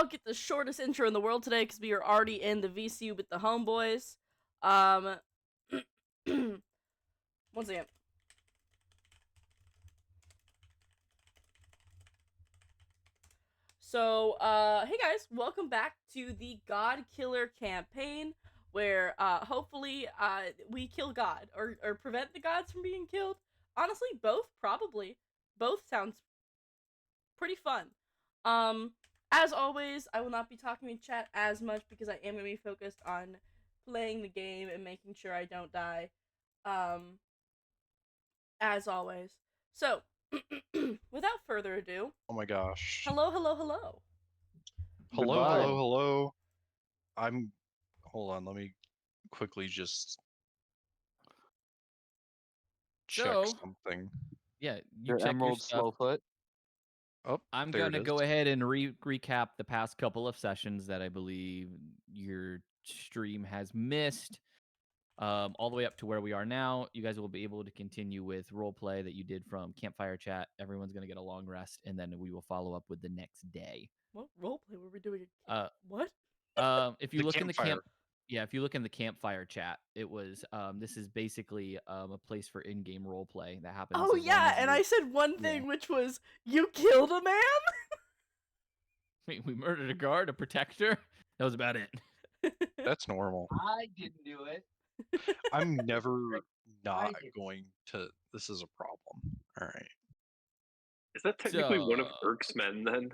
I'll get the shortest intro in the world today because we are already in the VCU with the homeboys. Um, One second. So, hey guys, welcome back to the God Killer campaign, where hopefully we kill God or prevent the gods from being killed. Honestly, both probably. Both sounds pretty fun. Um, as always, I will not be talking in chat as much because I am going to be focused on playing the game and making sure I don't die. Um, as always. So, without further ado, Oh my gosh. hello, hello, hello. Hello, Goodbye. hello, hello. Hold on, let me quickly just check So, something. Yeah, you Your check Emerald your stuff. Slowfoot. Oh, I'm there going to it go is. ahead and recap the past couple of sessions that I believe your stream has missed. All the way up to where we are now. You guys will be able to continue with roleplay that you did from Campfire Chat. Everyone's going to get a long rest, and then we will follow up with the next day. What roleplay were we doing? What? If you The look in the campfire. if you look in the Campfire Chat, it was this is basically a place for in-game roleplay that happens. Oh as long yeah, as and you're- I said one thing, which was you killed a man. we murdered a guard, a protector. That was about it. That's normal. I didn't do it. I'm never not did. going to. This is a problem. All right. Is that technically one of So- Irk's men then?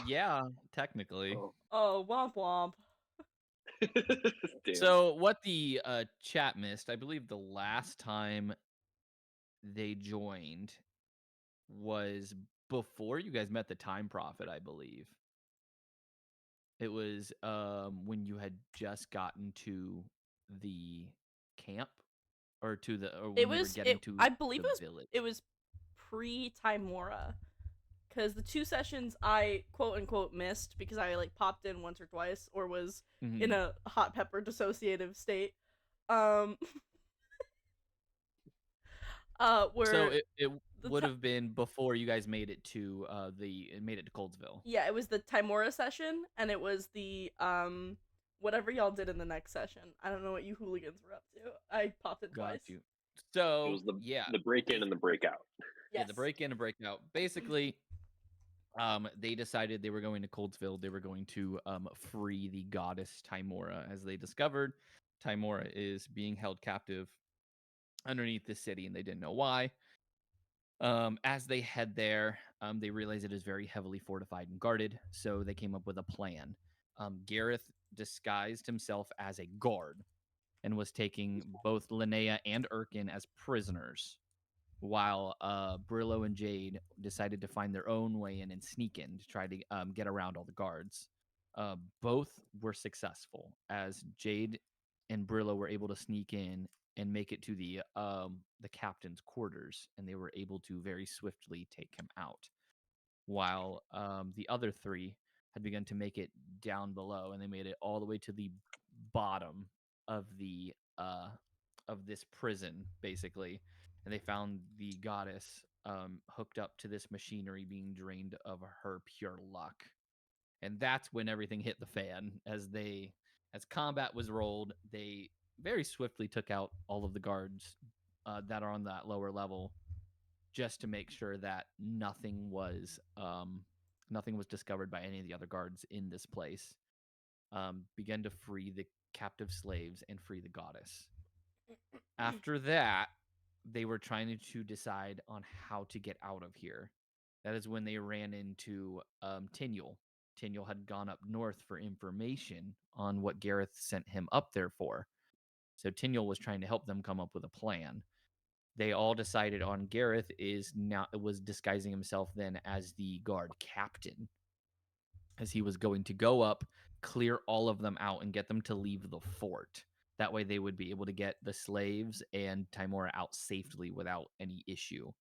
Yeah, technically. Oh. Oh, womp womp. Damn. So what the chat missed, I believe the last time they joined was before you guys met the Time Prophet, I believe. It was when you had just gotten to the camp or to the or when you were getting to I believe the village. it was pre-Timora. Because the two sessions I quote unquote missed because I like popped in once or twice or was in a hot pepper dissociative state. Where So it would have been before you guys made it to Coldsville. Yeah, it was the Timora session, and it was the whatever y'all did in the next session. I don't know what you hooligans were up to. I popped in twice. Got you. So It was yeah, the break-in and the breakout. Yes. Yeah, the break-in and breakout. Basically, they decided they were going to Coldsville. They were going to free the goddess Timora, as they discovered Timora is being held captive underneath the city, and they didn't know why. As they head there, they realize it is very heavily fortified and guarded, so they came up with a plan. Gareth disguised himself as a guard and was taking both Linnea and Irkin as prisoners, while Brillow and Jade decided to find their own way in and sneak in to try to get around all the guards. Both were successful, as Jade and Brillow were able to sneak in and make it to the captain's quarters, and they were able to very swiftly take him out. While the other three had begun to make it down below, and they made it all the way to the bottom of the of this prison, basically, and they found the goddess hooked up to this machinery, being drained of her pure luck. And that's when everything hit the fan. As combat was rolled, they very swiftly took out all of the guards that are on that lower level, just to make sure that nothing was discovered by any of the other guards in this place. Began to free the captive slaves and free the goddess. After that, they were trying to decide on how to get out of here. That is when they ran into Tinyul. Tinyul had gone up north for information on what Gareth sent him up there for. So Tinyul was trying to help them come up with a plan. They all decided on Gareth was disguising himself then as the guard captain, as he was going to go up, clear all of them out, and get them to leave the fort. That way they would be able to get the slaves and Timora out safely without any issue.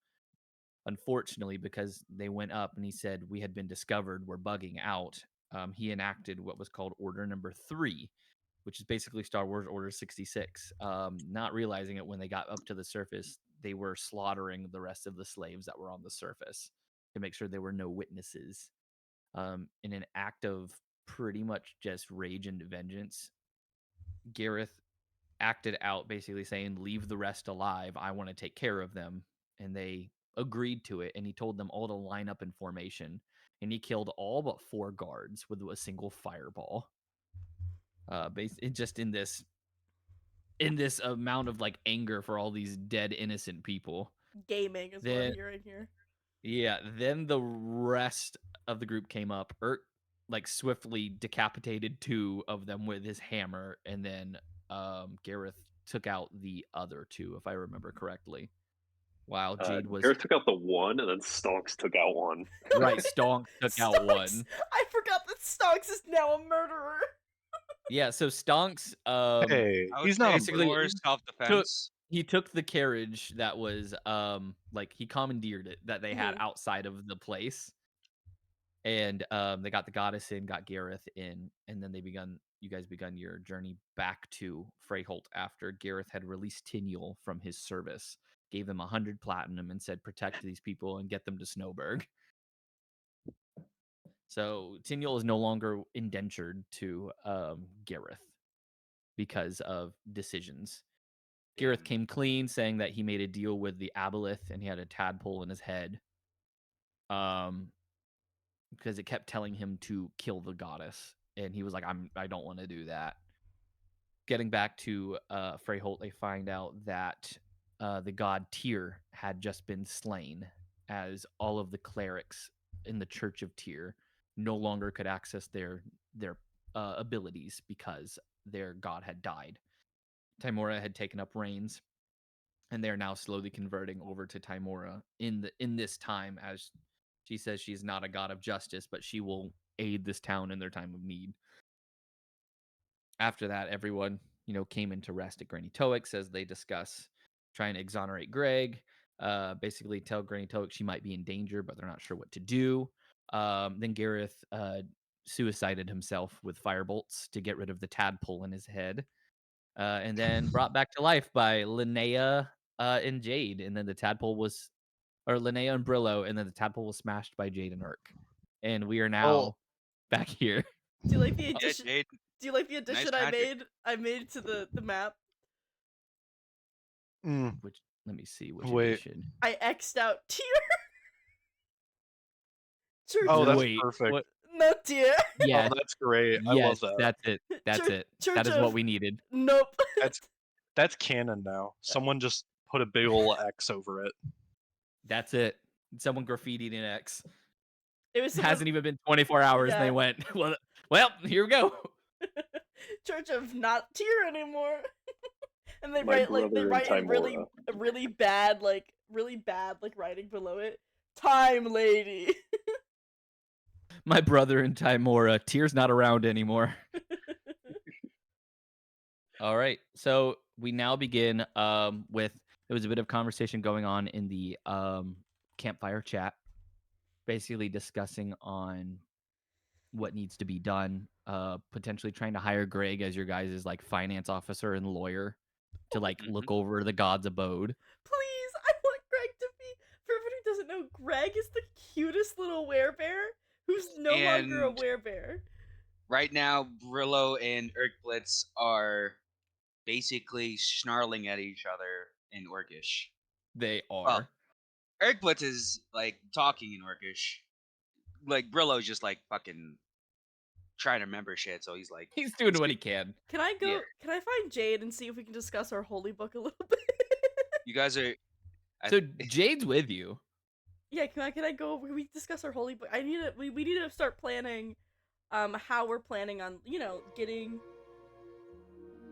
Unfortunately, because they went up and he said we had been discovered, we're bugging out, he enacted what was called Order Number 3, which is basically Star Wars Order 66. Not realizing it when they got up to the surface, they were slaughtering the rest of the slaves that were on the surface to make sure there were no witnesses. in an act of pretty much just rage and vengeance, Gareth acted out, basically saying, "Leave the rest alive. I want to take care of them." And they agreed to it. And he told them all to line up in formation. And he killed all but 4 guards with a single fireball. Just in this amount of like anger for all these dead innocent people. Gaming is what I'm hearing here. Yeah, then the rest of the group came up. Like swiftly decapitated 2 of them with his hammer, and then Gareth took out the other 2, if I remember correctly. While Jade was Gareth took out the 1, and then Stonks took out 1. right, Stonks took out 1. I forgot that Stonks is now a murderer. Yeah, so Stonks Hey, he's not basically more self-defense. he took the carriage that was like he commandeered it that they had outside of the place. And they got the goddess in, got Gareth in, and then you guys begun your journey back to Freyholt after Gareth had released Tiniel from his service, gave him 100 platinum, and said, "Protect these people and get them to Snowberg." So Tiniel is no longer indentured to Gareth because of decisions. Gareth came clean, saying that he made a deal with the aboleth and he had a tadpole in his head. Because it kept telling him to kill the goddess, and he was like, I don't want to do that. Getting back to Freyholt, they find out that the god Tyr had just been slain, as all of the clerics in the Church of Tyr no longer could access their abilities because their god had died. Tymora had taken up reins, and they're now slowly converting over to Tymora in this time, as she says she's not a god of justice, but she will aid this town in their time of need. After that, everyone, came into rest at Granny Toick's as they discuss trying to exonerate Greg. Basically tell Granny Toick she might be in danger, but they're not sure what to do. Then Gareth suicided himself with firebolts to get rid of the tadpole in his head. And then brought back to life by Linnea and Jade. And then the tadpole was, or Linnea and Brillow, and then the tadpole was smashed by Jade and Irk. And we are now back here. Do you like the addition? Jade, do you like the addition nice I magic. made? I made to the map. Which, let me see which Wait. edition. I X'd out Tyr. That's Wait, perfect. what? No Tyr. Yeah, Oh, that's great. I yes, love that. that's it. That's it. That is what we needed. Nope. That's canon now. Someone just put a big ol' X over it. That's it. Someone graffitied an X. It was hasn't even been 24 hours, and they went, well, here we go. Church of not Tyr anymore. And they My write brother in really bad writing below it. Time lady. My brother in Tymora. Tyr's not around anymore. All right. So we now begin with, there was a bit of conversation going on in the campfire chat, basically discussing on what needs to be done, potentially trying to hire Greg as your guys' like finance officer and lawyer to like look over the god's abode. Please, I want Greg to be, for everyone who doesn't know, Greg is the cutest little werebear who's no longer a werebear. Right now, Brillow and Irkbluz are basically snarling at each other in Orcish. They are. Well, Irkbluz is like talking in Orcish. Like Brillow's just like fucking trying to remember shit, so he's like, he's doing what he can. Can I go? Yeah. Can I find Jade and see if we can discuss our holy book a little bit? You guys are. So Jade's with you. Yeah, can I go? We discuss our holy book. We need to start planning, how we're planning on getting.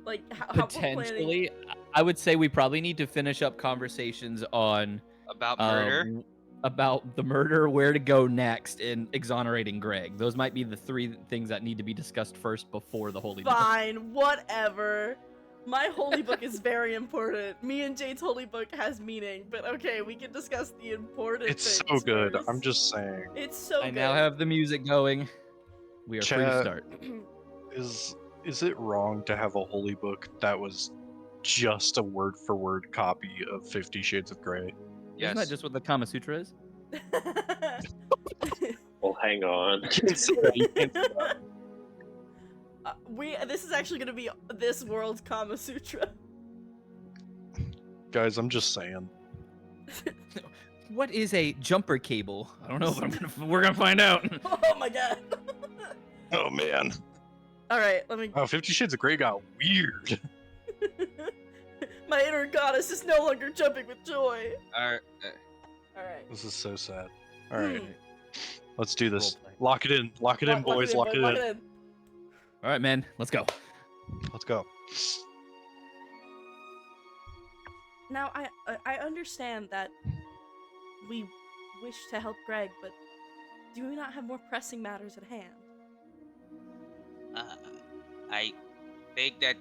Like how potentially, I would say we probably need to finish up conversations on about murder. About the murder, where to go next, and exonerating Greg. Those might be the 3 things that need to be discussed first before the holy book. Fine, whatever. My holy book is very important. Me and Jade's holy book has meaning, but okay, we can discuss the important It's things so good. first. I'm just saying. It's so good. I now have the music going. We are free to start. Is it wrong to have a holy book that was just a word-for-word copy of 50 Shades of Grey? Isn't that just what the Kama Sutra is? Well, hang on. You can't say that. You can't say that. This is actually gonna be this world's Kama Sutra. Guys, I'm just saying. What is a jumper cable? I don't know, but we're gonna find out. Oh my god. Oh man. All right, let me. Oh, 50 Shades of Grey got weird. My inner goddess is no longer jumping with joy. All All right. This is so sad. All right, Hmm. let's do this. Roleplay. Lock it in. Lock it in, boys. Lock it Lock in. it in. All right, man, let's go. Let's go. Now, I understand that we wish to help Greg, but do we not have more pressing matters at hand? I think that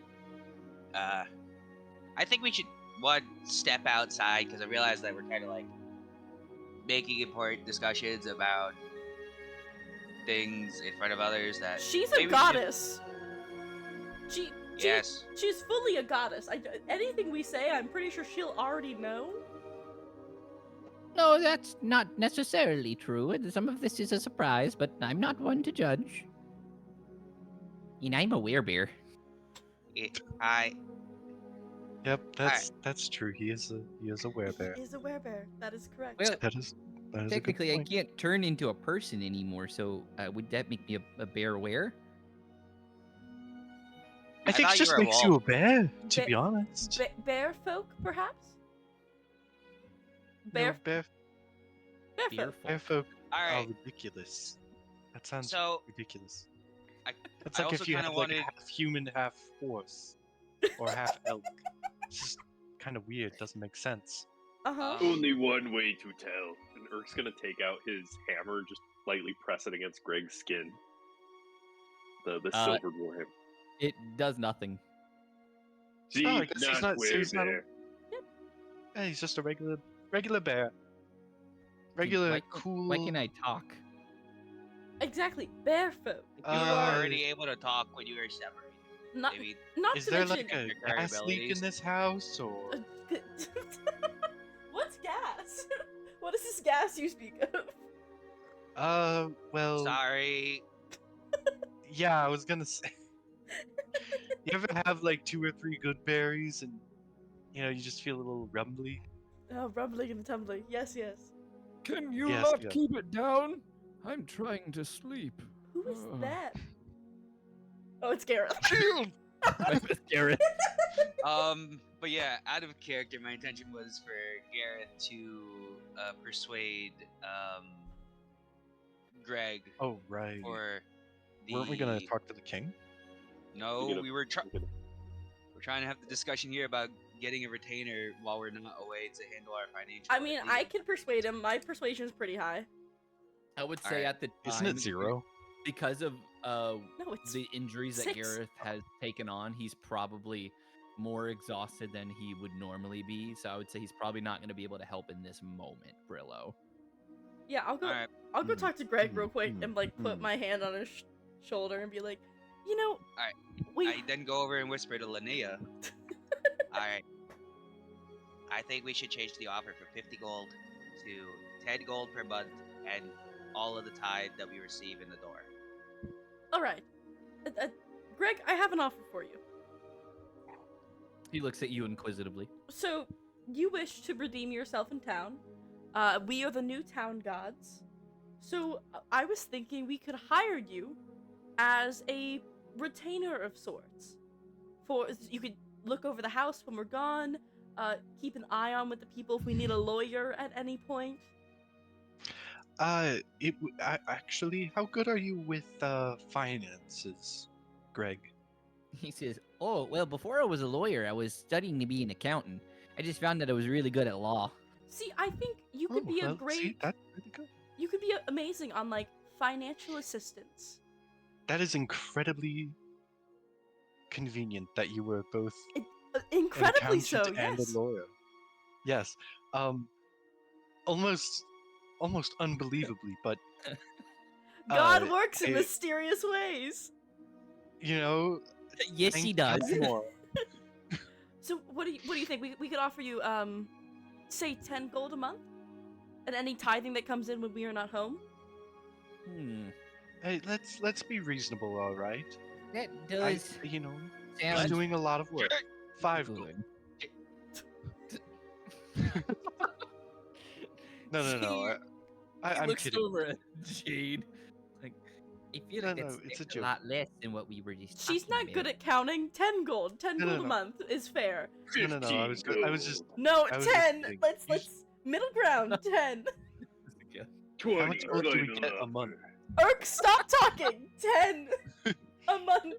I think we should step outside because I realize that we're kind of like making important discussions about things in front of others that She's maybe a we should- goddess. Yes. She's fully a goddess. Anything we say, I'm pretty sure she'll already know. No, that's not necessarily true. Some of this is a surprise, but I'm not one to judge. And I'm a werebear. I Yep, that's true. He is a werebear. He is a werebear. That is correct. Well, That is a good technically, I point. can't turn into a person anymore, so would that make me a bear were? I think thought it you just were a makes you a wolf. bear, to Ba- be honest. Bear folk, perhaps? No, Bear bear folk. folk all are right. ridiculous. That sounds So ridiculous. I That's I like also if you kinda had like wanted- half human, half horse, or half elk. It's just kind of weird. Doesn't make sense. Uh-huh. Only one way to tell. And Urk's gonna take out his hammer and just lightly press it against Greg's skin. The silvered warhammer. It does nothing. See, I guess he's not- so he's not a- werebear. Yeah, he's just a regular bear. Regular why, cool. Why can I talk? Exactly. Bear folk. you were Uh, already able to talk when you were separated. Not, Maybe not Is to there mention... like a your current gas leak in abilities. this house, or? What's gas? What is this gas you speak of? Well, sorry. yeah, I was gonna say. You ever have like 2 or 3 good berries, and you just feel a little rumbly? Oh, rumbling and tumbling. Yes, yes. Can you Yes, not yes. keep it down? I'm trying to sleep. Who is Oh. that? Oh, it's Gareth. My best Gareth. But yeah, out of character, my intention was for Gareth to persuade Greg Oh right. for the. Weren't we gonna talk to the king? No, We're gonna- we were trying to have the discussion here about getting a retainer while we're not away to handle our financial. I mean, I needs. can persuade him. My persuasion's pretty high. I would say Alright. at the time, Isn't it 0? because of No, it's the injuries that 6. Gareth has taken on, he's probably more exhausted than he would normally be. So I would say he's probably not going to be able to help in this moment, Brillo. yeah. I'll go. Alright, I'll go Mm, talk to Greg real mm, quick mm, and like put mm. my hand on his shoulder and be like, you know, Alright, we I then go over and whisper to Linnea. Alright. I think we should change the offer from 50 gold to 10 gold per month and all of the tithe that we receive in the door. all right. Greg, I have an offer for you. He looks at you inquisitively. So, you wish to redeem yourself in town. We are the new town gods. So, I was thinking we could hire you as a retainer of sorts. You could look over the house when we're gone, keep an eye on with the people if we need a lawyer at any point. Actually, how good are you with finances, Greg? He says, "Oh, well, before I was a lawyer, I was studying to be an accountant. I just found that I was really good at law." See, I think you could be a well, great... See, that's really good. You could be amazing on, like, financial assistance. That is incredibly convenient that you were both Incredibly an so, accountant and yes. a lawyer. Yes. Almost unbelievably, but God works in it- mysterious ways. Yes, he thank does. God more. So what do you think? We could offer you say 10 gold a month? And any tithing that comes in when we are not home? Hey, let's be reasonable, all right? That I, does you know, sound he's doing a lot of work. 5 gold. good. No. He I'm looks kidding. over at Jade. Like, I feel No, like no, it's a a joke. lot less than what we were just She's talking not good about. at counting. 10 gold. 10 No, gold no. a month is fair. No. I was 15 just. gold. No, I was just 10. kidding. Let's You let's middle ground. 10. How much gold do we get a month? Irk, stop talking. 10 a month.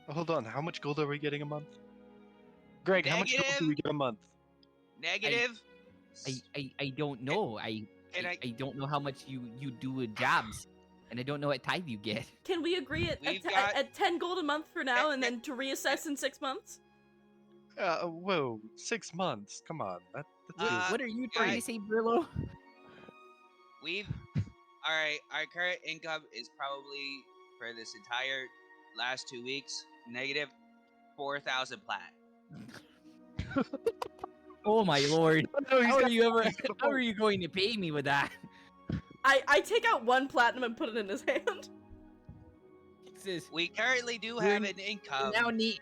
Hold on. How much gold are we getting a month? Greg, how much gold do we Negative. get a month? Negative. I don't know. I don't know how much you do with jobs, and I don't know what tithe you get. Can we agree at, We've at, got- at 10 gold a month for now and then to reassess in 6 months? Whoa, 6 months. Come on. That's What are you trying to say, Brillo? We've all right. Our current income is probably for this entire last 2 weeks negative 4,000 plat. Oh my lord! No, he's How are got- you ever? he's got a How are point. you going to pay me with that? I take out 1 platinum and put it in his hand. It says We currently do You're- have an income.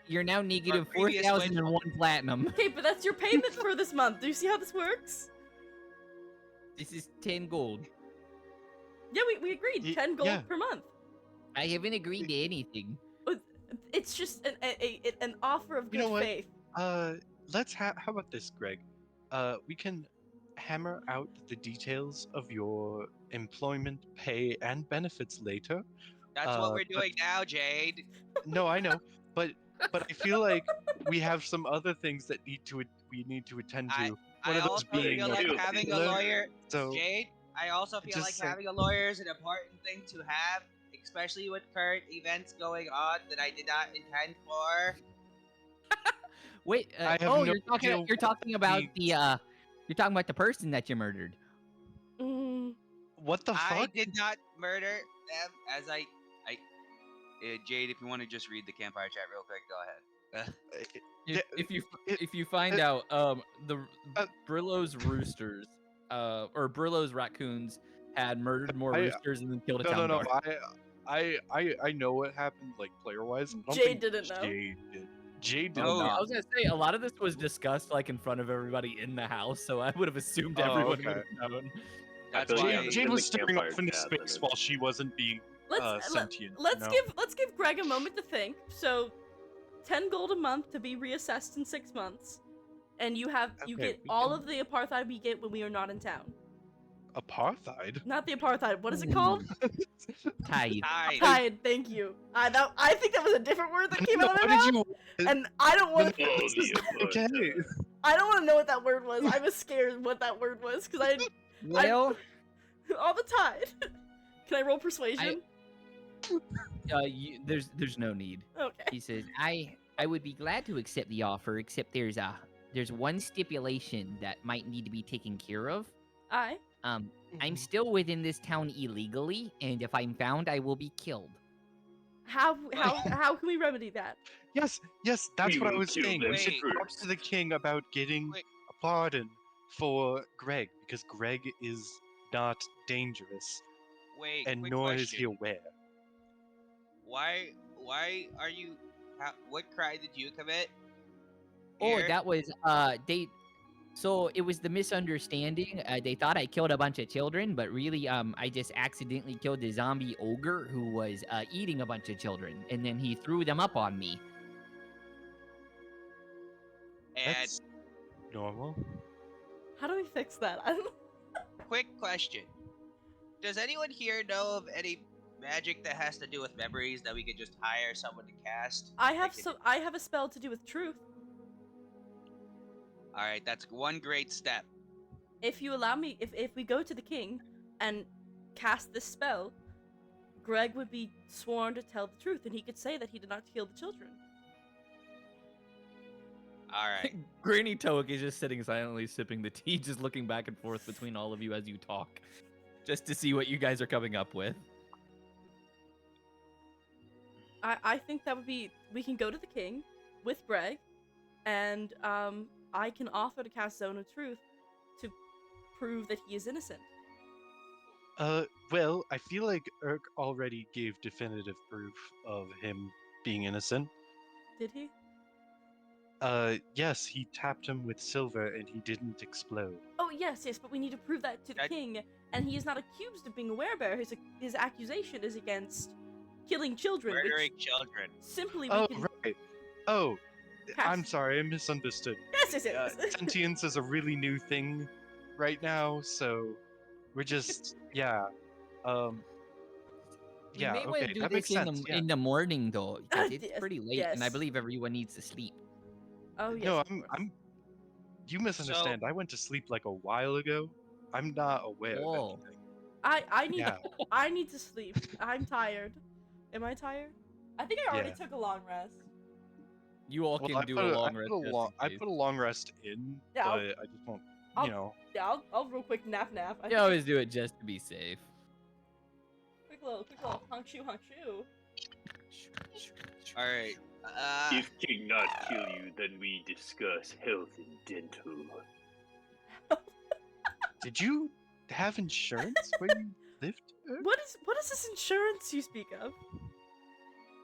you're now negative previous 4,001 platinum. Okay, but that's your payment for this month. Do you see how this works? This is 10 gold. Yeah, we agreed. 10 gold yeah. per month. I haven't agreed to anything. It's just an offer of You know good what? faith. How about this, Greg? We can hammer out the details of your employment, pay, and benefits later. That's what we're but- doing now, Jade. No, I know, but I feel like we have some other things that we need to attend to. One I of those also being feel a like Dude, having a dealer, lawyer, So Jade. I also feel just like saying. having a lawyer is an important thing to have, especially with current events going on that I did not intend for. Wait. I have Oh, no idea you're talking about means. you're talking about the person that you murdered. Mm, What the I fuck? did not murder them, as I Jade, if you want to just read the campfire chat real quick, go ahead. If you find out the Brillow's roosters or Brillow's raccoons had murdered more roosters and then killed a town No. guard. I know what happened, like player wise. Jade didn't know. Jade did. Jade did Oh, not. I was gonna say a lot of this was discussed like in front of everybody in the house, so I would have assumed Oh, everyone okay. would have known. That's feel like why I'm Jade in was the staring campfire off into chat, space then while she wasn't being sentient. Let's you know? give Greg a moment to think. So, 10 gold a month to be reassessed in 6 months, and you Okay, get we all can- of the apartheid we get when we are not in town. Apartheid. Not the apartheid. What is it called? Tithe. Tide. Tide. Thank you. I think that was a different word that came No, out of my how mouth, did you? and I don't want. No, this is not okay. I don't want to know what that word was. I was scared what that word was because I Well, all the tide. Can I roll persuasion? There's no need. Okay. he says, I would be glad to accept the offer, except there's one stipulation that might need to be taken care of. I'm Mhm. still within this town illegally, and if I'm found, I will be killed. How can we remedy that? Yes, that's We what I will was kill saying. them We should talk first. to the king about getting Wait. a pardon for Greg because Greg is not dangerous, Wait, and quick nor question. is he aware. Why are you? What crime did you commit? Oh, Here? that was So it was the misunderstanding. They thought I killed a bunch of children, but really, I just accidentally killed the zombie ogre who was eating a bunch of children, and then he threw them up on me. And That's normal. How do we fix that? I don't. quick question: does anyone here know of any magic that has to do with memories that we could just hire someone to cast? I have They could- some. I have a spell to do with truth. All right, that's one great step. If you allow me, if we go to the king and cast this spell, Greg would be sworn to tell the truth, and he could say that he did not kill the children. All right. Granny Toak is just sitting silently sipping the tea, just looking back and forth between all of you as you talk, just to see what you guys are coming up with. I think that would be. We can go to the king with Greg, and I can offer to cast Zone of Truth to prove that he is innocent. Well, I feel like Irk already gave definitive proof of him being innocent. Did he? Yes, he tapped him with silver and he didn't explode. Oh yes, but we need to prove that to the I- king, and he is not accused of being a werebear. His accusation is against killing children. Murdering which children. simply we Oh, can right. Oh, I'm pass. sorry, I misunderstood. Yes. Sentience is a really new thing right now, so we're just, yeah. We Yeah, may want okay, to do that makes this sense. Yeah. in the morning though, because it's Yes, pretty late, and I yes. believe everyone needs to sleep. Oh yes. No, of course. you misunderstand. I went to sleep like a while ago. I'm not aware Whoa. of anything. I need Yeah. I need to sleep. I'm tired. Am I tired? I think I already Yeah. took a long rest. You all Well, can do a long rest. just in I case. put a long rest in, Yeah, but I just won't, I'll- you know. Yeah, I'll real quick nap. I You think always do it just to be safe. quick little hunk shoe. Alright. If King not kill you, then we discuss health and dental. Did you have insurance where you lived? Irk? What is this insurance you speak of?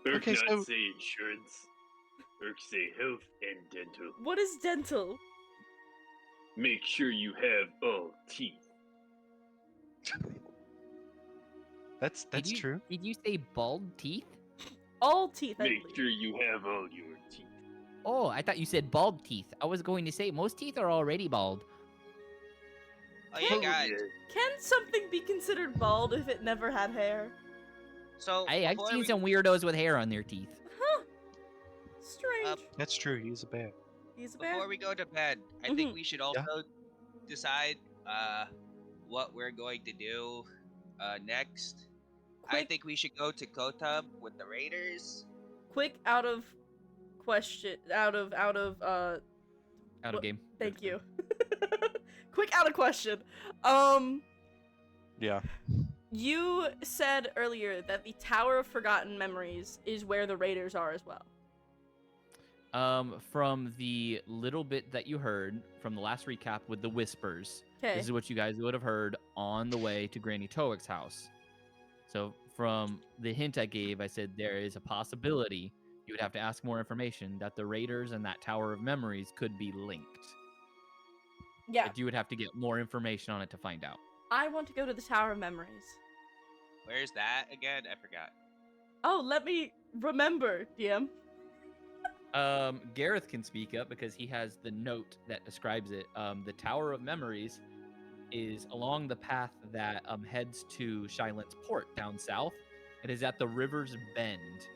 Irk Okay, not so- say insurance. Irk say health and dental. What is dental? Make sure you have all teeth. That's true. Did you say bald teeth? All teeth, I Make believe. sure you have all your teeth. Oh, I thought you said bald teeth. I was going to say most teeth are already bald. Oh yeah, guys. Can something be considered bald if it never had hair? So Hey, I've before seen we- some weirdos with hair on their teeth. Huh. Strange. That's true. He's a bear. He's a bear. Before we go to bed, I Mhm. think we should also decide what we're going to do next. I Quick- think we should go to Kotub with the Raiders. Quick out of question out of Out What- of game. thank you. Quick out of question. Yeah. You said earlier that the Tower of Forgotten Memories is where the Raiders are as well. From the little bit that you heard from the last recap with the whispers, Okay. this is what you guys would have heard on the way to Granny Towick's house. So from the hint I gave, I said there is a possibility you would have to ask more information that the Raiders and that Tower of Memories could be linked. Yeah. But you would have to get more information on it to find out. I want to go to the Tower of Memories. Where's that again? I forgot. Oh, let me remember, DM. Gareth can speak up because he has the note that describes it. The Tower of Memories is along the path that heads to Shylant's Port down south. It is at the river's bend.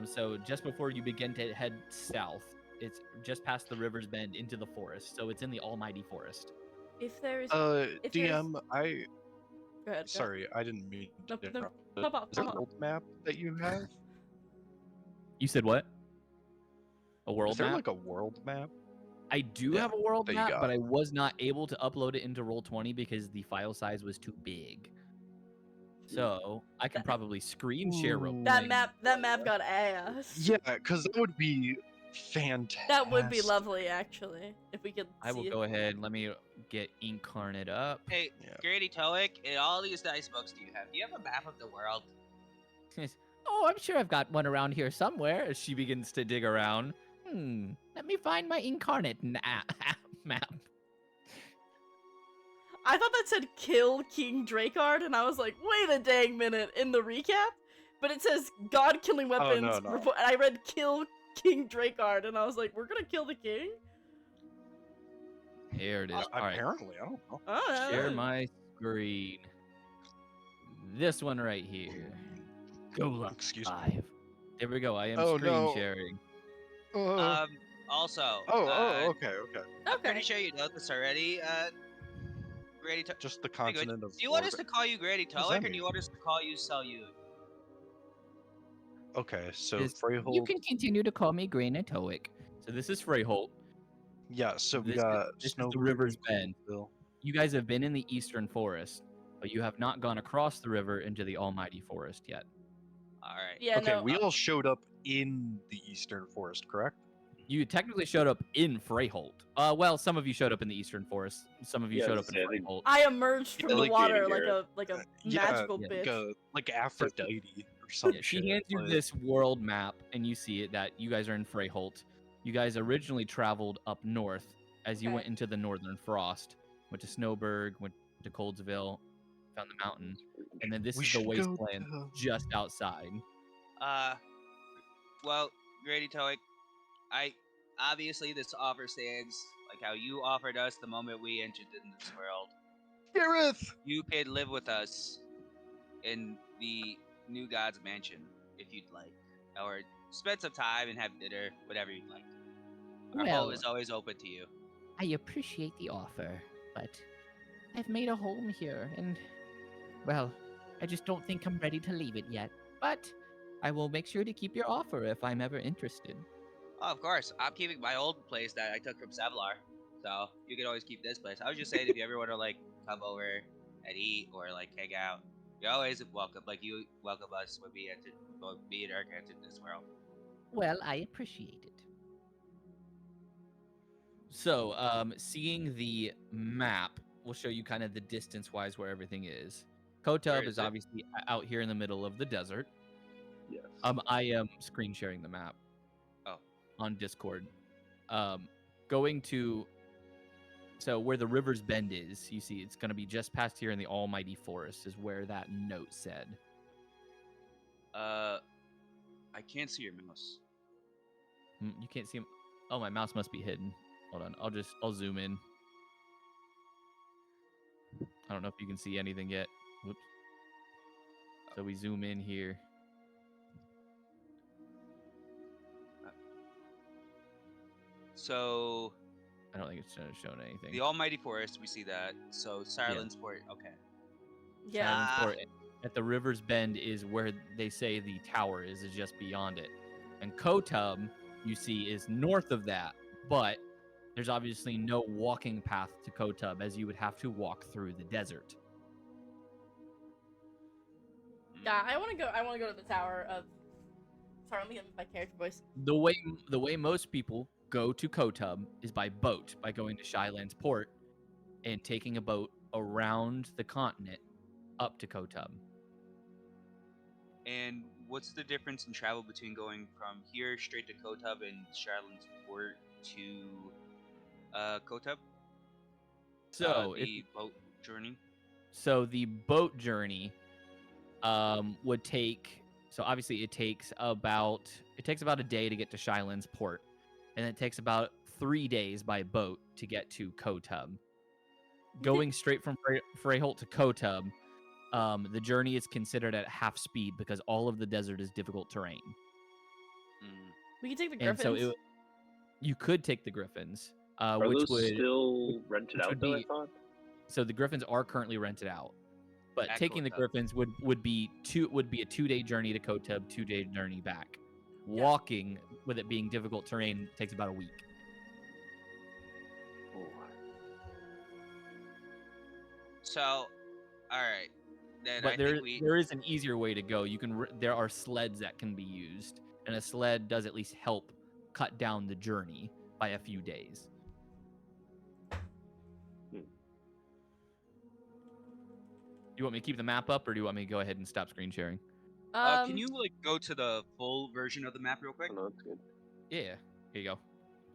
So just before you begin to head south, it's just past the river's bend into the forest. So it's in the almighty forest. If there is. if there's- DM, Go ahead. sorry, I didn't mean to No, interrupt, but pop up, is there pop an up. old map that you have? You said what? A world Is there map? like a world map? I do Yeah, have a world that you map, got. but I was not able to upload it into Roll20 because the file size was too big. So I can probably screen share real Ooh. That quick. map got ass. Yeah, because that would be fantastic. That would be lovely, actually, if we could see I will it. go ahead. Let me get Incarnate up. Hey, Yeah. Granny Towick, in all these dice books do you have a map of the world? Oh, I'm sure I've got one around here somewhere. As she begins to dig around. Let me find my incarnate map. I thought that said kill King Drakard, and I was like, wait a dang minute, in the recap? But it says God killing weapons, no. and I read kill King Drakard, and I was like, we're gonna kill the king? There it is. All right. Apparently, I don't know. Oh, Share my screen. This one right here. Go Excuse me. 5. There we go. I am Oh, screen no. sharing. Also, Okay. I'm Okay. pretty sure you know this already. Granny Towick. Just the continent of. Do you want us Orbe- to call you Granny does that Towick, or do mean? you want us to call you Salyut? Okay, so Is- Freyhold. You can continue to call me Granatoic. So this is Freyholt. Yeah, so we This is- got this is Snow the river's bend. Bill. You guys have been in the eastern forest, but you have not gone across the river into the almighty forest yet. All right. Yeah, Okay, no. we all showed up in the eastern forest, correct? You technically showed up in Freyholt. Well, some of you showed up in the Eastern Forest. Some of you Yeah, showed I up was in saying, Freyholt. I emerged from the like water Gareth. like a Yeah, magical yeah. bitch. like Aphrodite or some Yeah, shit. she hands you like- this world map, and you see it that you guys are in Freyholt. You guys originally traveled up north as you Okay. went into the Northern Frost. Went to Snowberg, went to Coldsville, found the mountain, and then this We is the should go wasteland to- just outside. Well, Grady Toic, I obviously this offer stands like how you offered us the moment we entered in this world. Gareth! You could live with us in the new God's mansion if you'd like, or spend some time and have dinner, whatever you'd like. Our Well- home is always open to you. I appreciate the offer, but I've made a home here, and, well, I just don't think I'm ready to leave it yet. But I will make sure to keep your offer if I'm ever interested. Oh, of course. I'm keeping my old place that I took from Sevlar, so you can always keep this place. I was just saying, if you ever want to like come over and eat or like hang out, you're always welcome. Like you welcome us when we entered, when me and Eric entered this world. Well, I appreciate it. So, seeing the map will show you kind of the distance-wise where everything is. Where Kotub is is it? obviously out here in the middle of the desert. Yes. I am screen sharing the map. Oh. On Discord. Going to where the river's bend is, you see it's going to be just past here in the Almighty Forest is where that note said. I can't see your mouse. You can't see him. Oh, my mouse must be hidden. Hold on. I'll zoom in. I don't know if you can see anything yet. Whoops. So we zoom in here. So I don't think it's showing anything. the Almighty Forest, we see that. So Silence Port, okay. Yeah. Silence Ah. Port at the river's bend is where they say the tower is just beyond it. And Kotub, you see, is north of that, but there's obviously no walking path to Kotub as you would have to walk through the desert. Yeah, I want to go to the tower of. Sorry, let me get my character voice. The way most people go to Kotub is by boat, by going to Shyland's port and taking a boat around the continent up to Kotub. And what's the difference in travel between going from here straight to Kotub and Charlotte's Port to Kotub? So if the boat journey. So the boat journey would take. So obviously it takes about a day to get to Shyland's port, and it takes about 3 days by boat to get to Kotub. Going straight from Freyholt to Kotub, the journey is considered at half speed because all of the desert is difficult terrain. We can take the And griffins. so you could take the griffins, Are which those would still rented which out would though? I be- thought. So the griffins are currently rented out. But At taking the Kotub. griffins would be a 2-day journey to Kotub, 2-day journey back. Yeah. Walking, with it being difficult terrain, takes about a week. Oh. So, all right. Then But I there think there is an easier way to go. There are sleds that can be used, and a sled does at least help cut down the journey by a few days. You want me to keep the map up, or do you want me to go ahead and stop screen sharing? can you like go to the full version of the map real quick? Oh, no, that's good. Yeah, here you go.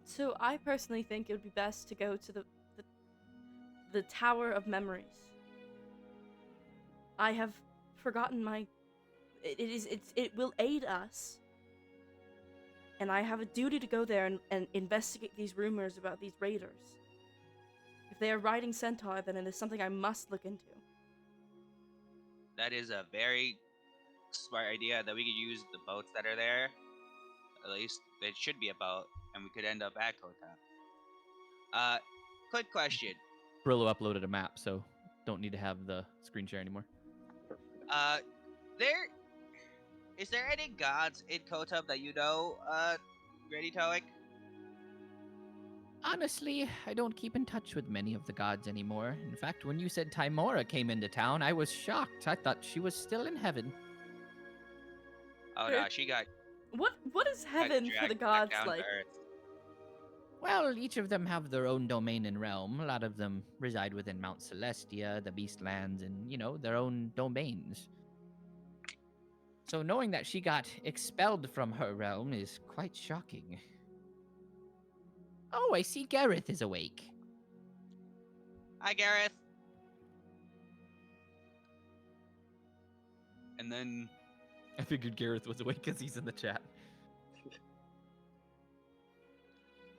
So I personally think it would be best to go to the Tower of Memories. I have forgotten my. It will aid us. And I have a duty to go there and investigate these rumors about these raiders. If they are riding centaur, then it is something I must look into. That is a very smart idea that we could use the boats that are there. At least there should be a boat, and we could end up at Kotub. Quick question. Brillow uploaded a map, so don't need to have the screen share anymore. Is there any gods in Kotub that you know, Grady Toic? Honestly, I don't keep in touch with many of the gods anymore. In fact, when you said Timora came into town, I was shocked. I thought she was still in heaven. Oh There- no, she got What is heaven for the dragged back gods down to like? Earth. Well, each of them have their own domain and realm. A lot of them reside within Mount Celestia, the Beastlands, and, their own domains. So knowing that she got expelled from her realm is quite shocking. Oh, I see Gareth is awake. Hi, Gareth. And then I figured Gareth was awake because he's in the chat.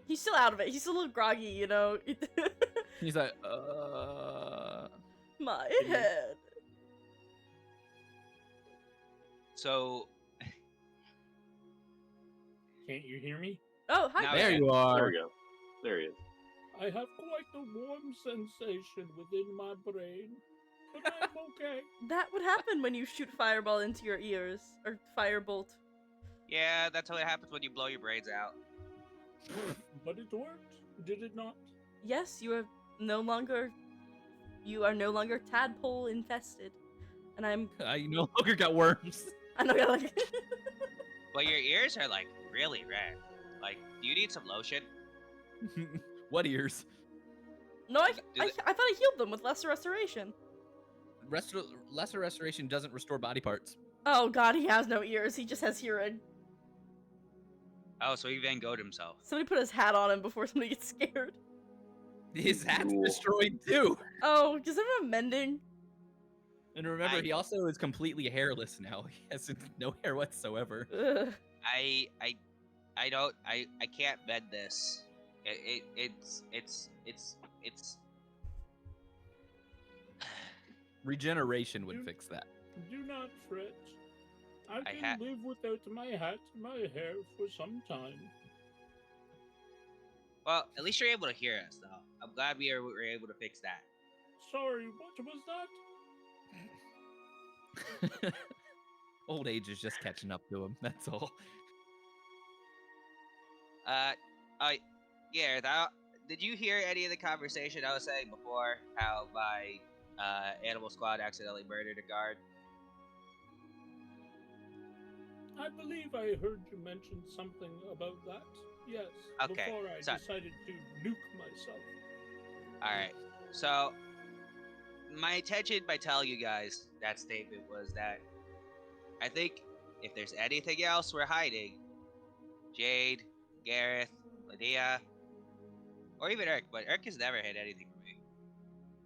He's still out of it. He's still a little groggy, you know. He's like, My head. so Can't you hear me? Oh, hi. Now there we you There are. we go. There he is. I have quite a warm sensation within my brain, but I'm okay. That would happen when you shoot fireball into your ears, or firebolt. yeah, that's what happens when you blow your brains out. But it worked, did it not? Yes, you are no longer tadpole infested, and I no longer got worms. I know you're like. But your ears are like really red. Like, do you need some lotion? What ears? No, I Do thought I healed them with lesser restoration. Lesser restoration doesn't restore body parts. Oh god, he has no ears. He just has hearing. Oh, so he Van Gogh'd himself. Somebody put his hat on him before somebody gets scared. His hat's Cool. destroyed too. Oh, does everyone mending? And remember, I- he also is completely hairless now. He has no hair whatsoever. Ugh. I can't bend this. It's Regeneration would You- fix that. Do not fret. I I can live without my hat and my hair for some time. well, at least you're able to hear us though. I'm glad we were able to fix that. Sorry, what was that? Old age is just catching up to him. That's all. Yeah, did you hear any of the conversation I was saying before? How my animal squad accidentally murdered a guard? I believe I heard you mention something about that. Yes, Okay, before I so- decided to nuke myself. Alright, so my intention by telling you guys that statement was that I think if there's anything else we're hiding, Jade, Gareth, Linnea, or even Irk, but Irk has never hid anything from me.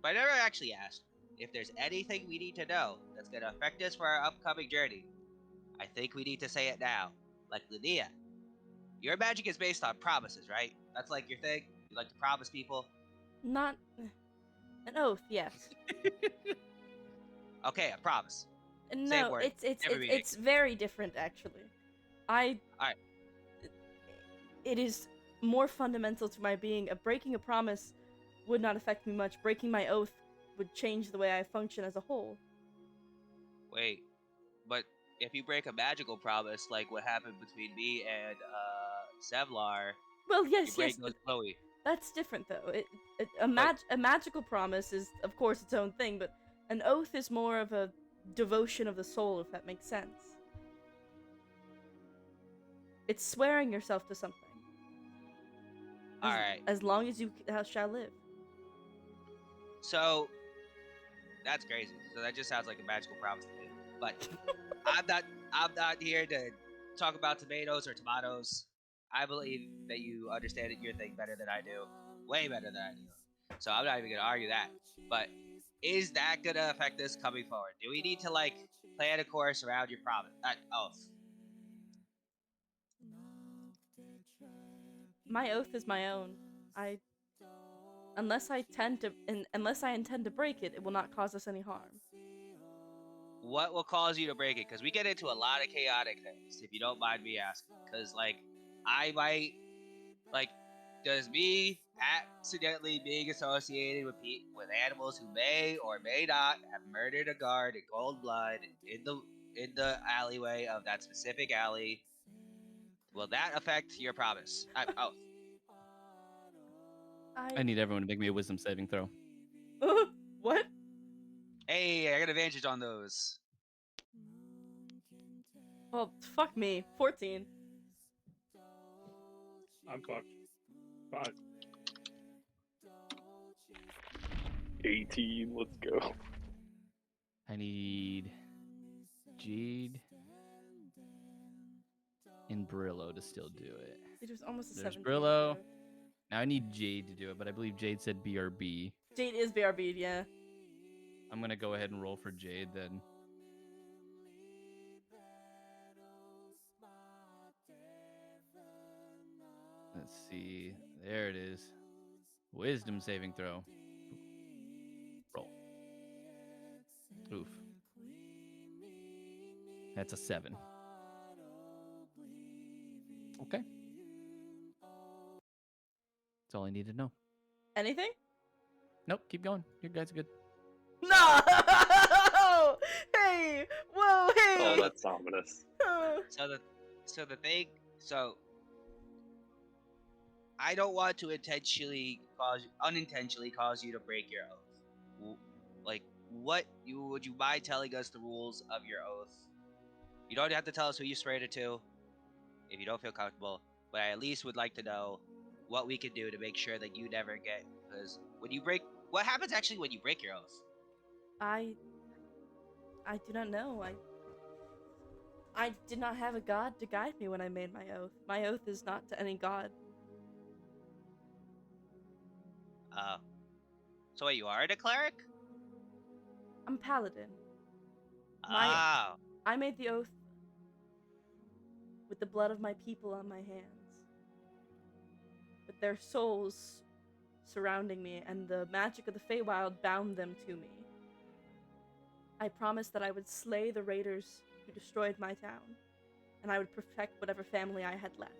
But I never actually asked if there's anything we need to know that's gonna affect us for our upcoming journey. I think we need to say it now. Like Linnea, your magic is based on promises, right? That's like your thing? You like to promise people? Not an oath, yes. Okay, a promise. No, word, it's every meeting. it's very different actually. Alright. It is more fundamental to my being. Breaking a promise would not affect me much. Breaking my oath would change the way I function as a whole. Wait, but if you break a magical promise, like what happened between me and Sevlar, Well, you yes, break yes, those Chloe. that's different though. A magical promise is, of course, its own thing, but an oath is more of a devotion of the soul, if that makes sense. It's swearing yourself to something. Alright, As long as you shall live. so that's crazy. So that just sounds like a magical promise to me. But I'm not here to talk about tomatoes or tomatoes. I believe that you understand your thing better than I do. Way better than I do. So I'm not even gonna argue that. But is that gonna affect us coming forward? Do we need to like plan a course around your promise? Oath. My oath is my own. Unless I intend to break it, it will not cause us any harm. What will cause you to break it? Because we get into a lot of chaotic things, if you don't mind me asking. Because, like, I might, like, does me accidentally being associated with animals who may or may not have murdered a guard in cold blood in the alleyway of that specific alley, will that affect your promise? Oath. I need everyone to make me a wisdom saving throw. What? Hey, I got advantage on those. Well, fuck me. 14. I'm fucked. Fine. 18. Let's go. I need Jade and Brillow to still do it. It was almost a There's 17. Brillow. Now I need Jade to do it, but I believe Jade said BRB. Jade is BRB, yeah. I'm gonna go ahead and roll for Jade then. Let's see. There it is. Wisdom saving throw. Roll. Oof. That's a 7. Okay. That's all I need to know. Anything? Nope, keep going. You guys are good. No! Hey! Whoa, hey! Oh, that's ominous. So I don't want to unintentionally cause you to break your oath. Like, would you mind telling us the rules of your oath? You don't have to tell us who you swear it to, if you don't feel comfortable. But I at least would like to know what we can do to make sure that you never get. Because what happens actually when you break your oath? I do not know. I did not have a god to guide me when I made my oath. My oath is not to any god. So wait, you are a cleric? I'm paladin. Oh. I made the oath with the blood of my people on my hands. With their souls surrounding me, and the magic of the Feywild bound them to me. I promised that I would slay the raiders who destroyed my town, and I would protect whatever family I had left.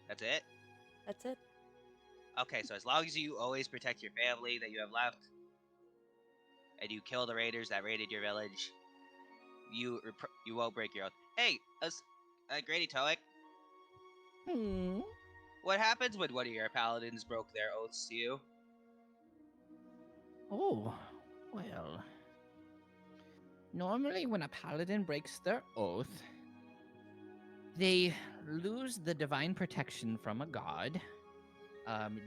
That's it? That's it. Okay, so as long as you always protect your family that you have left, and you kill the raiders that raided your village, you won't break your oath. Hey, Grady Toic, what happens when one of your paladins broke their oaths to you? Oh, well. Normally, when a paladin breaks their oath, they lose the divine protection from a god.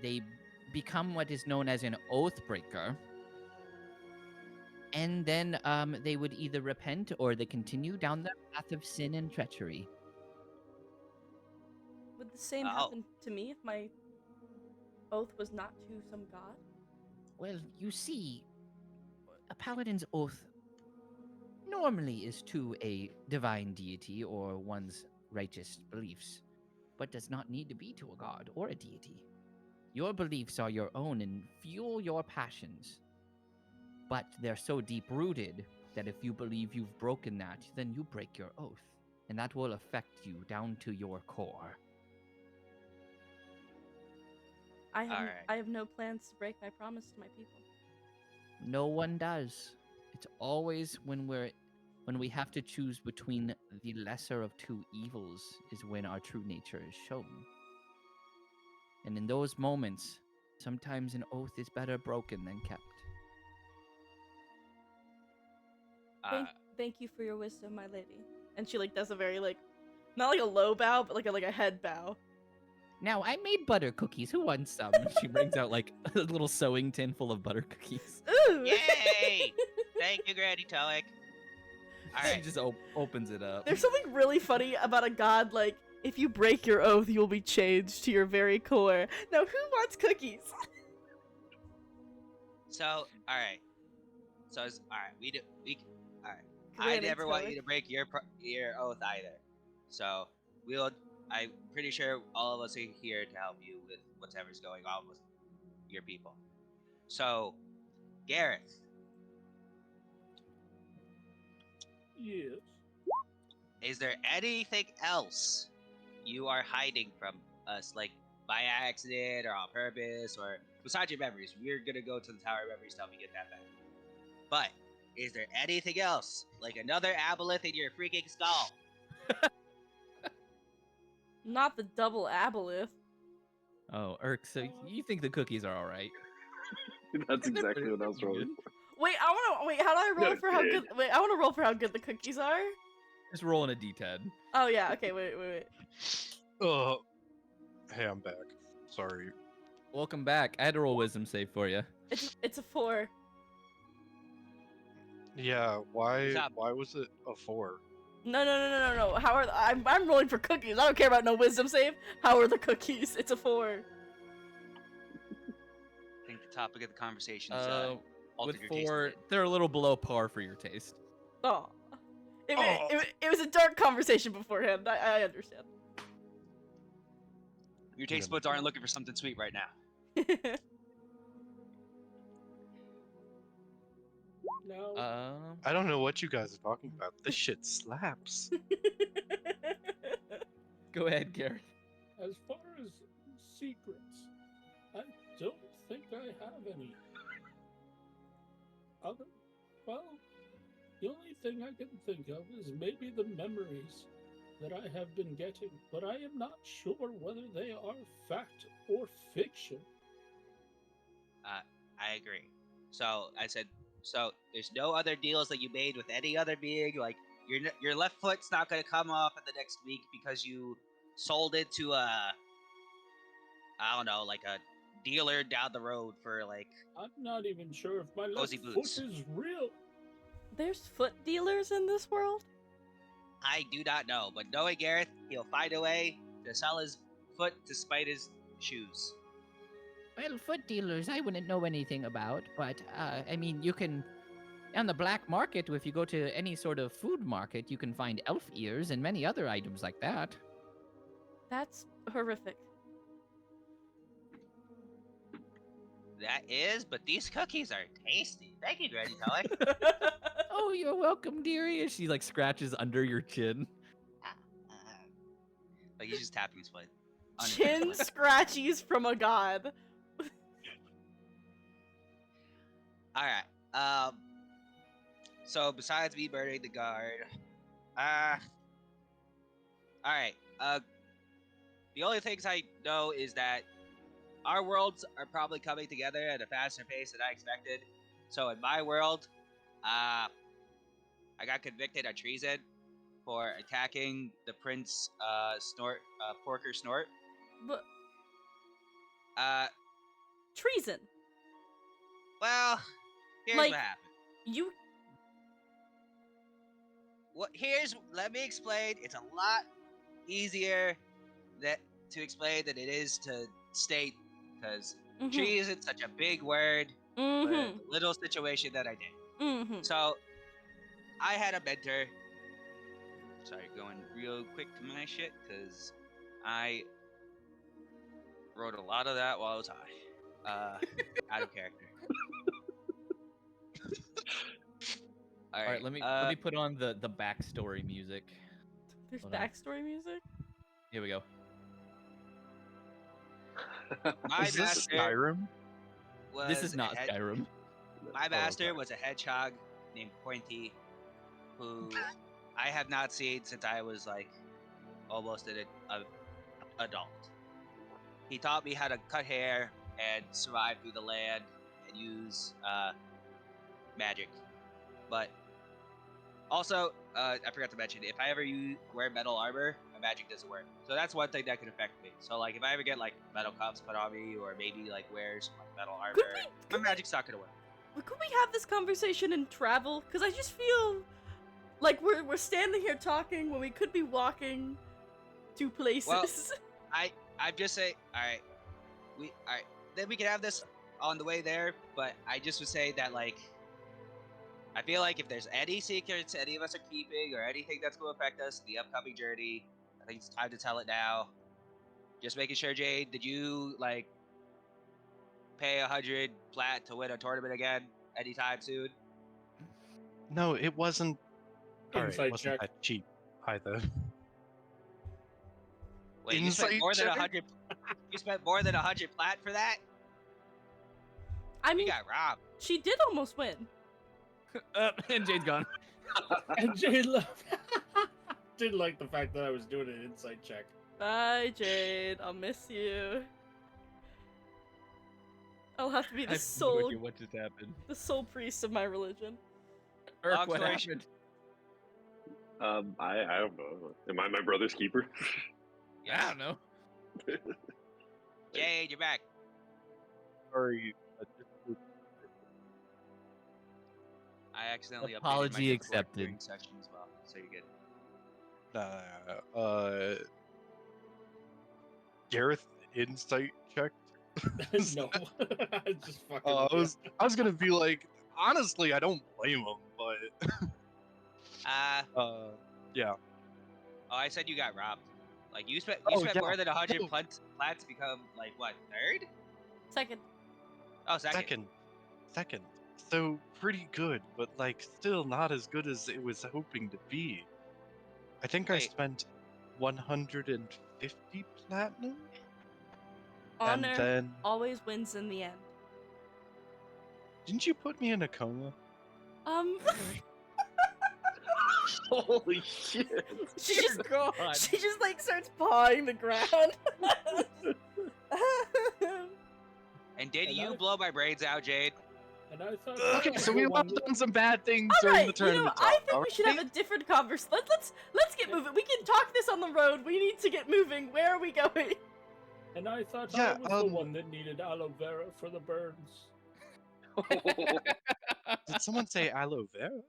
They become what is known as an oath breaker. And then they would either repent or they continue down the path of sin and treachery. Would the same Oh. happen to me if my oath was not to some god? Well, you see, a paladin's oath normally is to a divine deity or one's righteous beliefs, but does not need to be to a god or a deity. Your beliefs are your own and fuel your passions, but they're so deep-rooted that if you believe you've broken that, then you break your oath, and that will affect you down to your core. I have Alright. I have no plans to break my promise to my people. No one does. It's always when we have to choose between the lesser of two evils is when our true nature is shown. And in those moments, sometimes an oath is better broken than kept. Thank you for your wisdom, my lady. And she does a very not like a low bow, but like a head bow. Now, I made butter cookies. Who wants some? She brings out a little sewing tin full of butter cookies. Ooh! Yay! Thank you, Grady Toic. She Alright. just opens it up. There's something really funny about a god if you break your oath, you will be changed to your very core. Now, who wants cookies? So, alright. So, alright, alright. I Granted, never want Toic. you to break your oath either. So, I'm pretty sure all of us are here to help you with whatever's going on with your people. So, Gareth, Yes. is there anything else you are hiding from us, like by accident or on purpose, or besides your memories? We're gonna go to the Tower of Memories to help you get that back. But is there anything else, like another aboleth in your freaking skull? Not the double aboleth. Oh, Irk, so you think the cookies are all right? That's exactly what I was rolling for. Wait, how do I roll No, for how good. good? Wait, I want to roll for how good the cookies are. Just rolling a D10. Oh yeah, okay, wait. Hey, I'm back. Sorry. Welcome back. I had to roll wisdom save for you. It's a 4. Yeah, why Stop. was it a 4? No. How are I'm rolling for cookies. I don't care about no wisdom save. How are the cookies? It's a 4. I think the topic of the conversation is With altered your taste. 4, they're a little below par for your taste. Oh. It was a dark conversation beforehand. I understand. Your taste buds aren't looking for something sweet right now. Now, I don't know what you guys are talking about. This shit slaps. Go ahead, Gareth. as far as secrets, I don't think I have any. Well, the only thing I can think of is maybe the memories that I have been getting, but I am not sure whether they are fact or fiction. I agree. So I said, so there's no other deals that you made with any other being. Like your left foot's not gonna come off in the next week because you sold it to I don't know, like a dealer down the road for like. I'm not even sure if my left Cozy foot boots. is real. There's foot dealers in this world? I do not know, but knowing Gareth, he'll find a way to sell his foot despite his shoes. Well, foot dealers, I wouldn't know anything about, but I mean, you can. On the black market, if you go to any sort of food market, you can find elf ears and many other items like that. That's horrific. That is, but these cookies are tasty. Thank you, Granny Teller. Oh, you're welcome, dearie. She like scratches under your chin. Like he's just tapping his foot. Chin Unintentionally. scratchies from a god. All right. So besides me murdering the guard, all right. The only things I know is that our worlds are probably coming together at a faster pace than I expected. So in my world, I got convicted of treason for attacking the Prince Porker Snort. But Uh, treason. well, here's Like- what happened. You Let me explain. It's a lot easier to explain than it is to state, because treason is such a big word for the little situation that I did. So, I had a mentor. Sorry, going real quick to my shit, because I wrote a lot of that while I was high. Out of character. All right, let me put on the backstory music. There's Hold on. backstory music? Here we go. My Is this master Skyrim? This is was not a head- Skyrim. My Oh, master okay. was a hedgehog named Pointy, who I have not seen since I was like almost an adult. He taught me how to cut hair and survive through the land and use magic. But also, I forgot to mention, if I ever wear metal armor, my magic doesn't work. So that's one thing that could affect me. So like, if I ever get like metal cuffs put on me, or maybe like wear some like metal armor, my magic's not gonna work. Could we have this conversation in travel? Because I just feel like we're standing here talking when we could be walking to places. Well, I'm just saying. All right. Then we can have this on the way there. But I just would say that like, I feel like if there's any secrets any of us are keeping or anything that's going to affect us in the upcoming journey, I think it's time to tell it now. Just making sure, Jade, did you like pay 100 plat to win a tournament again anytime soon? No, it wasn't. Alright, Insight it wasn't check. that cheap either. Wait, you spent Insight more than check? 100. You spent more than 100 plat for that? I You mean, got robbed. she did almost win. And Jade's gone. And Jade left. Didn't like the fact that I was doing an insight check. Bye, Jade. I'll miss you. I'll have to be I the have no sole, idea what just happened. the sole priest of my religion. Irk, what story happened? I don't know. Am I my brother's keeper? Yes. I don't know. Jade, you're back. Sorry. I accidentally updated my Apology Discord accepted. during session as well, so you're good. Gareth insight checked. No. Just fucking. I was gonna be like, honestly, I don't blame him, but yeah. Oh, I said you got robbed. Like you spent Oh, spent yeah. more than 100 No. plants to become like what, third? Second. Oh, second. Second. So pretty good, but like still not as good as it was hoping to be. I think I Wait. spent 150 platinum, Honor and then always wins in the end. didn't you put me in a coma? Holy shit! she just God. she just like starts pawing the ground. And did And you I- blow my brains out, Jade? And I thought. Okay, so we've all done some bad things All during right, the tournament. I think talk, we should have a different conversation. Let's get moving. We can talk this on the road. We need to get moving. Where are we going? And I thought Yeah, I was the one that needed aloe vera for the burns. Did someone say aloe vera?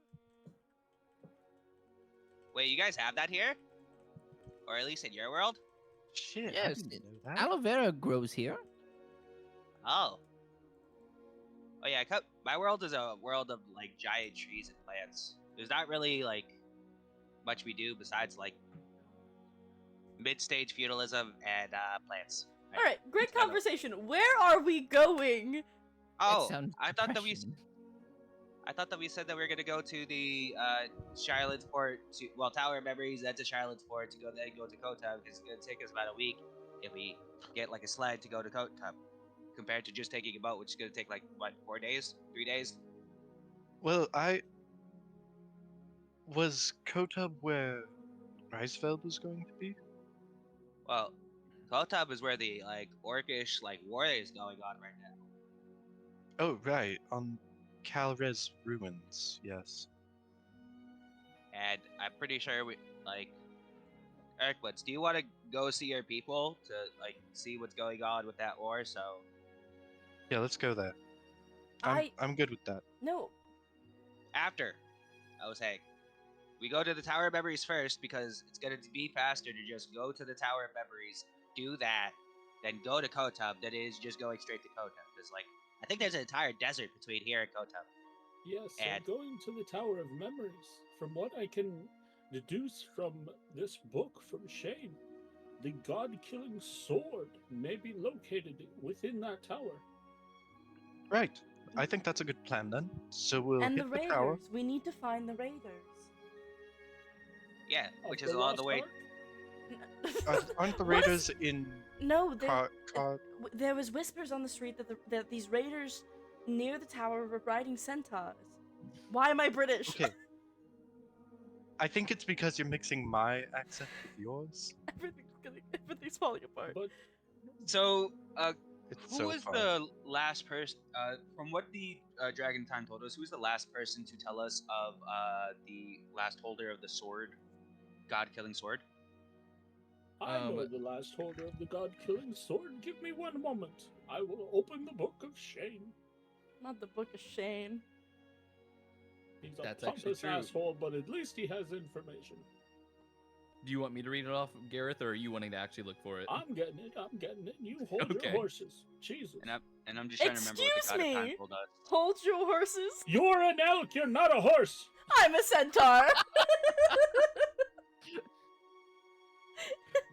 Wait, you guys have that here? Or at least in your world? Shit, I Yes, didn't know that. Aloe vera grows here. Oh. Oh yeah, my world is a world of like giant trees and plants. There's not really like much we do besides like mid-stage feudalism and plants. All right, great It's kind of- conversation. Where are we going? Oh, sounds I thought that we depression. said that we were gonna go to the Charlotte's Port Tower of Memories, then to Charlotte's Port to go to Kota, because it's gonna take us about a week if we get like a sled to go to Kota, compared to just taking a boat, which is gonna take like what, 4 days, 3 days. Well, was Kotab where Reisfeld was going to be? Well, Kotab is where the like orcish like war is going on right now. Oh, right, on Calres ruins. Yes. And I'm pretty sure we like Irkbluz, do you want to go see your people to like see what's going on with that war? So Yeah, let's go there. I I'm good with that. no. after, I was saying, we go to the Tower of Memories first because it's gonna be faster to just go to the Tower of Memories, do that, then go to Kotab than it is just going straight to Kotab. Because like I think there's an entire desert between here and Kotab. Yes, And- going to the Tower of Memories. From what I can deduce from this book from Shane, the god-killing sword may be located within that tower. Right. I think that's a good plan then. So we'll And the hit the raiders. tower. We need to find the raiders. Yeah, Of which the is along Lost the way. Ark? Aren't the What is- raiders in No, there was whispers on the street that these raiders near the tower were riding centaurs. Why am I British? Okay. I think it's because you're mixing my accent with yours. Everything's falling apart. But So, It's who so was fun. the last person? From what the Dragon Time told us, who was the last person to tell us of the last holder of the sword, god-killing sword? I know the last holder of the god-killing sword. Give me one moment. I will open the Book of Shane. Not the Book of Shane. He's a That's actually pompous true. asshole, but at least he has information. Do you want me to read it off, Gareth, or are you wanting to actually look for it? I'm getting it. You hold Okay. your horses. Jesus. And I'm just trying to remember what Excuse the god of time me. told us. Hold your horses. You're an elk. You're not a horse. I'm a centaur.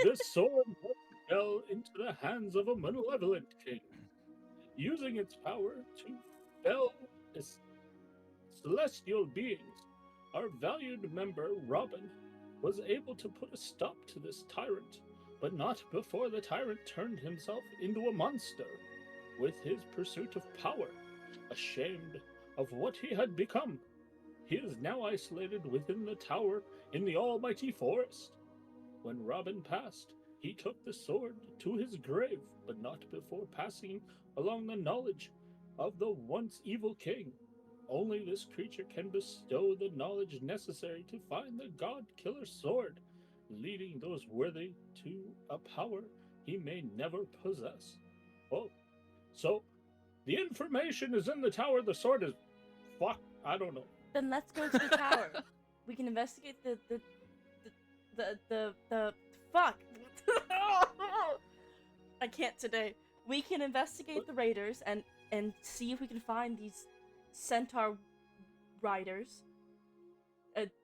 The sword fell into the hands of a malevolent king, using its power to fell celestial beings. Our valued member, Robin, was able to put a stop to this tyrant, but not before the tyrant turned himself into a monster with his pursuit of power, ashamed of what he had become. He is now isolated within the tower in the almighty forest. When Robin passed, he took the sword to his grave, but not before passing along the knowledge of the once evil king. Only this creature can bestow the knowledge necessary to find the god-killer sword, leading those worthy to a power he may never possess. Oh, so the information is in the tower. The sword is fuck. I don't know. Then let's go to the tower. We can investigate the fuck. I can't today. We can investigate the raiders and see if we can find these centaur riders.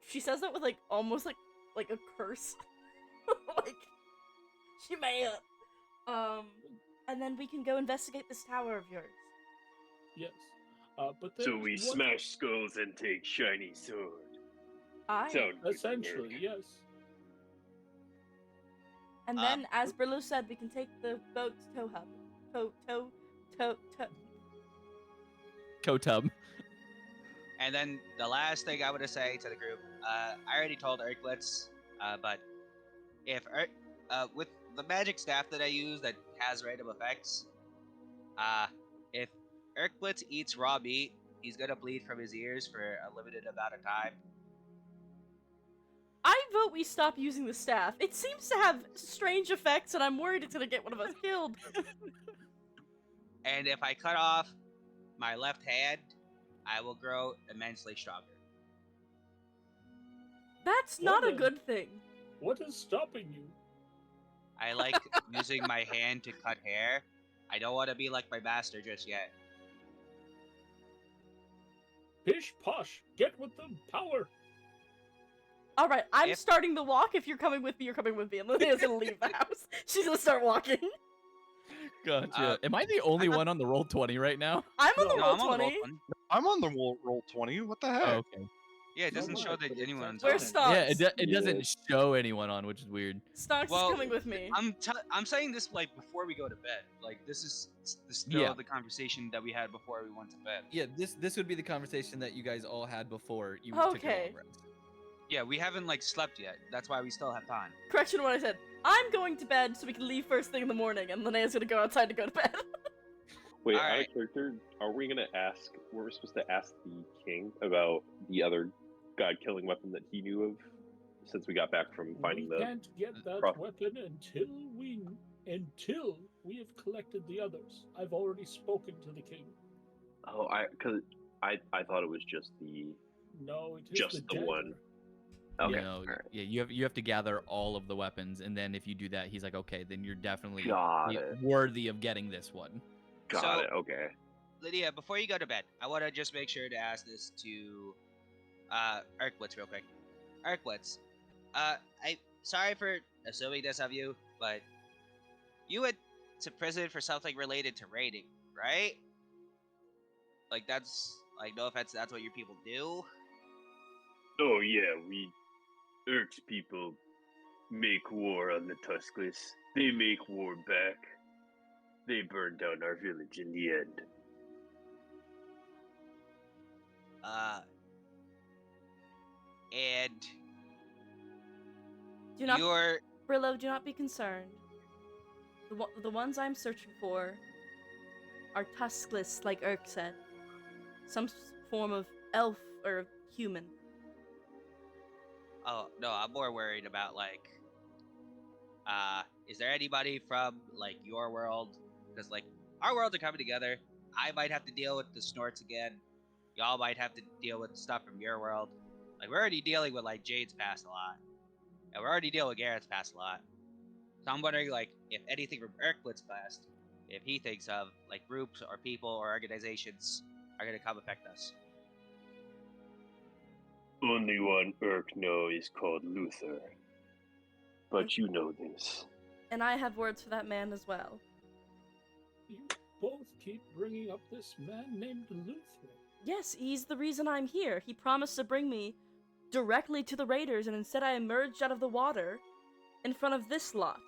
She says that with like almost like a curse. Like she may and then we can go investigate this tower of yours. Yes. But So there's we one- smash skulls and take shiny sword. Aye. Sound good to Essentially, work. yes. And then, as Brillow said, we can take the boat to tow hub. Tow tub. And then the last thing I want to say to the group, I already told Irkbluz, but if with the magic staff that I use that has random effects, if Irkbluz eats raw meat, he's gonna bleed from his ears for a limited amount of time. I vote we stop using the staff. It seems to have strange effects, and I'm worried it's gonna get one of us killed. And if I cut off my left hand, I will grow immensely stronger. That's Well not a then. good thing. What is stopping you? I like using my hand to cut hair. I don't want to be like my master just yet. Pish posh, get with the power. All right, I'm If- starting the walk. If you're coming with me, you're coming with me. And Linnea's gonna leave the house. She's gonna start walking. Gotcha. Am I the only one on the roll 20 right now? I'm on the No, roll I'm on the 20. roll one. I'm on the roll 20. What the heck? Oh, okay. Yeah, it So doesn't am show I, that but it's anyone's not on. Where's Stonks? Yeah, it Yeah. doesn't show anyone on, which is weird. Stonks Well, is coming with me. I'm saying this like before we go to bed. Like this is still Yeah. the conversation that we had before we went to bed. Yeah, this would be the conversation that you guys all had before you took your Okay. long rest. Yeah, we haven't like slept yet. That's why we still have time. Correction to what I said. I'm going to bed so we can leave first thing in the morning, and Linnea's gonna go outside to go to bed. Wait, out Alright. of character, are we gonna ask? Were we supposed to ask the king about the other god-killing weapon that he knew of? Since we got back from finding We the. can't get that prof- weapon until we have collected the others. I've already spoken to the king. Oh, I thought it was just the. No, it is Just the dagger. one. Okay. Alright. Yeah, you have to gather all of the weapons, and then if you do that, he's like, okay, then you're definitely Got it. worthy of getting this one. Got So- it. Okay. Lydia, before you go to bed, I want to just make sure to ask this to Irkbluz real quick. Irkbluz, I sorry for assuming this of you, but you went to prison for something related to raiding, right? Like that's like no offense, that's what your people do. Oh yeah, we Urks people make war on the Tuskless. They make war back. They burned down our village in the end. And Do not, you're Brillow, do not be concerned. The ones I'm searching for are tuskless, like Irk said. Some form of elf or human. oh no, I'm more worried about like is there anybody from like your world? Because like our worlds are coming together. I might have to deal with the snorts again. Y'all might have to deal with stuff from your world. Like we're already dealing with like Jade's past a lot. And we're already dealing with Gareth's past a lot. So I'm wondering like if anything from Irkbluz's past, if he thinks of like groups or people or organizations are gonna come affect us. Only one Urk know is called Luther. But you know this. And I have words for that man as well. You both keep bringing up this man named Luther. Yes, he's the reason I'm here. He promised to bring me directly to the raiders, and instead I emerged out of the water in front of this lot.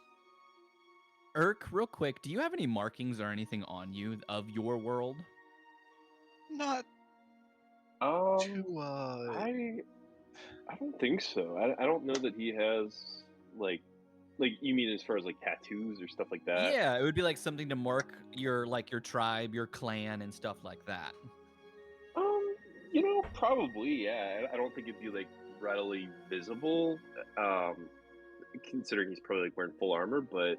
Irk, real quick, do you have any markings or anything on you of your world? Not Um, too. I don't think so. I don't know that he has like you mean as far as like tattoos or stuff like that. Yeah, it would be like something to mark your tribe, your clan, and stuff like that. You know, probably, yeah. I don't think it'd be like readily visible. considering he's probably like wearing full armor, but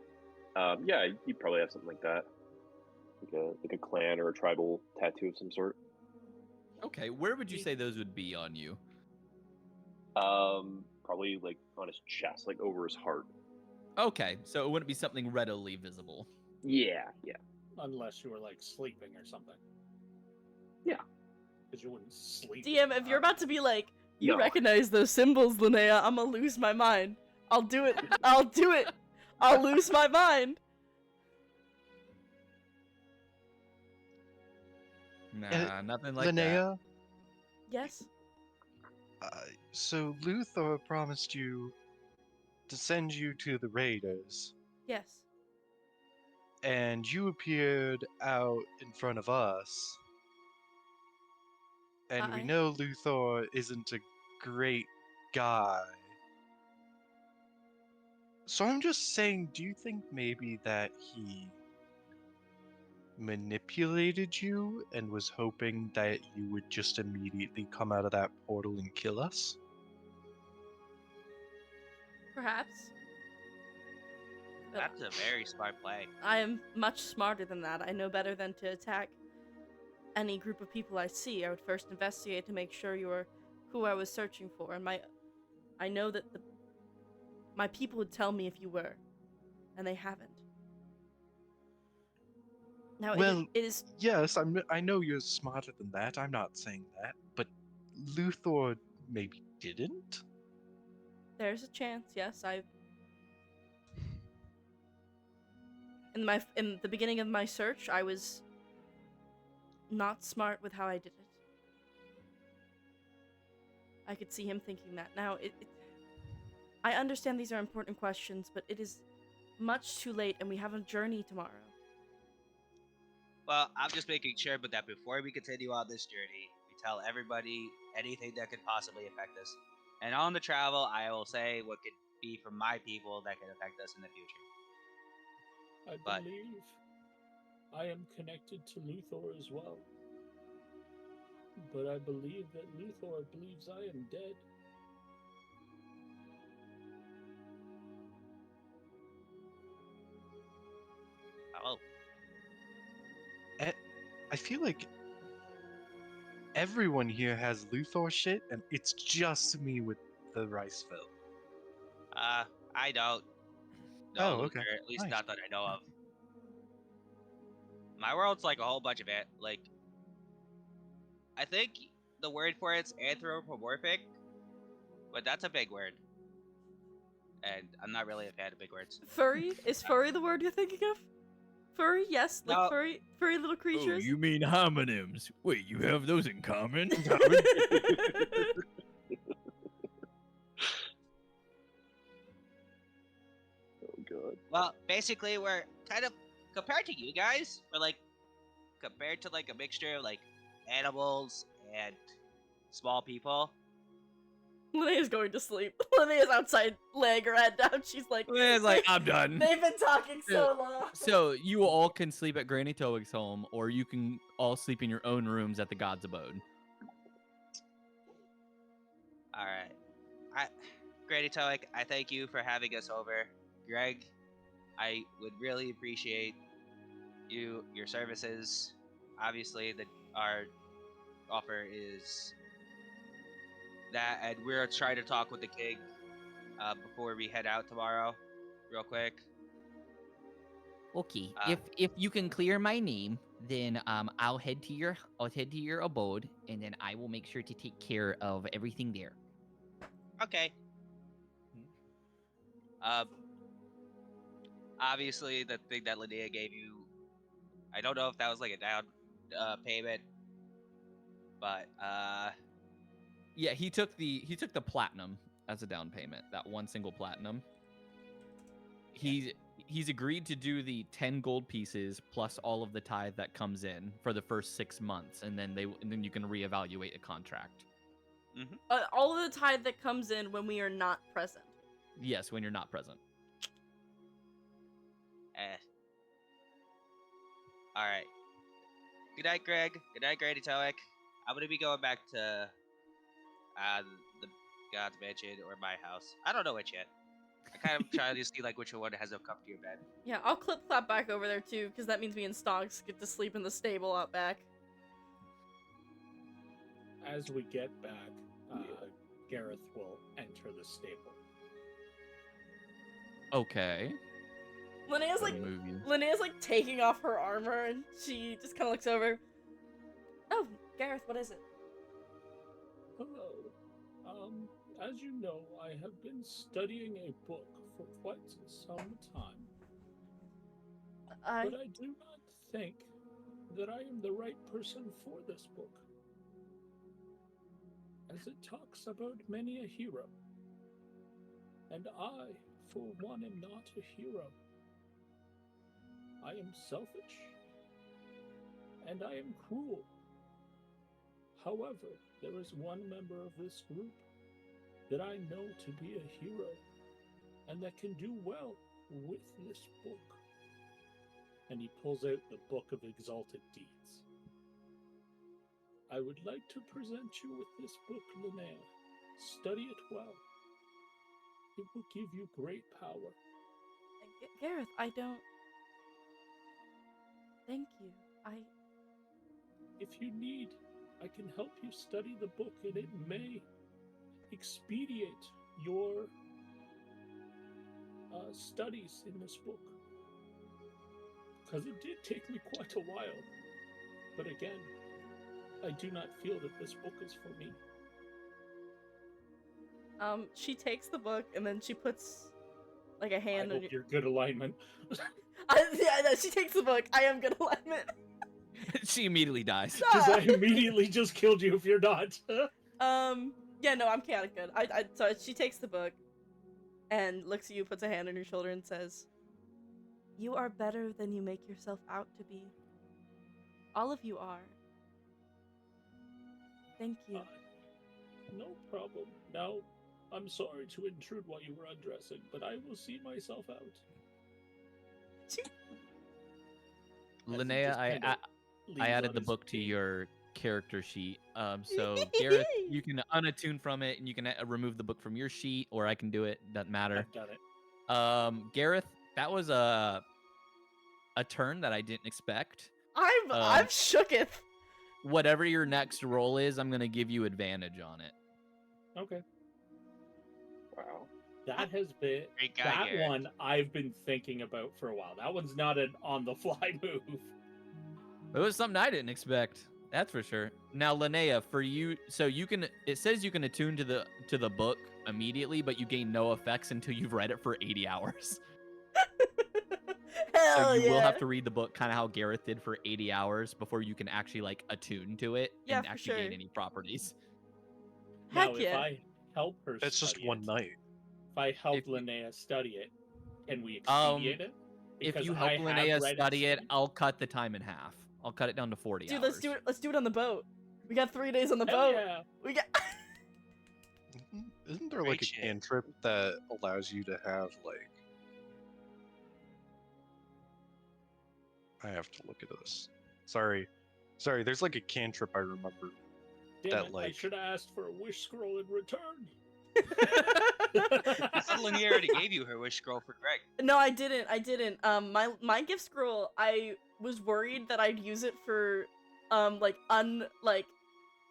yeah, he'd probably have something like that, like a clan or a tribal tattoo of some sort. Okay, where would you say those would be on you? Probably like on his chest, like over his heart. Okay, so it wouldn't be something readily visible. Yeah. Unless you were like sleeping or something. Yeah. Because you wouldn't sleep. DM, if you're about to be like, you No. recognize those symbols, Linnea, I'm gonna lose my mind. I'll do it. I'll do it. I'll lose my mind. Nah, nothing like that. Linnea, Yes. so Luthor promised you to send you to the Raiders, Yes. and you appeared out in front of us. And we know Luthor isn't a great guy. So I'm just saying, do you think maybe that he manipulated you and was hoping that you would just immediately come out of that portal and kill us? Perhaps. But That's a very smart play. I am much smarter than that. I know better than to attack any group of people I see. I would first investigate to make sure you were who I was searching for, and I know that my people would tell me if you were, and they haven't. Now, Well, it is yes, I know you're smarter than that. I'm not saying that, but Luthor maybe didn't. there's a chance. Yes, in the beginning of my search, I was not smart with how I did it. I could see him thinking that. Now, I understand these are important questions, but it is much too late, and we have a journey tomorrow. Well, I'm just making sure, but that before we continue on this journey, we tell everybody anything that could possibly affect us. And on the travel, I will say what could be from my people that could affect us in the future. I But- believe I am connected to Luthor as well. But I believe that Luthor believes I am dead. Oh, I feel like everyone here has Luthor shit, and it's just me with the Riceville. I don't. No, Oh, okay. Luther, at least Nice. not that I know of. My world's like a whole bunch of it. Like, I think the word for it's anthropomorphic, but that's a big word. And I'm not really a fan of big words. Furry? Is furry the word you're thinking of? Furry? Yes, like No. furry little Oh, creatures. you mean homonyms? Wait, you have those in common? Oh god. Well, basically, we're kind of compared to you guys. We're like compared to like a mixture of like animals and small people. Linnea's going to sleep. Linnea's outside laying her head down. She's like, It's like, I'm done. they've been talking so long. So you all can sleep at Granny Towick's home, or you can all sleep in your own rooms at the God's Abode. All right, Granny Towick, I thank you for having us over. Greg, I would really appreciate your services. Obviously, our offer is that, and we're trying to talk with the king before we head out tomorrow, real quick. Okay, Uh, if you can clear my name, then I'll head to your abode, and then I will make sure to take care of everything there. Okay. Obviously, the thing that Linnea gave you, I don't know if that was like a down payment, but Yeah, he took the platinum as a down payment. That one single platinum. He's agreed to do the 10 gold pieces plus all of the tithe that comes in for the first 6 months, and then you can reevaluate a contract. All of the tithe that comes in when we are not present. Yes, when you're not present. All right. Good night, Greg. Good night, Granny Towick. I'm gonna be going back to the God's Mansion or my house. I don't know which yet. I kind of try to see like which one has a comfier bed. Yeah, I'll clip-clap back over there too, because that means me and Stonks get to sleep in the stable out back. As we get back, Gareth will enter the stable. Okay. Linnea's like, Movie. Linnea's like taking off her armor, and she just kind of looks over. Oh, Gareth, what is it? Hello. As you know, I have been studying a book for quite some time. But I do not think that I am the right person for this book, as it talks about many a hero. And I, for one, am not a hero. I am selfish, and I am cruel. However, there is one member of this group that I know to be a hero, and that can do well with this book. And he pulls out the Book of Exalted Deeds. I would like to present you with this book, Linnea. Study it well. It will give you great power. Gareth, I don't... Thank you. If you need, I can help you study the book, and it may expedite your studies in this book. Because it did take me quite a while. But again, I do not feel that this book is for me. She takes the book, and then she puts, like, a hand I on hope you're good alignment. Yeah, no, she takes the book. I am good alignment. She immediately dies. Because I immediately just killed you if you're not. Yeah, no, I'm chaotic good. So she takes the book, and looks at you, puts a hand on your shoulder, and says, "You are better than you make yourself out to be. All of you are. Thank you." No problem. Now, I'm sorry to intrude while you were undressing, but I will see myself out. Linnea, I added the book to your character sheet. So Gareth, you can unattune from it, and you can remove the book from your sheet, or I can do it. Doesn't matter. I've done it. Gareth, that was a turn that I didn't expect. I'm shooketh. Whatever your next roll is, I'm gonna give you advantage on it. Okay. Wow. That has been Great guy, that Gareth. one I've been thinking about for a while. That one's not an on-the-fly move. It was something I didn't expect. That's for sure. Now, Linnea, for you, so you can. It says you can attune to the book immediately, but you gain no effects until you've read it for 80 hours. Hell So you yeah. will have to read the book, kind of how Gareth did, for 80 hours before you can actually like attune to it Yeah, and for actually sure. gain any properties. Heck Now, yeah. if I help her That's just study one it, night. If I help If- Linnea study it, can we expedite it? If Because you I help have Linnea read study it, soon. I'll cut the time in half. I'll cut it down to 40 Dude, hours. let's do it. Let's do it on the boat. We got 3 days on the Hell boat. yeah. We got. Isn't there Great like a shit. cantrip that allows you to have like? I have to look at this. Sorry. There's like a cantrip I remember. Damn That, it, I like- should have asked for a wish scroll in return. I thought Linnea already gave you her wish scroll for Greg. No, I didn't. My gift scroll, I was worried that I'd use it for,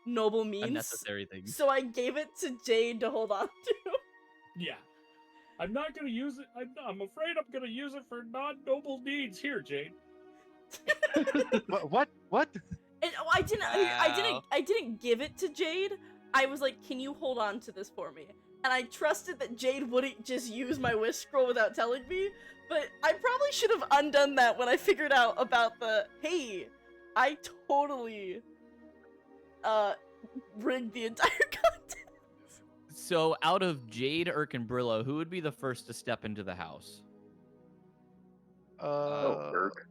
noble means. Unnecessary things. So I gave it to Jade to hold on to. Yeah. I'm not gonna use it. I'm afraid I'm gonna use it for non-noble needs. Here, Jade. What? And I didn't give it to Jade. I was like, "Can you hold on to this for me?" And I trusted that Jade wouldn't just use my wish scroll without telling me. But I probably should have undone that when I figured out about the, hey, I totally rigged the entire content. So out of Jade, Irk, and Brillow, who would be the first to step into the house? Irk.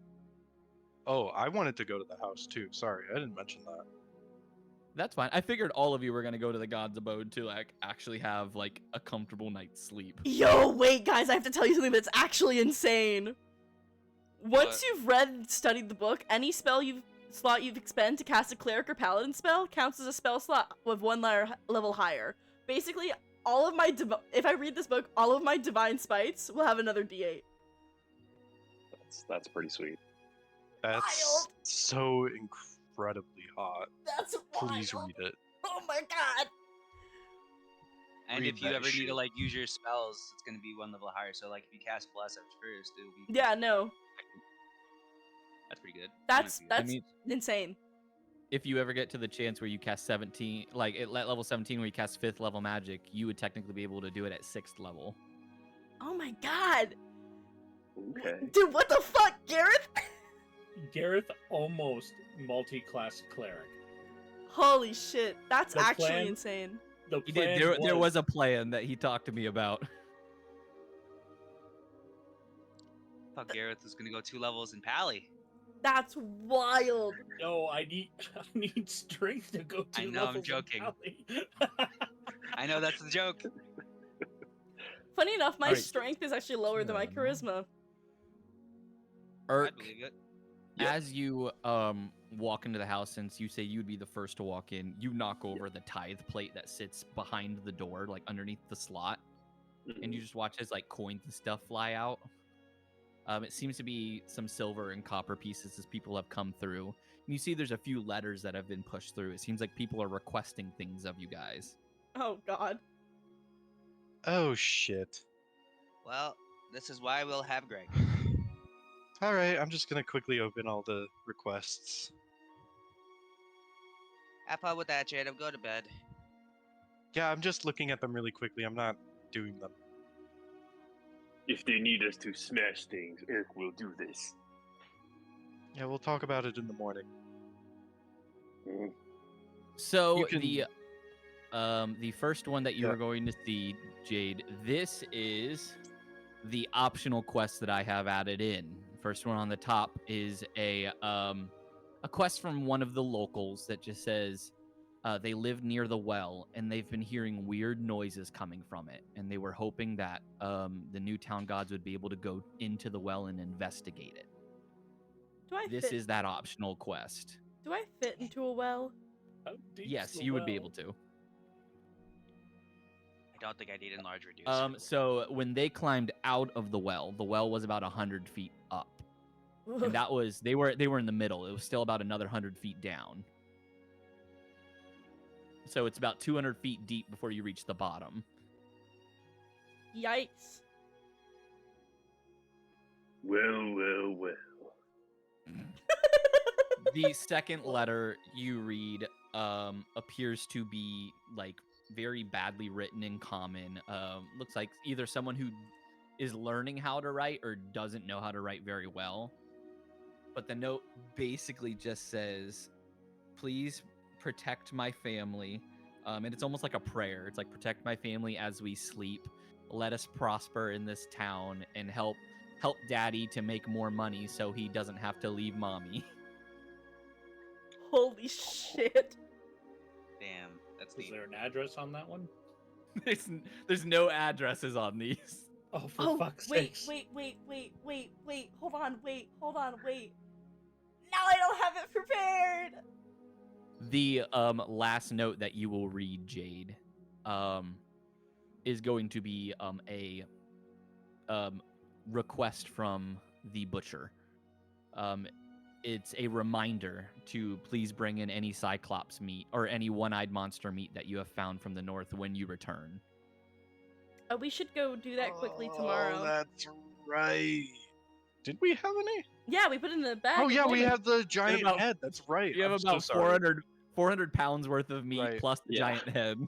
Oh, I wanted to go to the house too. Sorry, I didn't mention that. That's fine. I figured all of you were gonna go to the God's Abode to like actually have like a comfortable night's sleep. Yo, wait, guys, I have to tell you something that's actually insane. Once What? you've studied the book, any slot you've expend to cast a cleric or paladin spell counts as a spell slot with one level higher. Basically, all of my if I read this book, all of my divine spites will have another D8. That's pretty sweet. That's Wild. so incredibly hot. That's Please wild. read it. Oh my god. And Read if you that ever need shit. to like use your spells, it's gonna be one level higher. So like if you cast Bless at first, it'll be. Yeah, no. That's pretty good. That's I mean, insane. if you ever get to the chance where you cast 17, like at level 17 where you cast 5th level magic, you would technically be able to do it at 6th level. Oh my god. Okay. Dude, what the fuck, Gareth? Gareth almost multi-class cleric. Holy shit. That's The actually plan- insane. The He plan did. There was a plan that he talked to me about. Thought Gareth was gonna go 2 levels in Pally. That's wild. No, I need strength to go to. I know, I'm joking. I know that's the joke. Funny enough, my Alright. strength is actually lower than my charisma. I Irk, believe it. as you walk into the house, since you say you'd be the first to walk in, you knock over the tithe plate that sits behind the door, like underneath the slot, and you just watch as like coins and stuff fly out. It seems to be some silver and copper pieces as people have come through. And you see there's a few letters that have been pushed through. It seems like people are requesting things of you guys. Oh god. Oh shit. Well, this is why we'll have Greg. Alright, I'm just gonna quickly open all the requests. Have fun with that, Jade. I'm going to bed. Yeah, I'm just looking at them really quickly. I'm not doing them. If they need us to smash things, Irk will do this. Yeah, we'll talk about it in the morning. Mm. So You can- the first one that you Yeah. are going to see, Jade, this is the optional quest that I have added in. First one on the top is a quest from one of the locals that just says they live near the well and they've been hearing weird noises coming from it, and they were hoping that the new town gods would be able to go into the well and investigate it. Do I This fit is that optional quest. Do I fit into a well? How deep's Yes, the you would be well? able to. I don't think I need enlarge reduce. So when they climbed out of the well was about 100 feet up, and that was they were in the middle. It was still about another 100 feet down. So it's about 200 feet deep before you reach the bottom. Yikes. Well. The second letter you read appears to be like very badly written in common. Looks like either someone who is learning how to write or doesn't know how to write very well. But the note basically just says, "Please protect my family." And it's almost like a prayer. It's like, "Protect my family as we sleep. Let us prosper in this town and help Daddy to make more money so he doesn't have to leave Mommy." Holy shit. Damn, that's Is neat. there an address on that one? There's no addresses on these. Oh, for fuck's wait, sakes. wait. Hold on, wait. Now I don't have it prepared. The last note that you will read, Jade, is going to be a request from the butcher. It's a reminder to please bring in any Cyclops meat or any one-eyed monster meat that you have found from the north when you return. We should go do that quickly tomorrow. Oh, that's right. Did we have any? Yeah, we put it in the bag. Oh yeah, and we hold it. have the giant about- head. That's right. You have I'm so about sorry. 400 pounds worth of meat Right. plus the Yeah. giant head.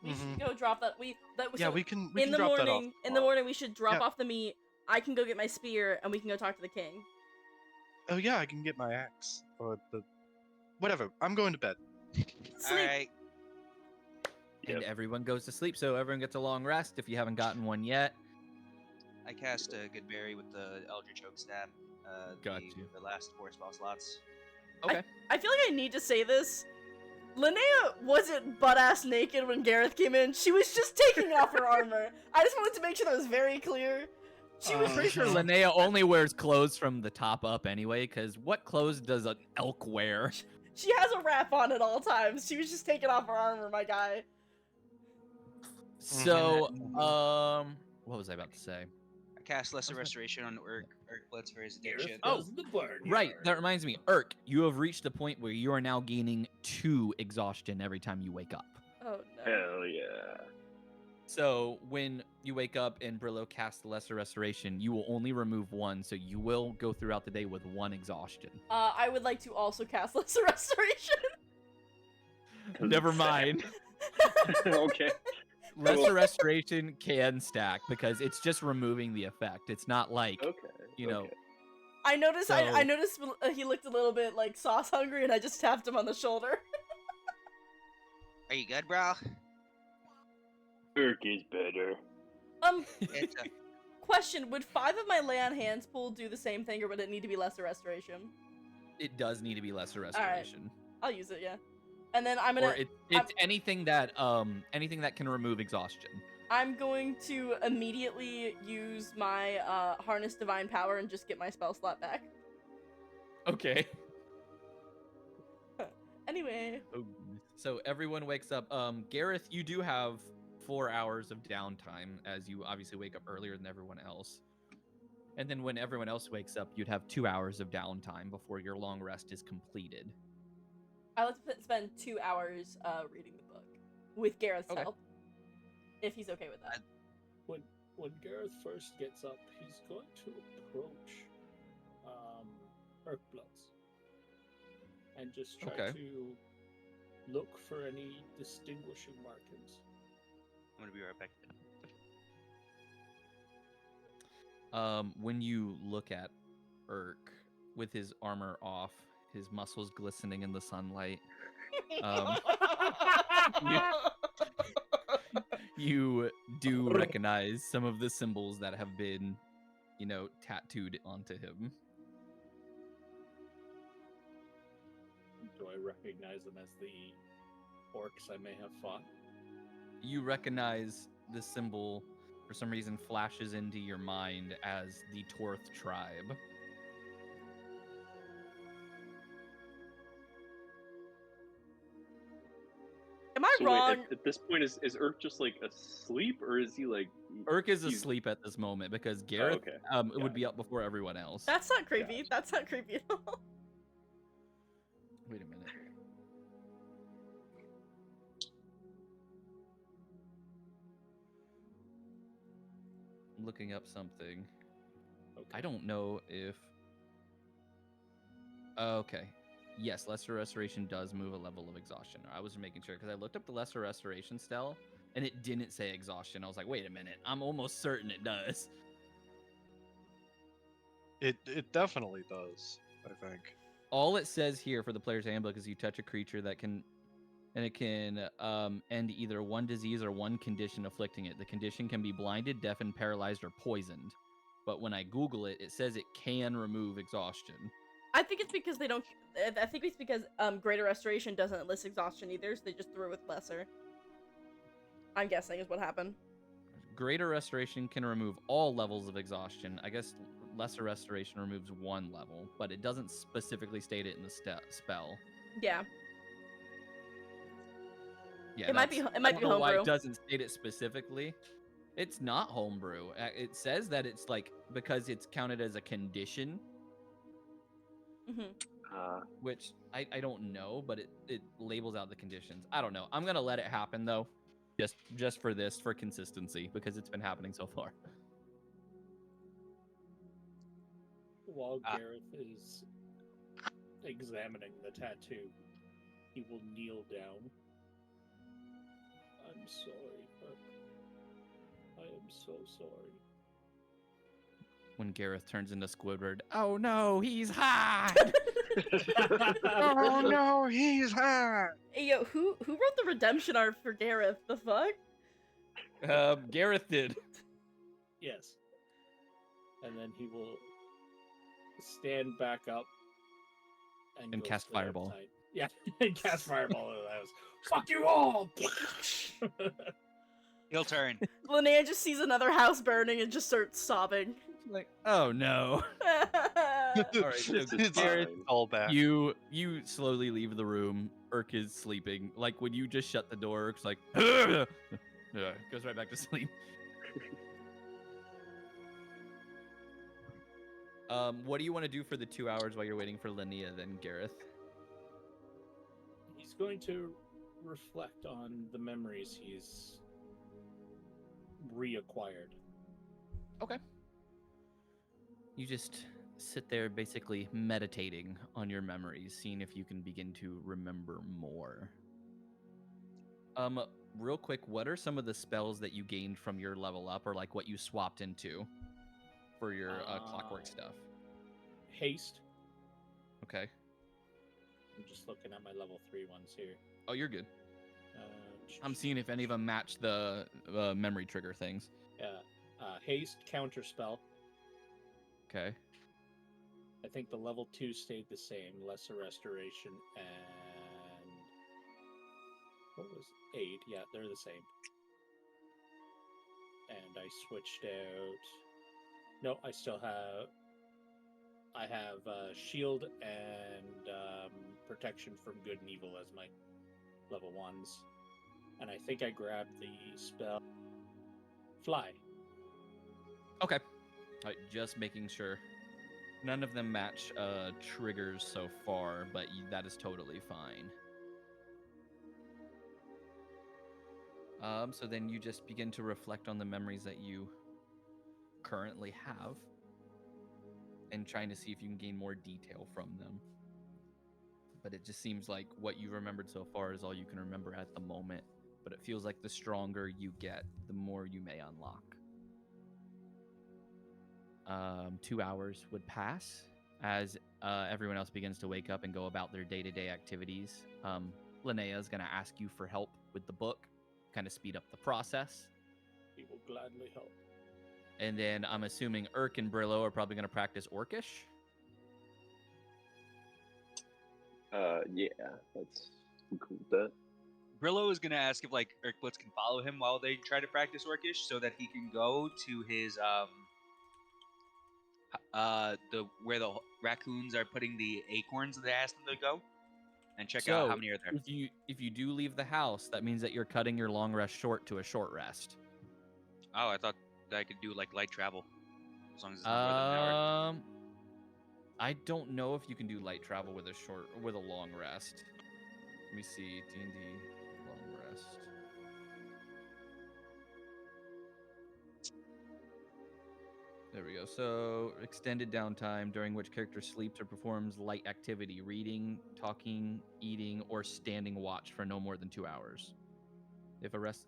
We Mhm. should go drop that. Yeah, so we can in the drop that off morning. In the tomorrow. morning, we should drop Yeah. off the meat. I can go get my spear, and we can go talk to the king. Oh yeah, I can get my axe or the whatever. I'm going to bed. Sleep. Alright. And Yep. everyone goes to sleep, so everyone gets a long rest if you haven't gotten one yet. I cast a good berry with the Eldritch Oak Stab. Got you. The last 4 spell slots. Okay. I feel like I need to say this. Linnea wasn't butt-ass naked when Gareth came in. She was just taking off her armor. I just wanted to make sure that was very clear. She was Pretty sure Linnea only wears clothes from the top up anyway, because what clothes does an elk wear? She has a wrap on at all times. She was just taking off her armor, my guy. So, what was I about to say? I cast Lesser Restoration on Irkbluz for his Gareth addiction. Oh, does the barnyard. Right, that reminds me. Irk, you have reached the point where you are now gaining 2 exhaustion every time you wake up. Oh no. Hell yeah. So when you wake up and Brillow casts Lesser Restoration, you will only remove 1, so you will go throughout the day with 1 exhaustion. I would like to also cast Lesser Restoration. Never mind. Okay. Lesser Restoration can stack because it's just removing the effect. It's not like, Okay. you know, okay. I noticed. So- I noticed he looked a little bit like sauce hungry, and I just tapped him on the shoulder. Are you good, bro? Irk is better. It's a, Question: would 5 of my lay on hands pool do the same thing, or would it need to be Lesser Restoration? it does need to be Lesser right. Restoration. I'll use it. Yeah. And then I'm gonna. Or it's anything that can remove exhaustion. I'm going to immediately use my Harness Divine Power and just get my spell slot back. Okay. Anyway. So everyone wakes up. Gareth, you do have 4 hours of downtime as you obviously wake up earlier than everyone else. And then when everyone else wakes up, you'd have 2 hours of downtime before your long rest is completed. I like to spend 2 hours reading the book with Gareth's Okay. help, if he's okay with that. When Gareth first gets up, he's going to approach Irkbluz and just try Okay. to look for any distinguishing markings. I'm gonna be right back. When you look at Irk with his armor off, his muscles glistening in the sunlight, you do recognize some of the symbols that have been, tattooed onto him. Do I recognize them as the orcs I may have fought? You recognize the symbol, for some reason, flashes into your mind as the Torth tribe. Am I So wrong? wait, at this point, is Irk just like asleep, or is he like? Irk is he's- asleep at this moment because Gareth okay. would Got be up before everyone else. That's not creepy. Gotcha. That's not creepy at all. Wait a minute. I'm looking up something. Okay. I don't know if. Okay. Yes, Lesser Restoration does move a level of exhaustion. I was making sure because I looked up the Lesser Restoration spell and it didn't say exhaustion. I was like, wait a minute. I'm almost certain it does. It definitely does, I think. All it says here for the player's handbook is you touch a creature that can, and it can end either one disease or one condition afflicting it. The condition can be blinded, deafened, paralyzed, or poisoned. But when I Google it, it says it can remove exhaustion. I think it's because they don't. I think it's because Greater Restoration doesn't list exhaustion either, so they just threw it with Lesser. I'm guessing is what happened. Greater Restoration can remove all levels of exhaustion. I guess Lesser Restoration removes 1 level, but it doesn't specifically state it in the spell. Yeah. Yeah, It might be that's- it might I be don't know why homebrew. it doesn't state it specifically. It's not homebrew. It says that it's like because it's counted as a condition, Hmm. which I don't know, but it labels out the conditions. I don't know. I'm gonna let it happen though, just for this, for consistency, because it's been happening so far. While Gareth is examining the tattoo, he will kneel down. I'm sorry, Irk. I am so sorry. When Gareth turns into Squidward, oh no, he's hot! Oh no, he's hot! Hey, yo, who wrote the redemption arc for Gareth? The fuck? Gareth did. Yes. And then he will stand back up And go cast stand Fireball. tight. Yeah, and cast Fireball into the house. Fuck you all! He'll turn. Linnea just sees another house burning and just starts sobbing. Like, oh no. All right, so It's Gareth, all back. you slowly leave the room. Irk is sleeping. Like when you just shut the door, Irk's like, Yeah, goes right back to sleep. What do you want to do for the 2 hours while you're waiting for Linnea then, Gareth? He's going to reflect on the memories he's reacquired. Okay. You just sit there basically meditating on your memories, seeing if you can begin to remember more. Real quick, what are some of the spells that you gained from your level up, or like what you swapped into for your clockwork stuff? Haste. Okay. I'm just looking at my level 3 ones here. Oh, you're good. I'm seeing if any of them match the memory trigger things. Yeah. Haste, counterspell. Okay. I think the level 2 stayed the same. Lesser restoration and... What was 8? Yeah, they're the same. And I switched out... No, I still have... I have shield and protection from good and evil as my level 1s. And I think I grabbed the spell Fly. Okay. All right, just making sure. None of them match triggers so far, but that is totally fine. So then you just begin to reflect on the memories that you currently have and trying to see if you can gain more detail from them. But it just seems like what you remembered so far is all you can remember at the moment. But it feels like the stronger you get, the more you may unlock. 2 hours would pass as everyone else begins to wake up and go about their day-to-day activities. Linnea is going to ask you for help with the book, kind of speed up the process. He will gladly help. And then I'm assuming Irk and Brillow are probably going to practice Orcish. Yeah, that's cool with that. Brillow is gonna ask if like Irkbluz can follow him while they try to practice Orcish, so that he can go to his where the raccoons are putting the acorns that they asked them to go, and check out how many are there. If you do leave the house, that means that you're cutting your long rest short to a short rest. Oh, I thought that I could do like light travel, as long as it's not more than an hour. I don't know if you can do light travel with a long rest. Let me see. D&D long rest. There we go. So extended downtime during which character sleeps or performs light activity, reading, talking, eating, or standing watch for no more than 2 hours. If the rest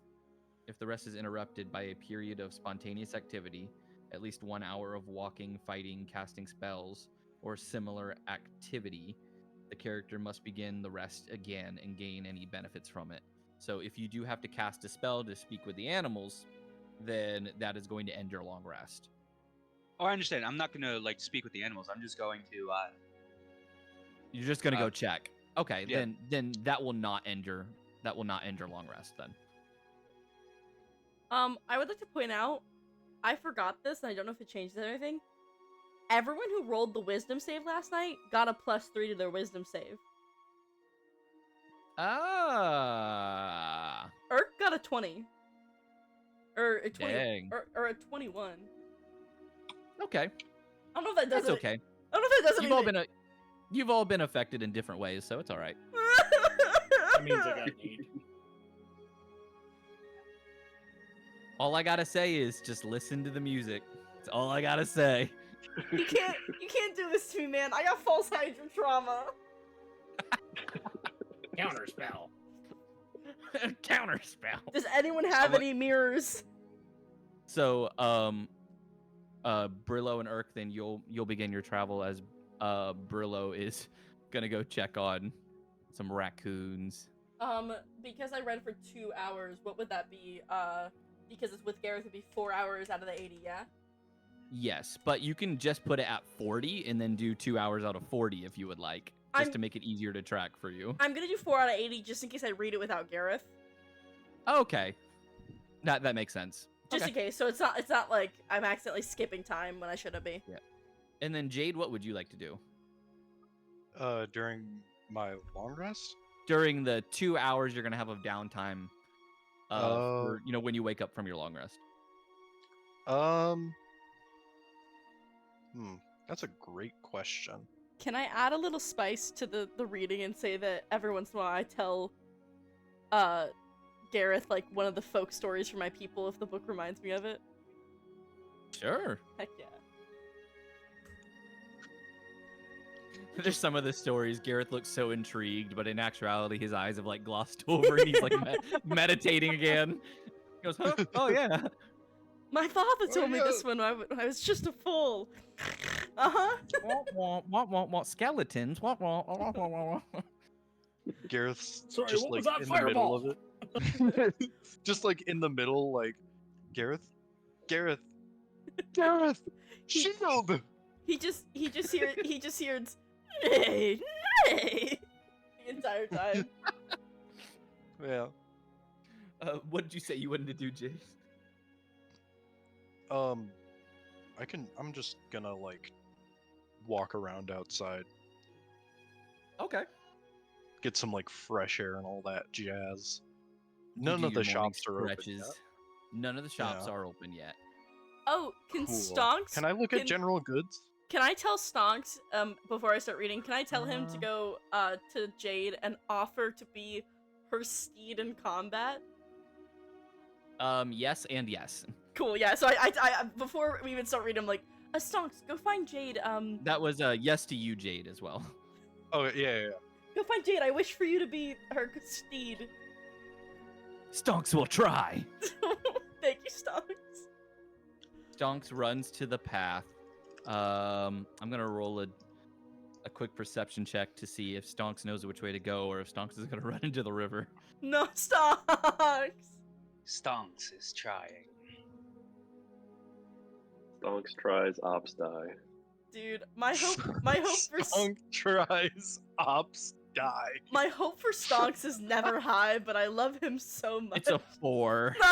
is interrupted by a period of spontaneous activity, at least 1 hour of walking, fighting, casting spells, or similar activity, the character must begin the rest again and gain any benefits from it. So if you do have to cast a spell to speak with the animals, then that is going to end your long rest. Oh, I understand. I'm not gonna like speak with the animals. I'm just going to. You're just gonna go check. Okay, yeah. then that will not end your long rest then. I would like to point out, I forgot this, and I don't know if it changes anything. Everyone who rolled the wisdom save last night got a +3 to their wisdom save. Ah. Irk got a 20. Or a 20. Dang. Or a 21. Okay. I don't know if that does That's it. okay. I don't know if that does anything. You've all been affected in different ways, so it's all right. That means I got an 8. All I gotta say is just listen to the music. That's all I gotta say. You can't do this to me, man. I got false hydra trauma. Counterspell. Counterspell. Does anyone have any mirrors? So, Brillow and Irk, then you'll begin your travel as Brillow is gonna go check on some raccoons. Because I read for 2 hours, what would that be? Because it's with Gareth, it'd be 4 hours out of the 80, yeah? Yes, but you can just put it at 40 and then do 2 hours out of 40 if you would like, just to make it easier to track for you. I'm gonna do 4 out of 80 just in case I read it without Gareth. Okay, that makes sense. Just in case, so it's not like I'm accidentally skipping time when I shouldn't be. Yeah. And then Jade, what would you like to do? During my long rest? During the 2 hours you're gonna have of downtime, for when you wake up from your long rest. That's a great question. Can I add a little spice to the reading and say that every once in a while I tell Gareth like one of the folk stories for my people if the book reminds me of it? Sure. Heck yeah. There's some of the stories. Gareth looks so intrigued, but in actuality, his eyes have like glossed over, and he's like meditating again. He goes, "Huh? Oh yeah." My father told me this when I was just a fool. Uh-huh. What skeletons? What? Gareth's Sorry, just what was like that in the middle fireball? of it. Just like in the middle, like Gareth, shield. He just hears nay, nay the entire time. Yeah. What did you say you wanted to do, Jade? I'm just gonna like walk around outside, Okay. get some like fresh air and all that jazz. You None do of your the morning shops are open stretches. yet. None of the shops Yeah. are open yet. Oh, can Cool. Stonks? Can I look at general goods? Can I tell Stonks, before I start reading, can I tell him to go, to Jade and offer to be her steed in combat? Yes and yes. Cool, yeah, so I before we even start reading, I'm like, Stonks, go find Jade, That was a yes to you, Jade, as well. Oh yeah. go find Jade, I wish for you to be her steed. Stonks will try. Thank you, Stonks. Stonks runs to the path. I'm gonna roll a quick perception check to see if Stonks knows which way to go, or if Stonks is gonna run into the river. No, Stonks! Stonks is trying. Stonks tries, ops die. Dude, my hope for Stonk tries, ops die. my hope for Stonks is never high, but I love him so much. It's a 4. No,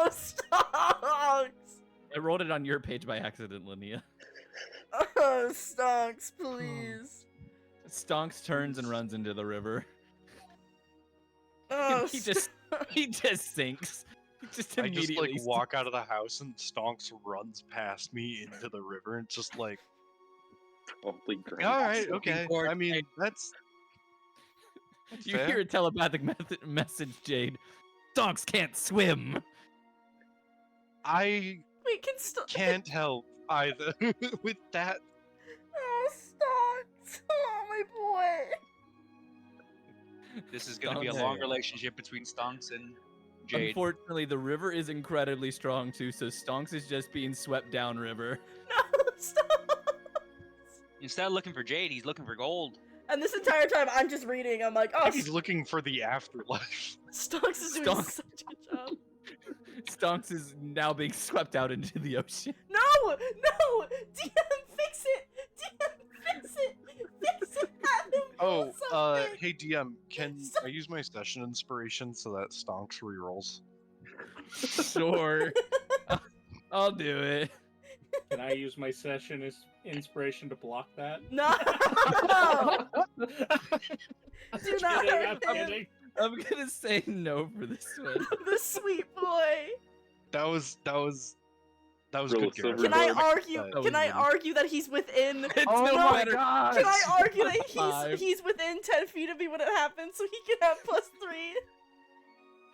Stonks! I rolled it on your page by accident, Linnea. Oh, Stonks, please. Stonks turns and runs into the river. Oh, he just sinks. He just I just immediately like walk out of the house and Stonks runs past me into the river and just like, Probably great. all right, Looking okay. forward I to mean, that's You fair. hear a telepathic message, Jade. Stonks can't swim. I Wait, can Stonks... can't help either with that. Oh, Stonks! Oh, my boy! This is going to be a Stonks. long relationship between Stonks and Jade. Unfortunately, the river is incredibly strong too, so Stonks is just being swept down river. No, Stonks! Instead of looking for Jade, he's looking for gold. And this entire time, I'm just reading. I'm like, oh, He's looking for the afterlife. Stonks is doing Stonks. such a good job. Stonks is now being swept out into the ocean. No! No! DM, fix it! DM, fix it! Fix it! Have him Oh, do something! hey DM, can I use my session inspiration so that Stonks rerolls? Sure. I'll do it. Can I use my session as inspiration to block that? No! Do Kidding, not I'm hurt him. kidding. I'm gonna say no for this one. The sweet boy. That was Roll good, a Gareth. silver Can I That argue? was Can I really- argue that he's within? It's Oh no my matter. god! Can I argue that 5. he's within 10 feet of me when it happens, so he can have +3?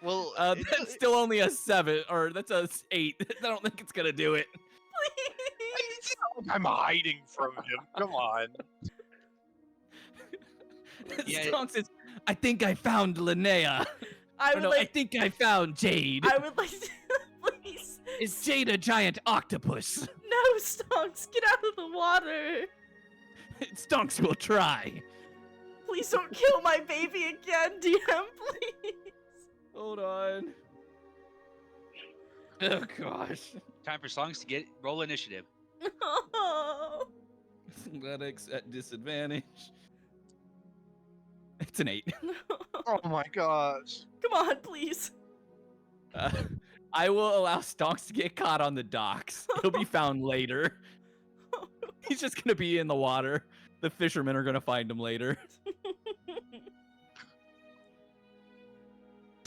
Well, That's still only a 7, or that's a 8. I don't think it's gonna do it. Please. I'm hiding from him. Come on. Yeah. Stonks says, I think I found Linnea. I Or would no, I like. think I found Jade. I would like to. Please. Is Jade a giant octopus? No, Stonks, get out of the water. Stonks will try. Please don't kill my baby again, DM, please. Hold on. Oh gosh. Time for Stonks to roll initiative. Oh. Athletics at disadvantage. It's an 8. Oh my gosh. Come on, please. I will allow Stonks to get caught on the docks. He'll be found later. He's just gonna be in the water. The fishermen are gonna find him later.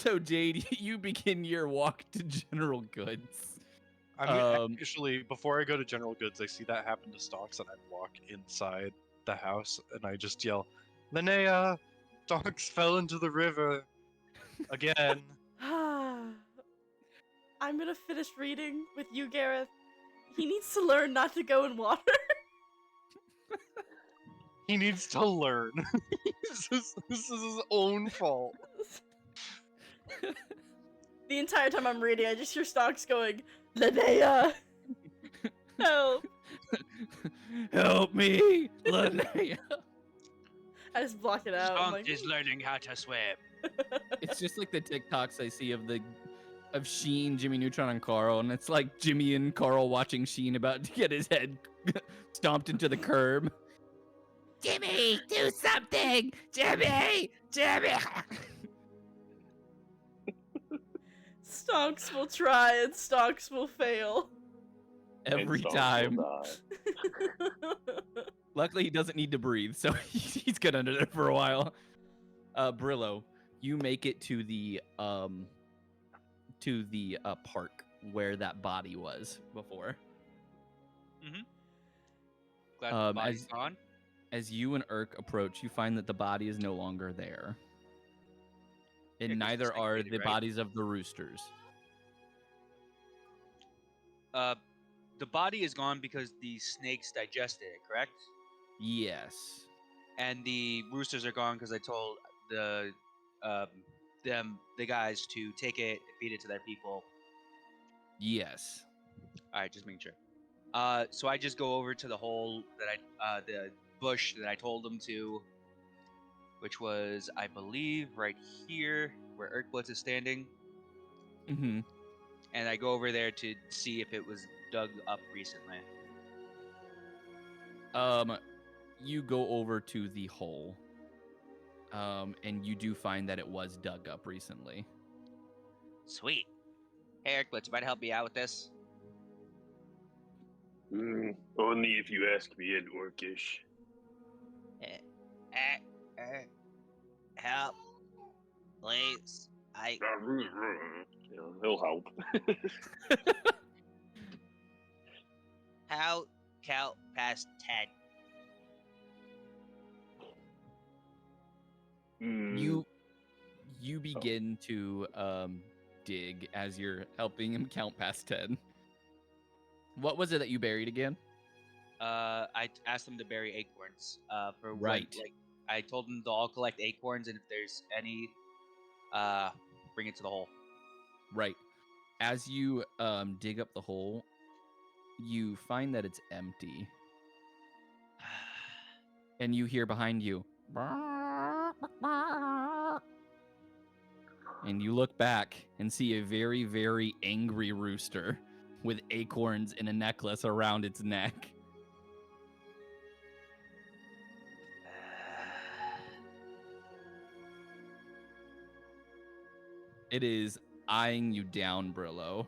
So Jade, you begin your walk to General Goods. I mean, actually, before I go to General Goods, I see that happen to Stonks, and I walk inside the house, and I just yell, Linnea, Stonks fell into the river again. I'm gonna finish reading with you, Gareth. He needs to learn not to go in water. He needs to learn. This is his own fault. The entire time I'm reading, I just hear Stonks going, Linnea! Help! Help me, Linnea. I just block it out. I'm like, is learning how to swim. It's just like the TikToks I see of Sheen, Jimmy Neutron, and Carl, and it's like Jimmy and Carl watching Sheen about to get his head stomped into the curb. Jimmy, do something! Jimmy! Jimmy! Stonks will try and Stonks will fail. Every And Stonks time. will die. Luckily, he doesn't need to breathe, so he's good under there for a while. Brillo, you make it to the park where that body was before. Glad the body's gone. As you and Irk approach, you find that the body is no longer there. And 'cause neither it's are liquidated, the right? bodies of the roosters. The body is gone because the snakes digested it, correct? Yes. And the roosters are gone because I told the guys to take it, feed it to their people. Yes. All right, just making sure. So I just go over to the hole that the bush that I told them to, which was, I believe, right here where Irkbluz is standing, Mm-hmm. and I go over there to see if it was dug up recently. You go over to the hole. And you do find that it was dug up recently. Sweet. Hey, Irkbluz, you might help me out with this? Only if you ask me in Orcish. Help, please. He'll help. How count past 10? You begin to dig as you're helping him count past 10. What was it that you buried again? I asked them to bury acorns. For Right. I told them to all collect acorns, and if there's any, bring it to the hole. Right. As you dig up the hole, you find that it's empty. And you hear behind you. And you look back and see a very, very angry rooster with acorns and a necklace around its neck. It is eyeing you down, Brillo.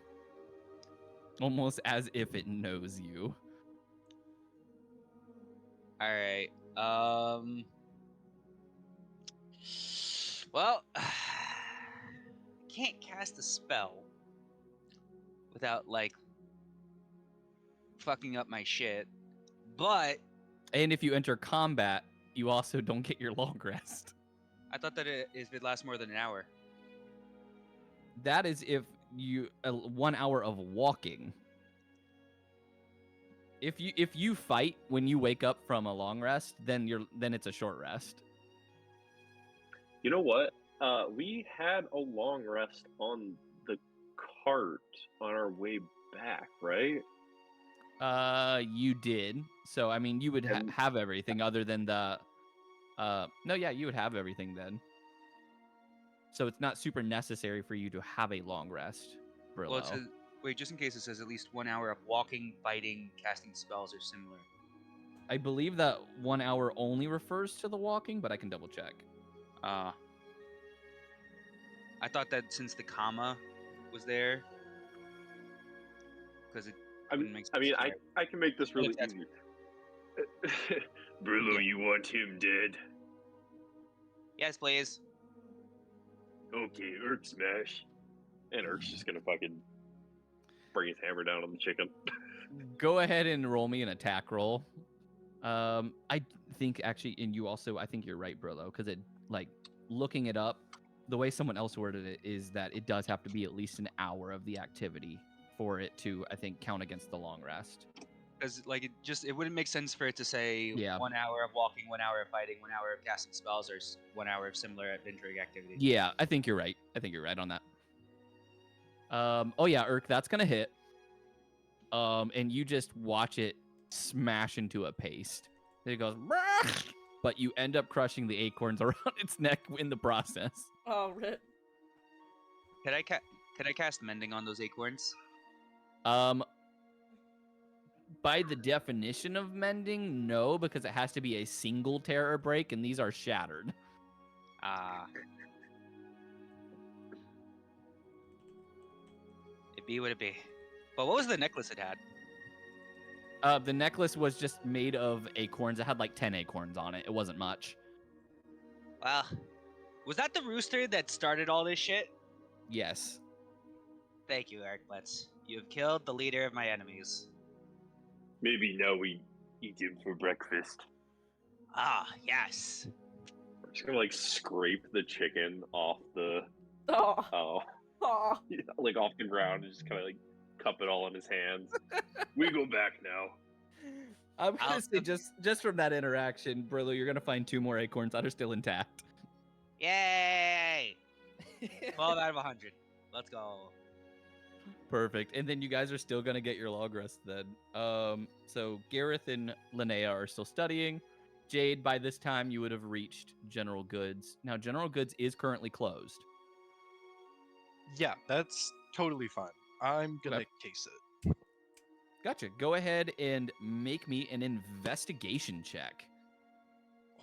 Almost as if it knows you. All right. Well, can't cast a spell without like fucking up my shit. But And if you enter combat, you also don't get your long rest. I thought that if it lasts more than an hour. That is if you 1 hour of walking. If you fight when you wake up from a long rest, then it's a short rest. You know what? We had a long rest on the cart on our way back, right? You did. So I mean, you would have everything other than the. No, yeah, you would have everything then. So it's not super necessary for you to have a long rest, Brillo. Well, it says, wait, just in case it says at least 1 hour of walking, fighting, casting spells are similar. I believe that 1 hour only refers to the walking, but I can double check. I thought that since the comma was there, because it. I mean, I can make this really that's- easy. Brillo, you want him dead? Yes, please. Okay, Urk smash. And Urk's just gonna fucking bring his hammer down on the chicken. Go ahead and roll me an attack roll. I think actually, and you also, I think you're right, Brillo, because it, like, looking it up, the way someone else worded it is that it does have to be at least an hour of the activity for it to, I think, count against the long rest. Because like it wouldn't make sense for it to say Yeah. 1 hour of walking, 1 hour of fighting, 1 hour of casting spells, or 1 hour of similar adventuring activity. Yeah, I think you're right. I think you're right on that. Oh yeah, Urk, that's gonna hit. And you just watch it smash into a paste. It goes, but you end up crushing the acorns around its neck in the process. Oh, rip. Can I cast mending on those acorns? By the definition of mending, no, because it has to be a single tear or break, and these are shattered. It be what it be. But what was the necklace it had? The necklace was just made of acorns. It had like 10 acorns on it. It wasn't much. Well, was that the rooster that started all this shit? Yes. Thank you, Irkbluz. You have killed the leader of my enemies. Maybe now we eat him for breakfast. Ah, yes. We're just gonna like scrape the chicken off the Oh. Oh. like off the ground and just kind of like cup it all in his hands. We go back now. I'm gonna say just from that interaction, Brillo, you're gonna find 2 more acorns that are still intact. Yay! 12 out of 100. Let's go. Perfect. And then you guys are still gonna get your log rest then. So Gareth and Linnea are still studying. Jade, by this time you would have reached General Goods. Now General Goods is currently closed. Yeah, that's totally fine. I'm gonna Okay. case it. Gotcha. Go ahead and make me an investigation check.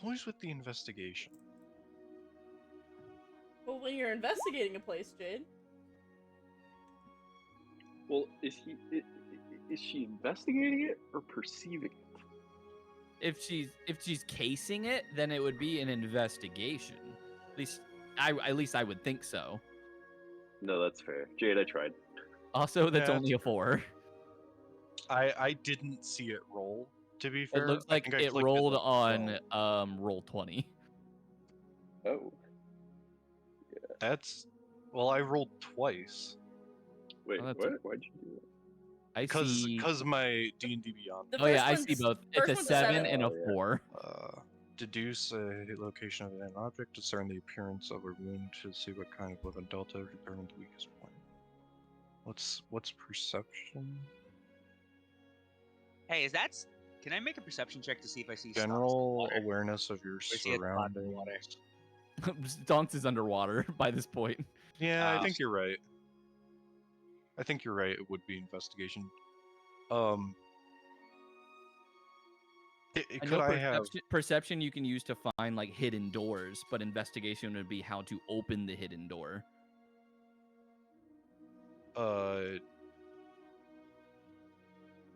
Always with the investigation. Well, when you're investigating a place, Jade. Well, is she investigating it or perceiving it? If she's casing it, then it would be an investigation. At least I would think so. No, that's fair. Jade, I tried. Also, that's Yeah, only a 4. I didn't see it roll, to be fair. It looks I like think I it clicked rolled like, on roll 20. Oh. That's well, I rolled twice Wait, Oh, that's what? Why'd you do that? I because see. my D&D Beyond. The Oh yeah, first I see one's- both. It's a first one's 7 7. and a Oh, yeah. 4. Deduce a location of an object, discern the appearance of a wound to see what kind of weapon delta, determine the weakest point. What's perception? Hey, can I make a perception check to see if I see General awareness of your see it on the water? surroundings. Stonks is underwater by this point. Yeah, I think you're right. I think you're right. It would be investigation. I Could know I have? perception you can use to find like hidden doors, but investigation would be how to open the hidden door.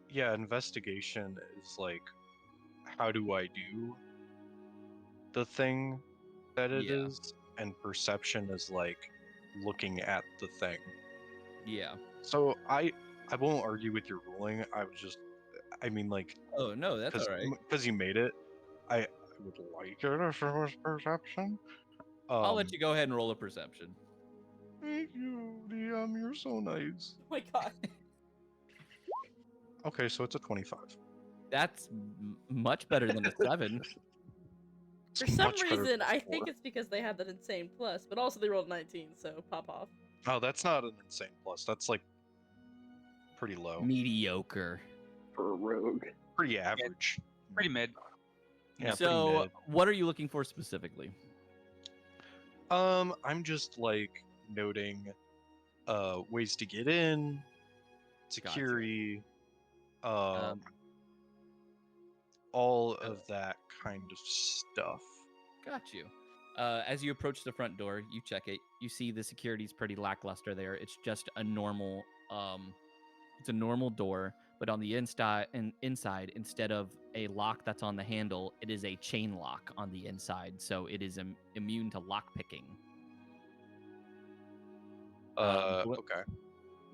Yeah, investigation is like, how do I do the thing that it Yeah. is, and perception is like looking at the thing. Yeah. So I won't argue with your ruling. I mean like, Oh no, that's all right. because you made it. I would like it if it was perception. I'll let you go ahead and roll a perception. Thank you, DM. You're so nice. Oh my god. Okay, so it's a 25. That's much better than a 7. It's For some much better reason, than a I think 4. it's because they had that insane plus, but also they rolled 19, so pop off. Oh, that's not an insane plus. That's like pretty low. Mediocre. For a rogue. Pretty average. Pretty mid. Yeah, pretty So, mid. what are you looking for specifically? I'm just like noting ways to get in, security, all of that kind of stuff. Got you. As you approach the front door, you check it. You see the security's pretty lackluster there. It's just a normal, it's a normal door, but on the inside, instead of a lock that's on the handle, it is a chain lock on the inside, so it is immune to lock picking. Okay.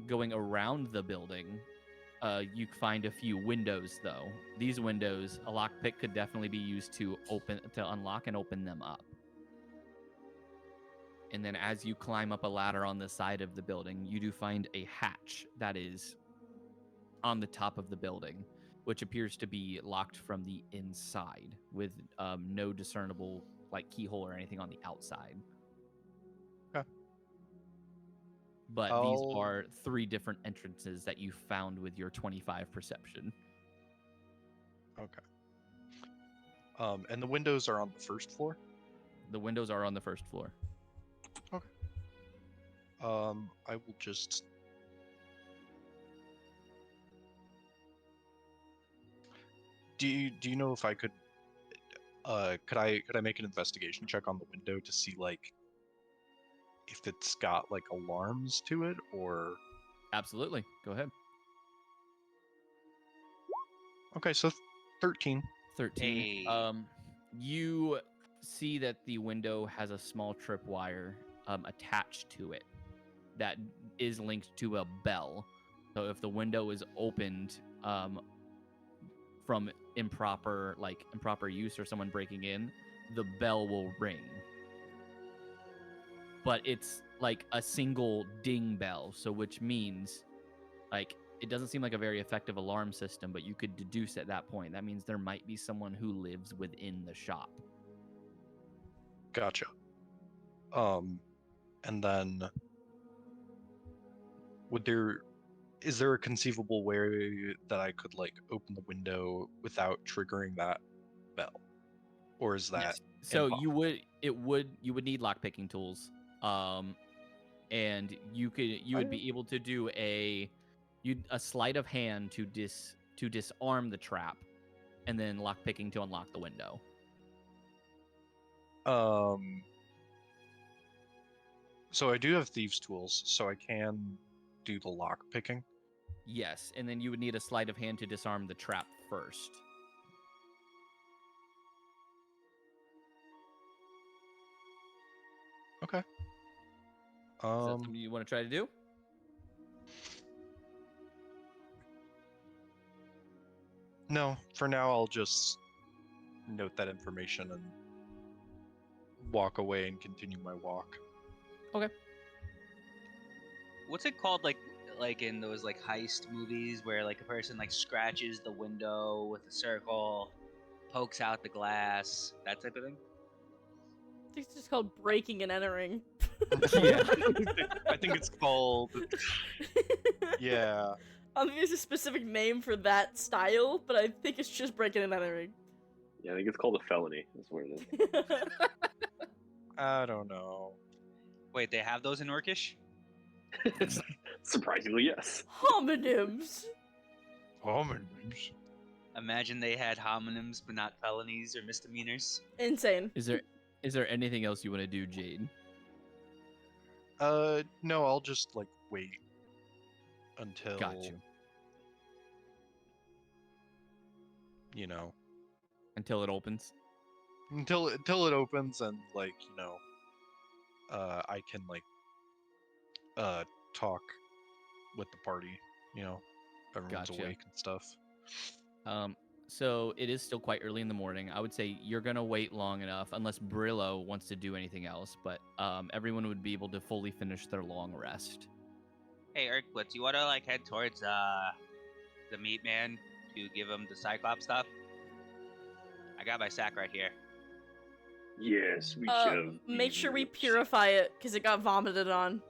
Going around the building, you find a few windows, though. These windows, a lockpick could definitely be used to unlock and open them up. And then as you climb up a ladder on the side of the building, you do find a hatch that is on the top of the building, which appears to be locked from the inside with no discernible like keyhole or anything on the outside. Okay. But these are 3 different entrances that you found with your 25 perception. Okay. And the windows are on the first floor? The windows are on the first floor. Okay. I will just... Do you know if I could I make an investigation check on the window to see like if it's got like alarms to it or... Absolutely. Go ahead. Okay, so 13. 13. Hey. You see that the window has a small tripwire attached to it that is linked to a bell. So if the window is opened from improper use or someone breaking in, the bell will ring. But it's like a single ding bell, so which means like it doesn't seem like a very effective alarm system, but you could deduce at that point that means there might be someone who lives within the shop. Gotcha. And then is there a conceivable way that I could like open the window without triggering that bell? Or is that Yes. So impossible? you would need lockpicking tools. And you would be able to do a sleight of hand to disarm the trap, and then lockpicking to unlock the window. So I do have thieves' tools, so I can do the lock picking. Yes, and then you would need a sleight of hand to disarm the trap first. Okay. Is that something you want to try to do? No, for now I'll just note that information and walk away and continue my walk. Okay. What's it called, like in those like heist movies where like a person like scratches the window with a circle, pokes out the glass, that type of thing? I think it's just called breaking and entering. Yeah. I think it's called... Yeah. I don't think there's a specific name for that style, but I think it's just breaking and entering. Yeah, I think it's called a felony. That's what it is. I don't know. Wait, they have those in Orcish? Surprisingly, yes. Homonyms. Homonyms. Imagine they had homonyms but not felonies or misdemeanors. Insane. Is there anything else you want to do, Jade? No, I'll just like wait until Got you. You know, Until it opens. until it opens and like, you know, I can like talk with the party, you know, everyone's Gotcha. awake and stuff. So it is still quite early in the morning. I would say you're gonna wait long enough, unless Brillow wants to do anything else. But everyone would be able to fully finish their long rest. Hey, Irkbluz, you wanna like head towards the meat man to give him the Cyclops stuff? I got my sack right here. Yes, we shall. Make sure we purify it, because it got vomited on.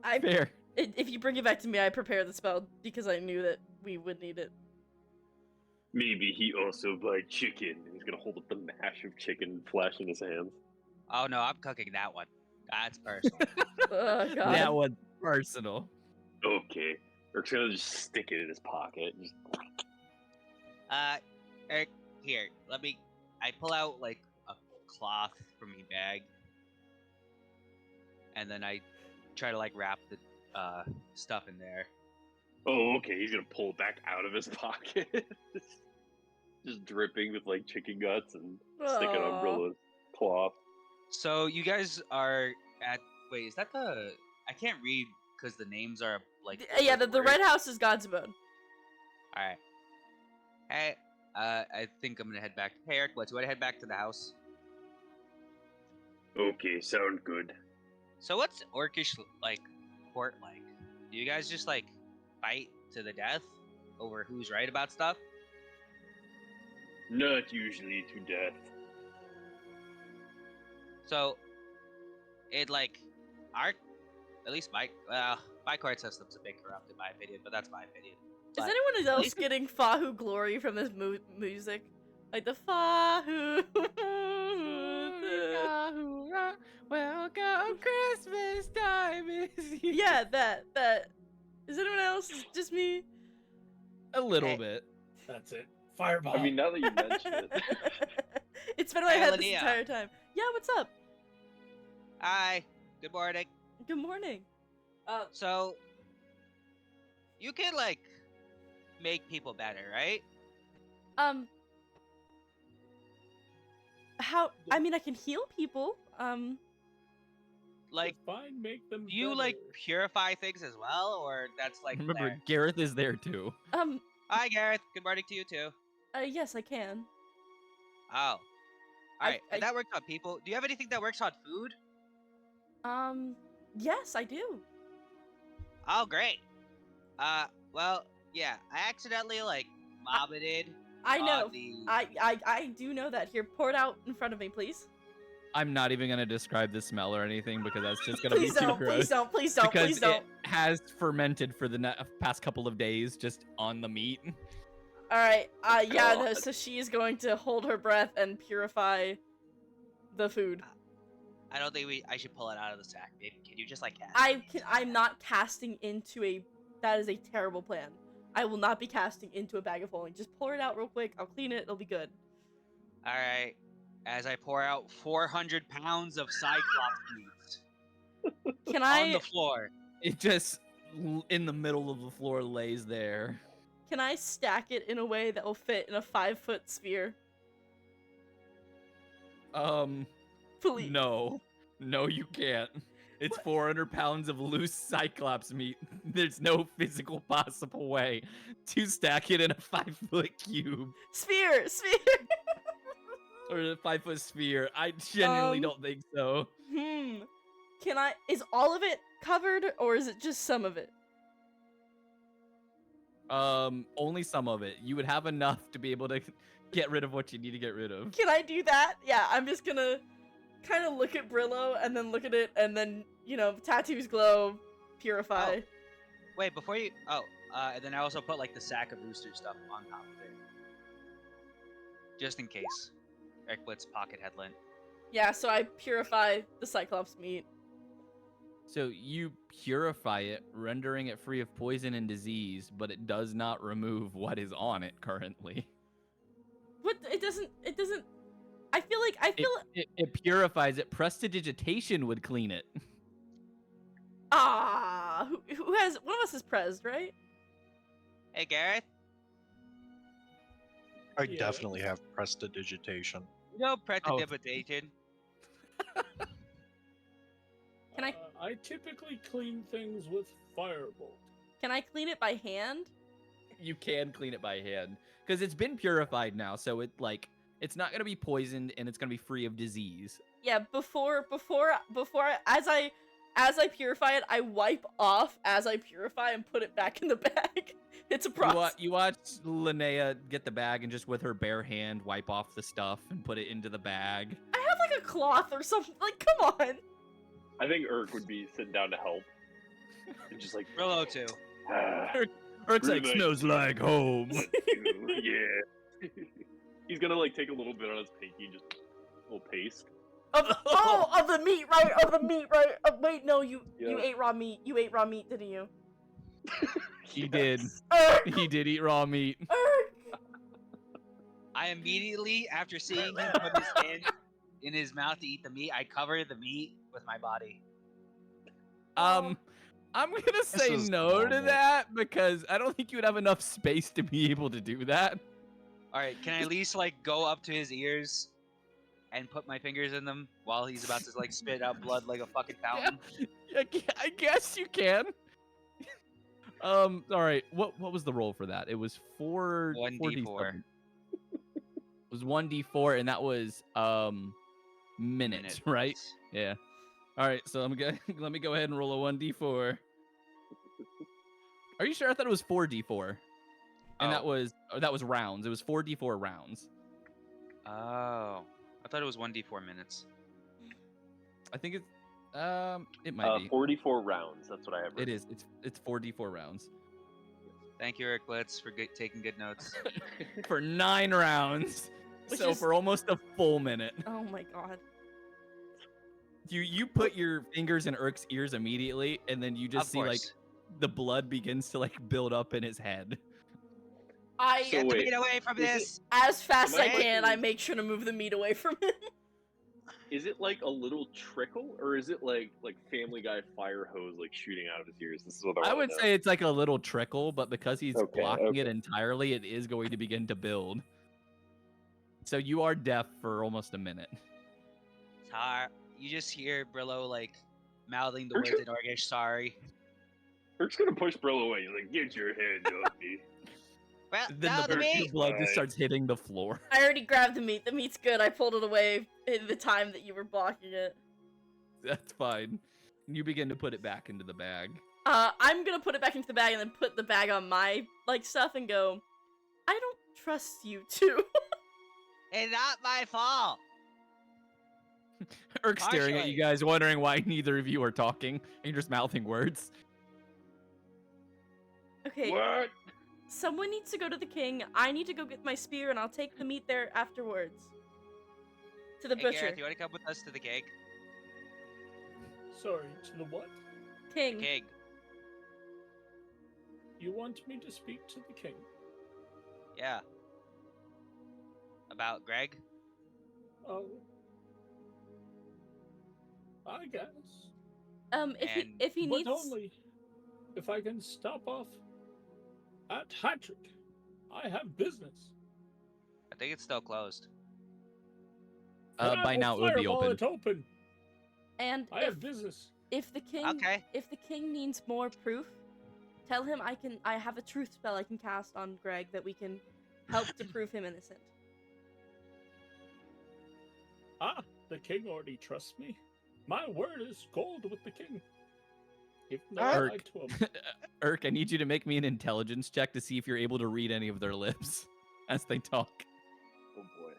Fair. If you bring it back to me, I prepare the spell, because I knew that we would need it. Maybe he also buy chicken. He's gonna hold up the mash of chicken flesh in his hands. Oh no, I'm cooking that one. That's personal. Oh, God. That one's personal. Okay. Eric's gonna just stick it in his pocket. Just... Eric, here, I pull out like a cloth from my bag, and then I try to like wrap the stuff in there. Oh, okay. He's gonna pull it back out of his pocket. Just dripping with like chicken guts and stick it on Aw. Brilla's cloth. So you guys are at. Wait, is that the? I can't read because the names are like. Yeah, the words. red house is God's abode. All right. Hey, I think I'm gonna head back. Hey, Irkbluz, you wanna head back to the house? Okay, sound good. So what's Orcish like court like? Do you guys just like fight to the death over who's right about stuff? Not usually to death. So it like our at least my court system's a bit corrupt in my opinion, but that's my opinion. Is But anyone else getting Fahu glory from this music? Like the Fahu. Welcome Christmas time is here. Yeah, that. Is anyone else? Is it just me? A little Hey. bit. That's it. Fireball. I mean, now that you mention it. It's been in my Hey, head this Linnea. entire time. Yeah, what's up? hi, good morning. Good morning. So you can like make people better, right? How? I mean, I can heal people. Like, Fine, make them. do you like better. purify things as well, or that's like Remember, there? Gareth is there too. Hi, Gareth. Good morning to you too. Yes, I can. Oh, all right. I- That works on people. Do you have anything that works on food? Yes, I do. Oh, great. Well, yeah. I accidentally like vomited. I know. on the- I do know that. Here, pour it out in front of me, please. I'm not even gonna describe the smell or anything because that's just gonna Please be too don't, gross. please don't, please don't, because please don't. it has fermented for the past couple of days just on the meat. All right. Yeah. No, God. so she is going to hold her breath and purify the food. I don't think I should pull it out of the sack. Maybe can you just like cast? I'm not casting into a. That is a terrible plan. I will not be casting into a bag of holding. Just pour it out real quick. I'll clean it. It'll be good. All right. As I pour out 400 pounds of cyclops meat Can on I? the floor. It just in the middle of the floor lays there. Can I stack it in a way that will fit in a 5-foot sphere? Please. No, you can't. It's 400 pounds of loose cyclops meat. There's no physical possible way to stack it in a 5-foot cube Sphere. or a 5-foot sphere. I genuinely Um, don't think so. Can I? Is all of it covered, or is it just some of it? Only some of it. You would have enough to be able to get rid of what you need to get rid of. Can I do that? Yeah, I'm just gonna kind of look at Brillow and then look at it and then, tattoos glow, purify. Oh. Wait, before you. Oh, and then I also put like the sack of rooster stuff on top of it, just in case. Irkbluz pocket headlamp. Yeah, so I purify the Cyclops meat. So you purify it, rendering it free of poison and disease, but it does not remove what is on it currently. What? It doesn't. I feel like. It purifies it. Prestidigitation would clean it. Who has? One of us is Prez, right? Hey, Gareth. I Yeah. definitely have prestidigitation. You know prestidigitation. Can I? I typically clean things with firebolt. Can I clean it by hand? You can clean it by hand because it's been purified now, so it's not gonna be poisoned and it's gonna be free of disease. Yeah. Before as I purify it, I wipe off as I purify and put it back in the bag. It's a process. You watch Linnea get the bag and just with her bare hand wipe off the stuff and put it into the bag. I have like a cloth or something. Like, come on. I think Irk would be sitting down to help. And just like, Brillow too. Eric's like, Really? Smells like home. yeah. He's gonna like take a little bit on his pinky and just a little paste. Of the meat, right? Wait, no, you Yeah. ate raw meat. You ate raw meat, didn't you? He did. Erk! He did eat raw meat. Erk! I immediately, after seeing him put his hand in his mouth to eat the meat, I cover the meat with my body. I'm gonna say is no to normal. that because I don't think you would have enough space to be able to do that. All right, can I at least like go up to his ears and put my fingers in them while he's about to like spit out blood like a fucking fountain? I guess you can. All right. What was the roll for that? It was 1d4. 4d7. It was 1d4, and that was minutes, right? Yeah. All right. So let me go ahead and roll a 1d4. Are you sure? I thought it was 4d4, and that was rounds. It was 4d4 rounds. Oh, I thought it was 1d4 minutes. I think it's it might be 44 rounds. That's what I have. It is. It's 4d4 rounds. Thank you, Irkbluz, for taking good notes. For 9 rounds. Which So is- for almost a full minute. Oh my god. You put your fingers in Irk's ears immediately, and then you just Of see like course. the blood begins to like build up in his head. I, So Get the wait, meat away from is it- this! as fast as I Am I can, I like- make sure to move the meat away from him. Is it like a little trickle, or is it like Family Guy fire hose like shooting out of his ears? This is what I wanna would know. say it's like a little trickle, but because he's Okay, blocking it okay. entirely, it is going to begin to build. So you are deaf for almost a minute. You just hear Brillow like mouthing the words in Orcish, sorry. Eric's gonna push Brillow away. He's like, get your hands off me. Well, Then now the the meat! blood just Right. starts hitting the floor. I already grabbed the meat. The meat's good. I pulled it away in the time that you were blocking it. That's fine. You begin to put it back into the bag. I'm gonna put it back into the bag and then put the bag on my like stuff and go, I don't trust you two. It's not my fault! Irk's staring at you Partially. guys, wondering why neither of you are talking, and you're just mouthing words. Okay, What? someone needs to go to the king. I need to go get my spear and I'll take the meat there afterwards. To the Hey, butcher. Gareth, you want to come with us to the keg? Sorry, to the what? King. Keg. You want me to speak to the king? Yeah. About Greg? Oh. I guess. If he But needs only if I can stop off at Hattrick. I have business. I think it's still closed. And I By will now it would be fireball open. it open. and I have business. if the king Okay. if the king needs more proof, tell him I have a truth spell I can cast on Greg that we can help to prove him innocent. Ah, the king already trusts me. My word is gold with the king. If no I Irk. lied to him. Irk, I need you to make me an intelligence check to see if you're able to read any of their lips as they talk. Oh boy.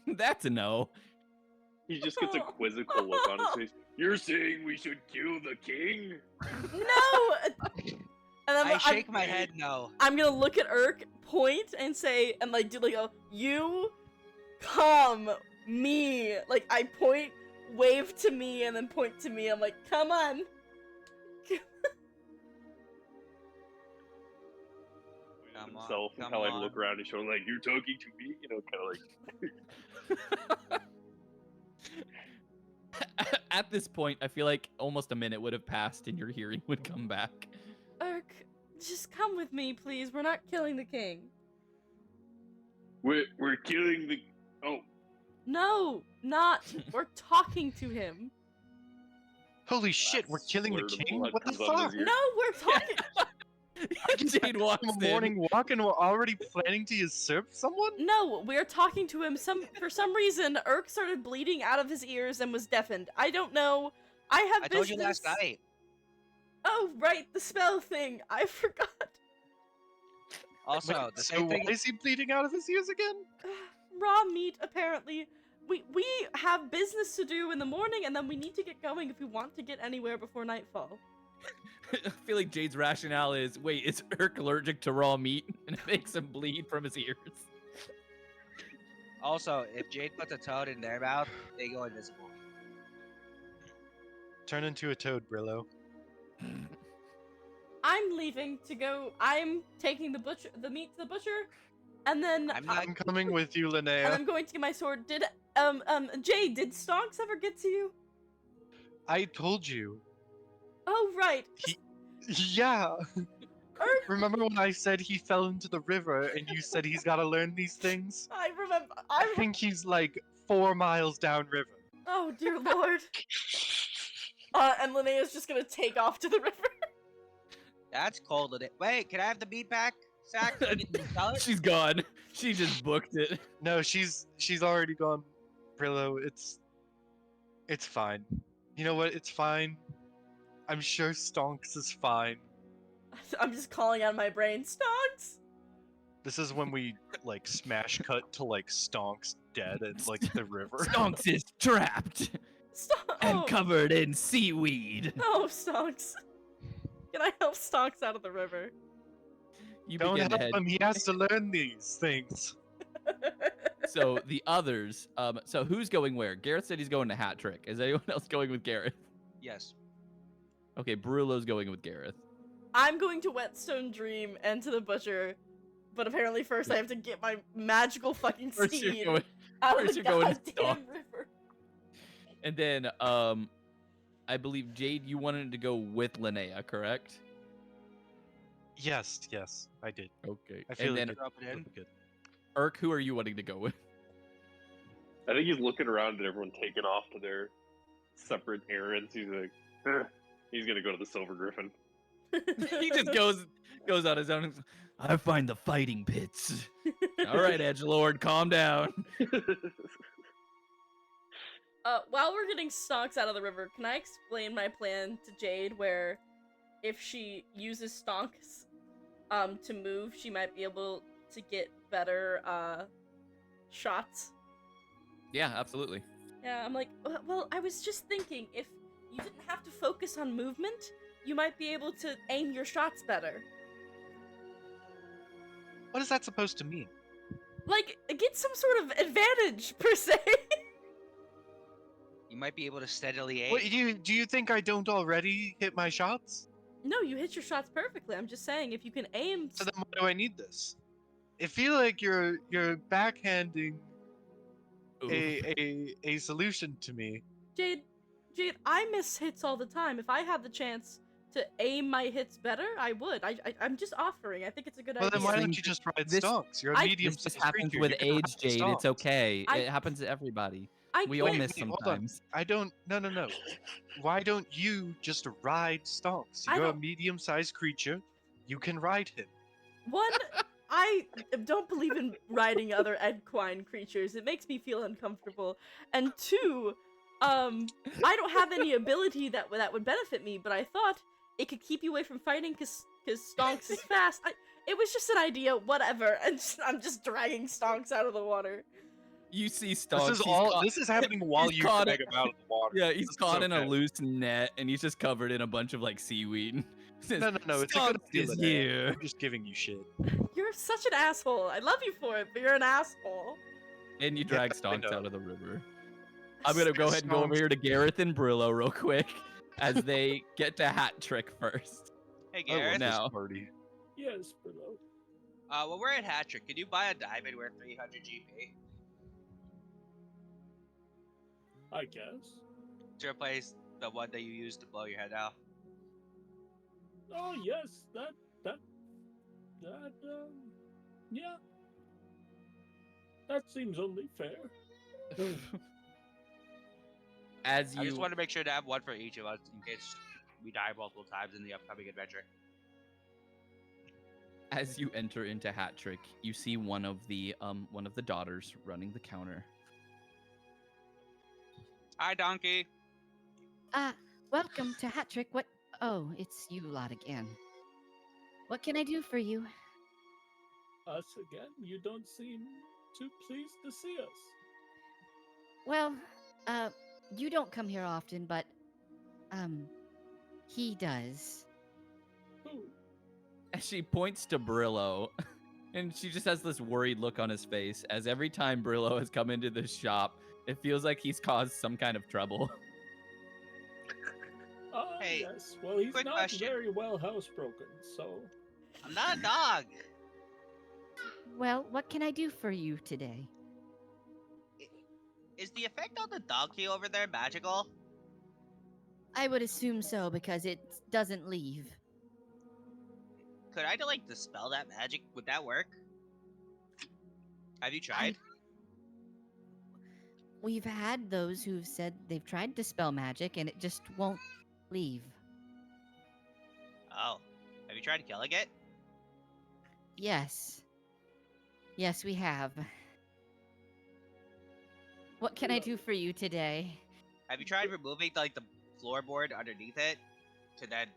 That's a no. He just gets a quizzical look on his face. You're saying we should kill the king? No. And then I shake my head no. I'm gonna look at Irk, point, and say, and like do like a you come me. Like I point, wave to me, and then point to me. I'm like, come on. Come on, Himself and come kind of like on. look around his shoulder, like you're talking to me, you know, kind of like. At this point, I feel like almost a minute would have passed and your hearing would come back. Irk, just come with me, please. We're not killing the king. We're killing the. Oh, No, not. We're talking to him. Holy shit, we're killing the Squirt of king? blood What the comes out of fuck? his ear. No, we're talking. Jade walks From a in. morning walk and we're already planning to usurp someone? No, we're talking to him. For some reason, Irk started bleeding out of his ears and was deafened. I don't know. I have I told business. you last night. Oh, right, the spell thing. I forgot. Also, Wait, the so same thing. why is he bleeding out of his ears again? Raw meat, apparently. We have business to do in the morning, and then we need to get going if we want to get anywhere before nightfall. I feel like Jade's rationale is, wait, is Irk allergic to raw meat? And it makes him bleed from his ears. Also, if Jade puts a toad in their mouth, they go invisible. Turn into a toad, Brillo. I'm leaving to go. I'm taking the meat to the butcher, and then I'm not. I'm coming with you, and Linnea. I'm going to get my sword. Did Jade, did Stonks ever get to you? I told you. Oh right. Yeah. Remember when I said he fell into the river and you said he's got to learn these things? I remember. I think he's like 4 miles downriver. Oh dear lord. And Linnea's just gonna take off to the river. That's cold. Wait, can I have the meat pack sack? So I can sell it? She's gone. She just booked it. No, she's already gone. Brillow, it's fine. You know what? It's fine. I'm sure Stonks is fine. I'm just calling out of my brain, Stonks! This is when we like smash cut to like Stonks dead in like the river. Stonks is trapped and covered in seaweed. Oh, Stonks. Can I help Stonks out of the river? You Don't begin to help head. him. He has to learn these things. So the others. So who's going where? Gareth said he's going to Hat Trick. Is anyone else going with Gareth? Yes. Okay, Brullo's going with Gareth. I'm going to Whetstone Dream and to the butcher, but apparently first I have to get my magical fucking First you're steed going- out of first the you're going to goddamn Stonks. river. And then I believe Jade, you wanted to go with Linnea, correct? Yes, I did. Okay. I feel And like then Drop it in. good. Irk, who are you wanting to go with? I think he's looking around at everyone taking off to their separate errands. He's like, he's gonna go to the Silver Griffin. He just goes on his own. And, I find the fighting pits. All right, Edgelord, calm down. While we're getting Stonks out of the river, can I explain my plan to Jade where if she uses Stonks to move, she might be able to get better shots? Yeah, absolutely. Yeah, I'm like, well, I was just thinking if you didn't have to focus on movement, you might be able to aim your shots better. What is that supposed to mean? Like, get some sort of advantage, per se. You might be able to steadily aim. What, do you think I don't already hit my shots? No, you hit your shots perfectly. I'm just saying, if you can aim... So then why do I need this? I feel like you're backhanding a solution to me. Jade, I miss hits all the time. If I had the chance to aim my hits better, I would. I'm just offering. I think it's a good Well, idea. then why don't you just ride This- Stonks? You're a I- medium This just happens with age, Jade. It's okay. It happens to everybody. We all miss hold on. sometimes. I don't. No. Why don't you just ride Stonks? I You're a don't- medium-sized creature. You can ride him. One, I don't believe in riding other equine creatures. It makes me feel uncomfortable. And two, I don't have any ability that would benefit me, but I thought it could keep you away from fighting because Stonks is fast. It was just an idea, whatever. And I'm just dragging Stonks out of the water. You see Stonks. This is happening while he's you caught drag him out of the water. Yeah, he's This is caught in a okay. loose net, and he's just covered in a bunch of like seaweed. No. It's a good Stonks idea. is Linnea. here. I'm just giving you shit. You're such an asshole. I love you for it, but you're an asshole. And you drag I Stonks know. out of the river. I'm gonna go ahead and go over Stonks. here to Gareth and Brillow real quick as they get to Hat Trick first. Hey, I love Gareth. this now. party. Yes, Brillow. Well, we're at Hat Trick. Can you buy a diamond worth 300 GP I guess. to replace the one that you used to blow your head out? Oh yes, yeah. That seems only fair. As I just you want to make sure to have one for each of us in case we die multiple times in the upcoming adventure. as you enter into Hat Trick, you see one of the daughters running the counter. Hi, Donkey. Welcome to Hat Trick. What? Oh, it's you lot again. What can I do for you? Us again? You don't seem too pleased to see us. Well, you don't come here often, but, he does. Who? As she points to Brillow, and she just has this worried look on his face, as every time Brillow has come into the shop, it feels like he's caused some kind of trouble. Hey, Yes. Well, he's quick not question. very well housebroken, so... I'm not a dog. Well, what can I do for you today? Is the effect on the donkey over there magical? I would assume so, because it doesn't leave. Could I like dispel that magic? Would that work? Have you tried? We've had those who've said they've tried to dispel magic and it just won't leave. Oh, have you tried killing it? Yes. Yes, we have. What can I do for you today? Have you tried removing like the floorboard underneath it to then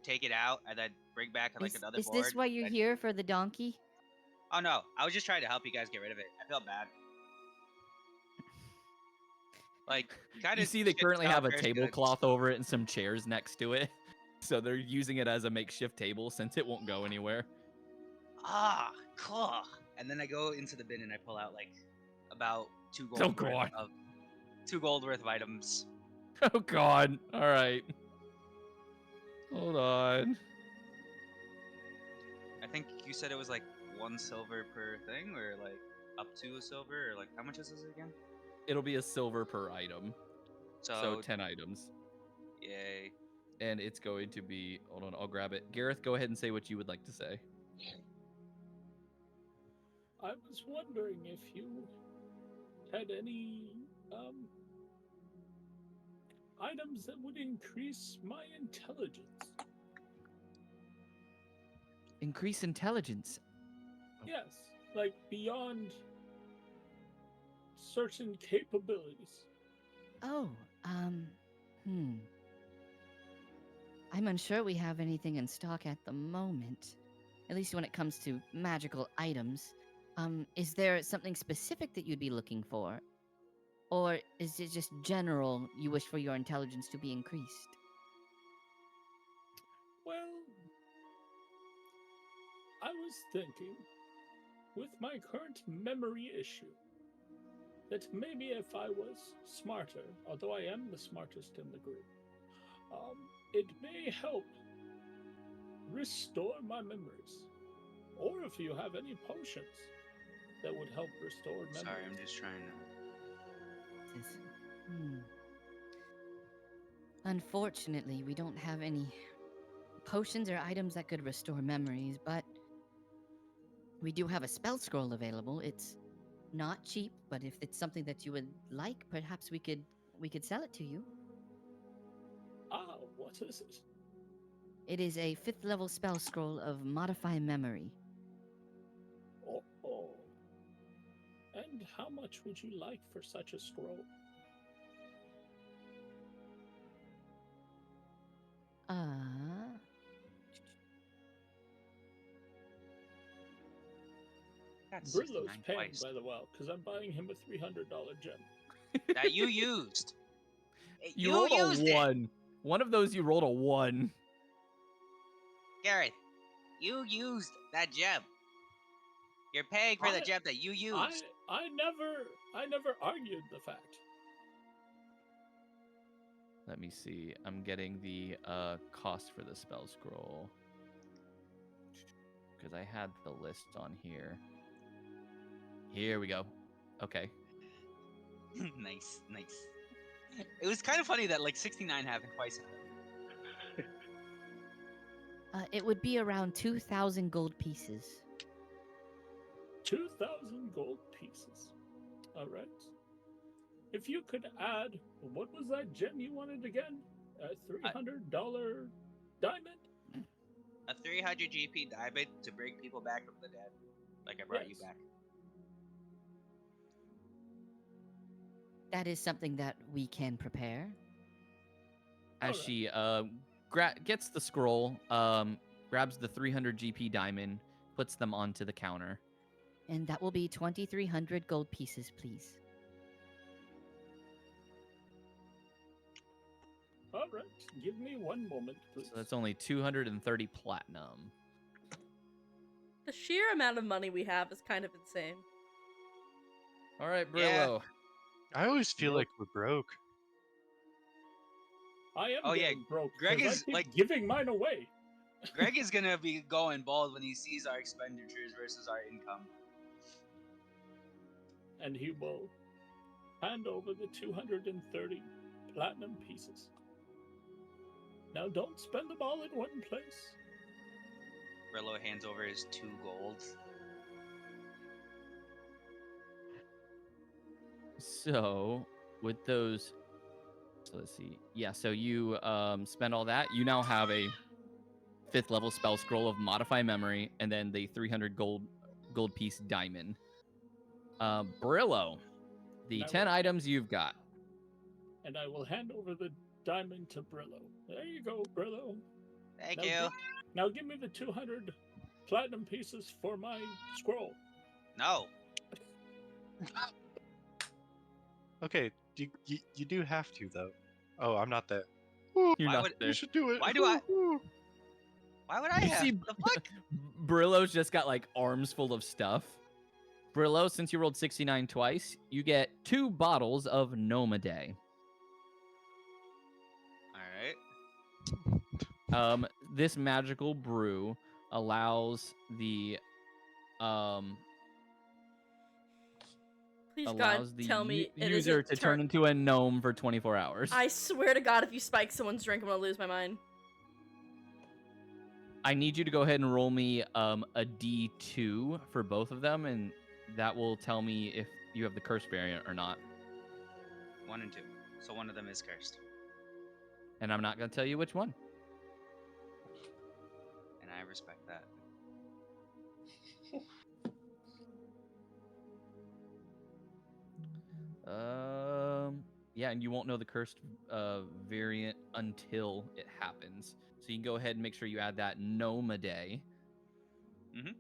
take it out and then bring back like another Is board? this why you're and- here, for the donkey? Oh no, I was just trying to help you guys get rid of it. I feel bad. Like, kind of. You see, they currently have a tablecloth over it and some chairs next to it. So they're using it as a makeshift table since it won't go anywhere. Ah, cool. And then I go into the bin and I pull out like about 2 gold. Oh, God. Of 2 gold worth of items. Oh god. Alright. Hold on. I think you said it was like 1 silver per thing, or like up to a silver, or like how much is this again? It'll be a silver per item. So So 10 items. yay. And it's going to be... Hold on, I'll grab it. Gareth, go ahead and say what you would like to say. I was wondering if you had any items that would increase my intelligence. Increase intelligence. Yes, like beyond certain capabilities. Oh, I'm unsure we have anything in stock at the moment. At least when it comes to magical items. Is there something specific that you'd be looking for? Or is it just general you wish for your intelligence to be increased? Well, I was thinking, with my current memory issue, that maybe if I was smarter, although I am the smartest in the group, it may help restore my memories. Or if you have any potions that would help restore memories. Sorry, I'm just trying to. Unfortunately, we don't have any potions or items that could restore memories, but we do have a spell scroll available. It's not cheap, but if it's something that you would like, perhaps we could sell it to you. Ah, what is it? It is a 5th level spell scroll of Modify Memory. Oh. And how much would you like for such a scroll? Brillow's paying, by the way, because I'm buying him a $300 gem. That you used. You You rolled used a it. 1. One of those you rolled a 1. Gareth, you used that gem. You're paying for the gem that you used. I never argued the fact. Let me see. I'm getting the cost for the spell scroll. Because I had the list on here. Here we go. Okay. Nice. It was kind of funny that like 69 happened twice. It would be around 2,000 gold pieces. 2,000 gold pieces. All right. If you could add, what was that gem you wanted again? A $300 diamond? A 300 GP diamond to bring people back from the dead. Like I brought you back. That is something that we can prepare. As she gets the scroll, grabs the 300 GP diamond, puts them onto the counter. And that will be 2,300 gold pieces, please. All right. Give me one moment, please. So that's only 230 platinum. The sheer amount of money we have is kind of insane. All right, Yeah. Brillo. I always feel like we're broke. I am Oh, yeah, getting broke. Greg 'cause I is, keep like- giving mine away. Greg is gonna be going bald when he sees our expenditures versus our income. And he will hand over the 230 platinum pieces. Now don't spend them all in one place. Brillow hands over his 2 gold. So with those, so let's see. Yeah, so you spend all that. You now have a 5th level spell scroll of modify memory, and then the 300 gold piece diamond. Brillo, the Now 10 what? items you've got. And I will hand over the diamond to Brillow. There you go, Brillow. Thank Now you. Now give me the 200 platinum pieces for my scroll. No. Okay, you do have to though. Oh, I'm not there. Ooh, You're Why not would- there. you should do it. Why do I- Ooh. Why would I You have? see- The fuck? Brillow's just got like arms full of stuff. Brillo, since you rolled 69 twice, you get 2 bottles of Noma Day. All right. This magical brew allows the Please, allows God, the tell me it user isn't to turn into a gnome for 24 hours. I swear to God, if you spike someone's drink, I'm gonna lose my mind. I need you to go ahead and roll me a D2 for both of them, and that will tell me if you have the curse variant or not. 1 and 2. So one of them is cursed. And I'm not going to tell you which one. And I respect that. Yeah, and you won't know the cursed variant until it happens. So you can go ahead and make sure you add that Noma Day. Mhm.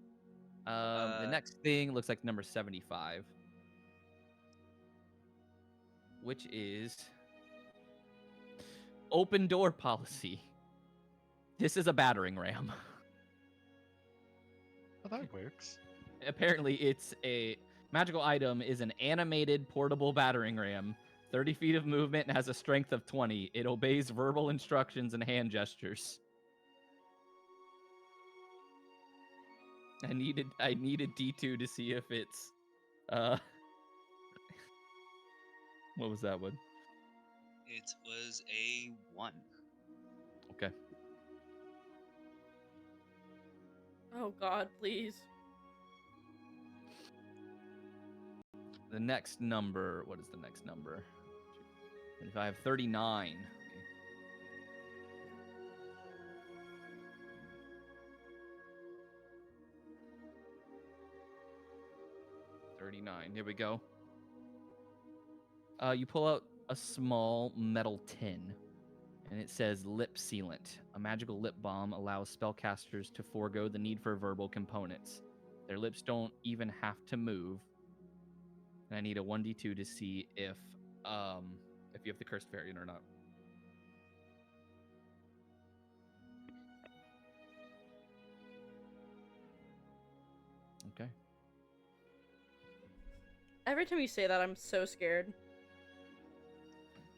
The next thing looks like number 75, which is open door policy. This is a battering ram. Well, that works. Apparently, it's a magical item is an animated portable battering ram, 30 feet of movement, and has a strength of 20. It obeys verbal instructions and hand gestures. I needed D2 to see if it's what was that one? It was a 1. Okay. Oh God, please. The next number, what is the next number? If I have 39. 39. Here we go. You pull out a small metal tin, and it says lip sealant. A magical lip balm allows spellcasters to forego the need for verbal components. Their lips don't even have to move. And I need a 1d2 to see if you have the cursed variant or not. Okay. Every time you say that, I'm so scared.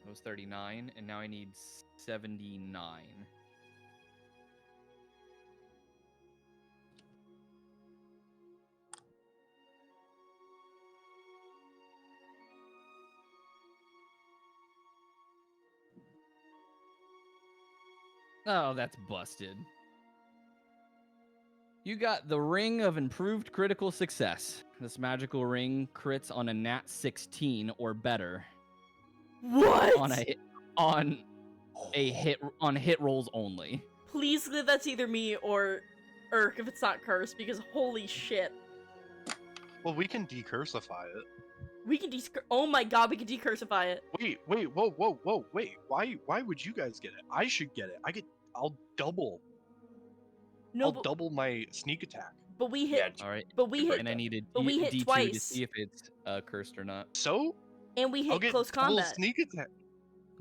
It was 39, and now I need 79. Oh, that's busted. You got the Ring of Improved Critical Success. This magical ring crits on a nat 16 or better. What? On hit rolls only. Please, that's either me or Irk if it's not cursed, because holy shit. Well, we can decursify it. We can oh my God, we can decursify it. Wait, whoa, wait. Why would you guys get it? I should get it. I'll double. No, I'll but, double my sneak attack. but we hit. All right. But we hit. And I needed but we hit D2 to twice. see if it's cursed or not. So And we I'll hit get close double combat. sneak attack.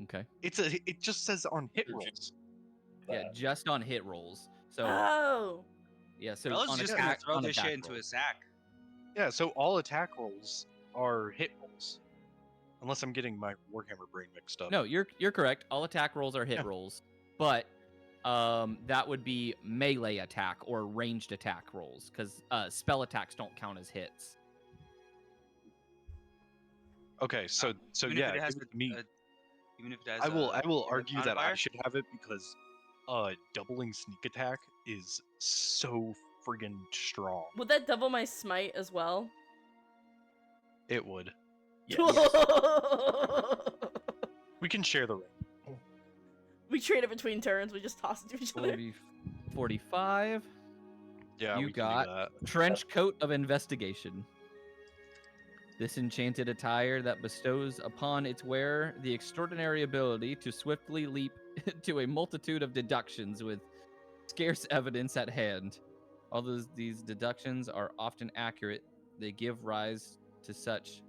Okay. It just says on hit rolls. Yeah, just on hit rolls. So Oh. yeah, so Brillo's on just attack, gonna throw on this shit attack into rolls. a sack. Yeah, so all attack rolls are hit rolls. Unless I'm getting my Warhammer brain mixed up. No, you're correct. All attack rolls are hit Yeah. rolls, but that would be melee attack or ranged attack rolls because spell attacks don't count as hits. Okay, so Even yeah, if it has give it to me. Even if it has I will a argue that I modifier? should have it because doubling sneak attack is so friggin' strong. Would that double my smite as well? It would. Yes. We can share the ring. We trade it between turns. We just toss it to each other. 40, 45. Yeah, You we got can do that. Trench Coat of Investigation. This enchanted attire that bestows upon its wearer the extraordinary ability to swiftly leap to a multitude of deductions with scarce evidence at hand. Although these deductions are often accurate, they give rise to such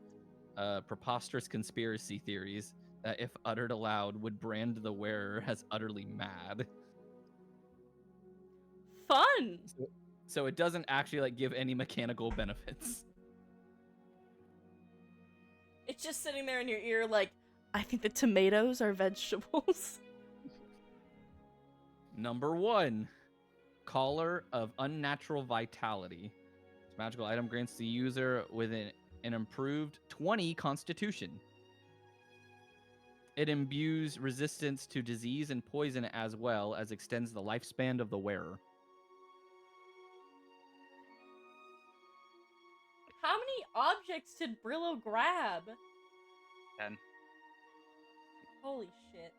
preposterous conspiracy theories that, if uttered aloud, would brand the wearer as utterly mad. Fun! So it doesn't actually like give any mechanical benefits. It's just sitting there in your ear like, I think the tomatoes are vegetables. Number 1, Collar of Unnatural Vitality. This magical item grants the user with an improved 20 constitution. It imbues resistance to disease and poison as well as extends the lifespan of the wearer. How many objects did Brillow grab? 10. Holy shit.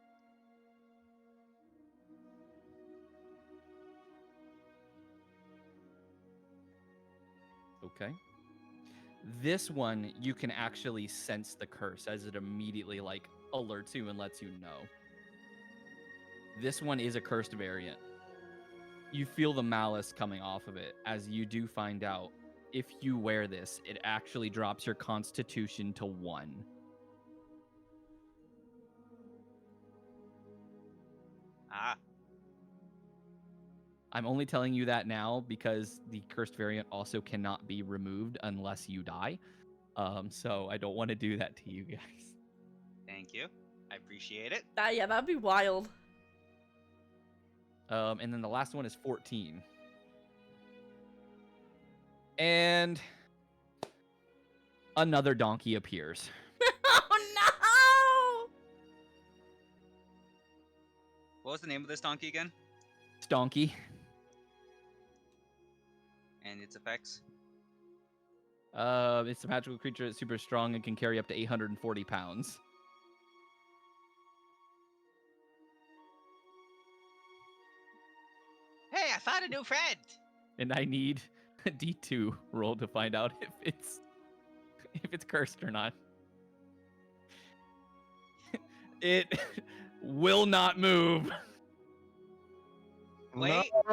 Okay. This one, you can actually sense the curse as it immediately like alerts you and lets you know. This one is a cursed variant. You feel the malice coming off of it as you do find out if you wear this, it actually drops your constitution to 1. Ah. I'm only telling you that now because the cursed variant also cannot be removed unless you die. So I don't want to do that to you guys. Thank you. I appreciate it. Yeah, that'd be wild. And then the last one is 14. And another donkey appears. Oh no! What was the name of this donkey again? Donkey. And its effects? It's a magical creature that's super strong and can carry up to 840 pounds. Hey, I found a new friend! And I need a D2 roll to find out if it's cursed or not. It will not move. Wait, No.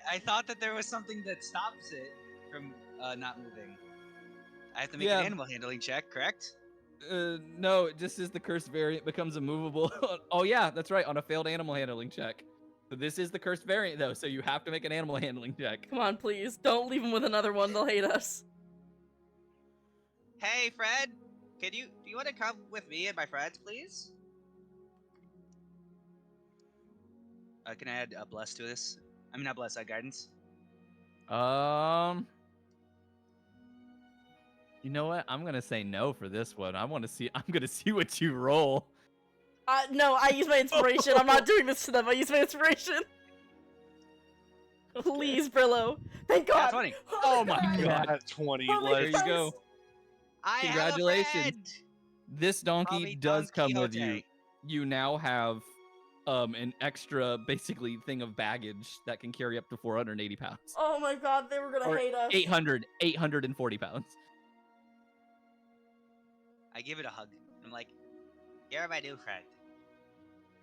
I thought that there was something that stops it from not moving. I have to make Yeah. an animal handling check, correct? No, it just says the cursed variant becomes immovable. Oh yeah, that's right, on a failed animal handling check. So this is the cursed variant though, so you have to make an animal handling check. Come on, please. Don't leave him with another one. They'll hate us. Hey, Fred, do you want to come with me and my friends, please? Can I add a bless to this? I mean, not bless, guidance. You know what? I'm gonna say no for this one. I'm gonna see what you roll. No, I use my inspiration. I'm not doing this to them. I use my inspiration. Please, Brillow. Thank God. That's funny. Oh my god. That's 20. Oh my There you Let's go. I Congratulations. have a friend! This Call donkey me does Don come with you. Quixote. You now have an extra basically thing of baggage that can carry up to 480 pounds. Oh my God, they were gonna Or hate us. 840 pounds. I give it a hug. I'm like, you're my new friend.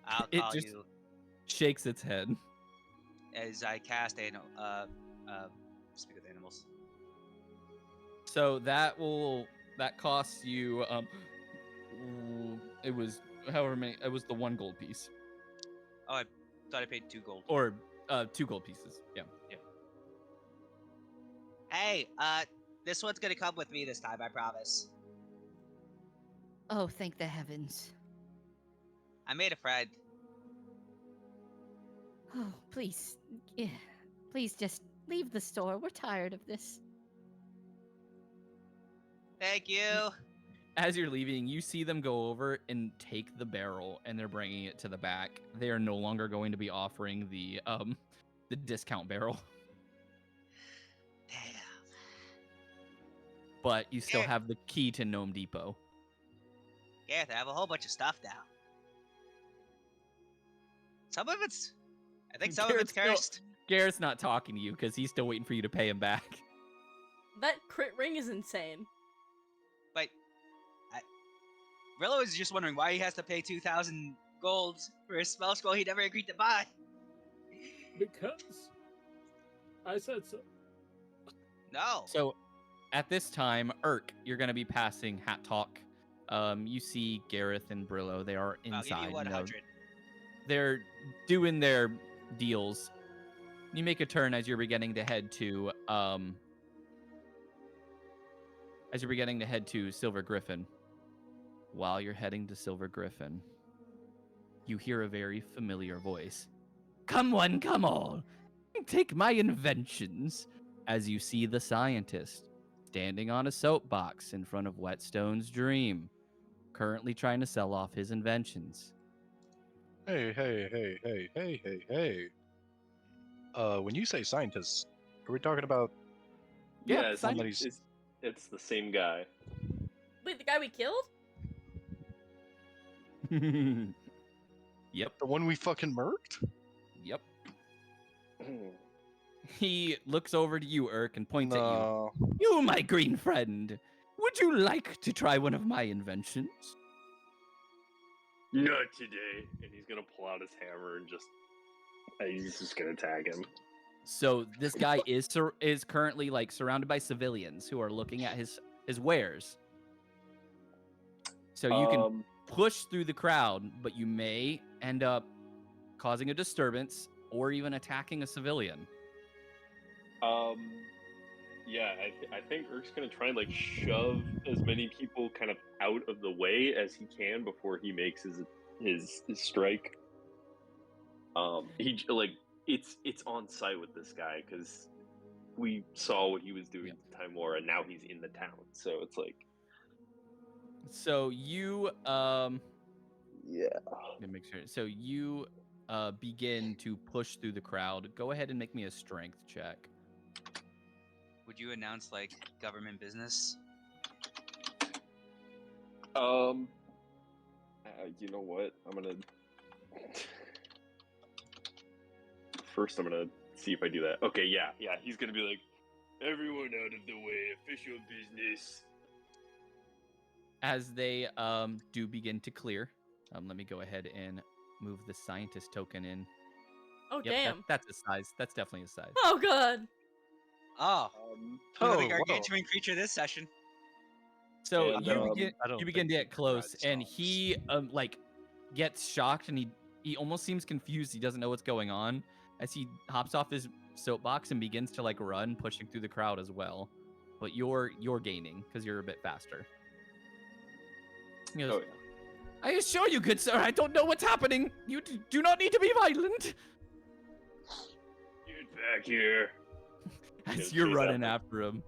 I'll It call just- you Shakes its head. as I cast speak with animals. So that costs you it was however many, it was the 1 gold piece. Oh, I thought I paid 2 gold. Or 2 gold pieces. Yeah. Hey, this one's gonna come with me this time, I promise. Oh, thank the heavens. I made a friend. Oh, please. Yeah. Please just leave the store. We're tired of this. Thank you. As you're leaving, you see them go over and take the barrel, and they're bringing it to the back. They are no longer going to be offering the discount barrel. but you still Yeah. have the key to Gnome Depot. Gareth, I have a whole bunch of stuff now. Some of it's, I think some of it's Garrett's still- cursed. Garrett's not talking to you because he's still waiting for you to pay him back. That crit ring is insane. But Brillow is just wondering why he has to pay 2,000 gold for a spell scroll he never agreed to buy. Because I said so. No. So, at this time, you're going to be passing Hat Talk. You see Gareth and Brillow. They are I'll give inside. you 100. They're doing their deals. You make a turn as you're beginning to head to Silver Griffin. While you're heading to Silver Griffin, you hear a very familiar voice. Come one, come all. Take my inventions. As you see the scientist standing on a soapbox in front of Whetstone's Dream, currently trying to sell off his inventions. Hey. When you say scientists, are we talking about? Yeah, it's, somebody's- it's the same guy. Wait, the guy we killed? Yep. The one we fucking murked? Yep. He looks over to you, and points at you. No. You, my green friend, would you like to try one of my inventions? Not today. And he's gonna pull out his hammer and he's just gonna tag him. So this guy is currently like surrounded by civilians who are looking at his wares. So you can push through the crowd, but you may end up causing a disturbance or even attacking a civilian. Yeah, I think Urk's gonna try and like shove as many people kind of out of the way as he can before he makes his strike. It's on site with this guy because we saw what he was doing to Timora, and now he's in the town. So it's like. So you Yeah. Let me make sure. So you begin to push through the crowd. Go ahead and make me a strength check. Would you announce like government business? You know what? First, I'm gonna see if I do that. Okay, yeah. He's gonna be like, everyone out of the way, official business. As they do begin to clear, let me go ahead and move the scientist token in. Oh, Yep, damn. that's a size. That's definitely a size. Oh, good. Oh, look at the whoa. gargantuan creature this session. So And, you begin to get close, and he gets shocked, and he almost seems confused. He doesn't know what's going on as he hops off his soapbox and begins to like run, pushing through the crowd as well. But you're gaining because you're a bit faster. He goes, I assure you, good sir, I don't know what's happening. You do not need to be violent. Get back here. As you're running after him,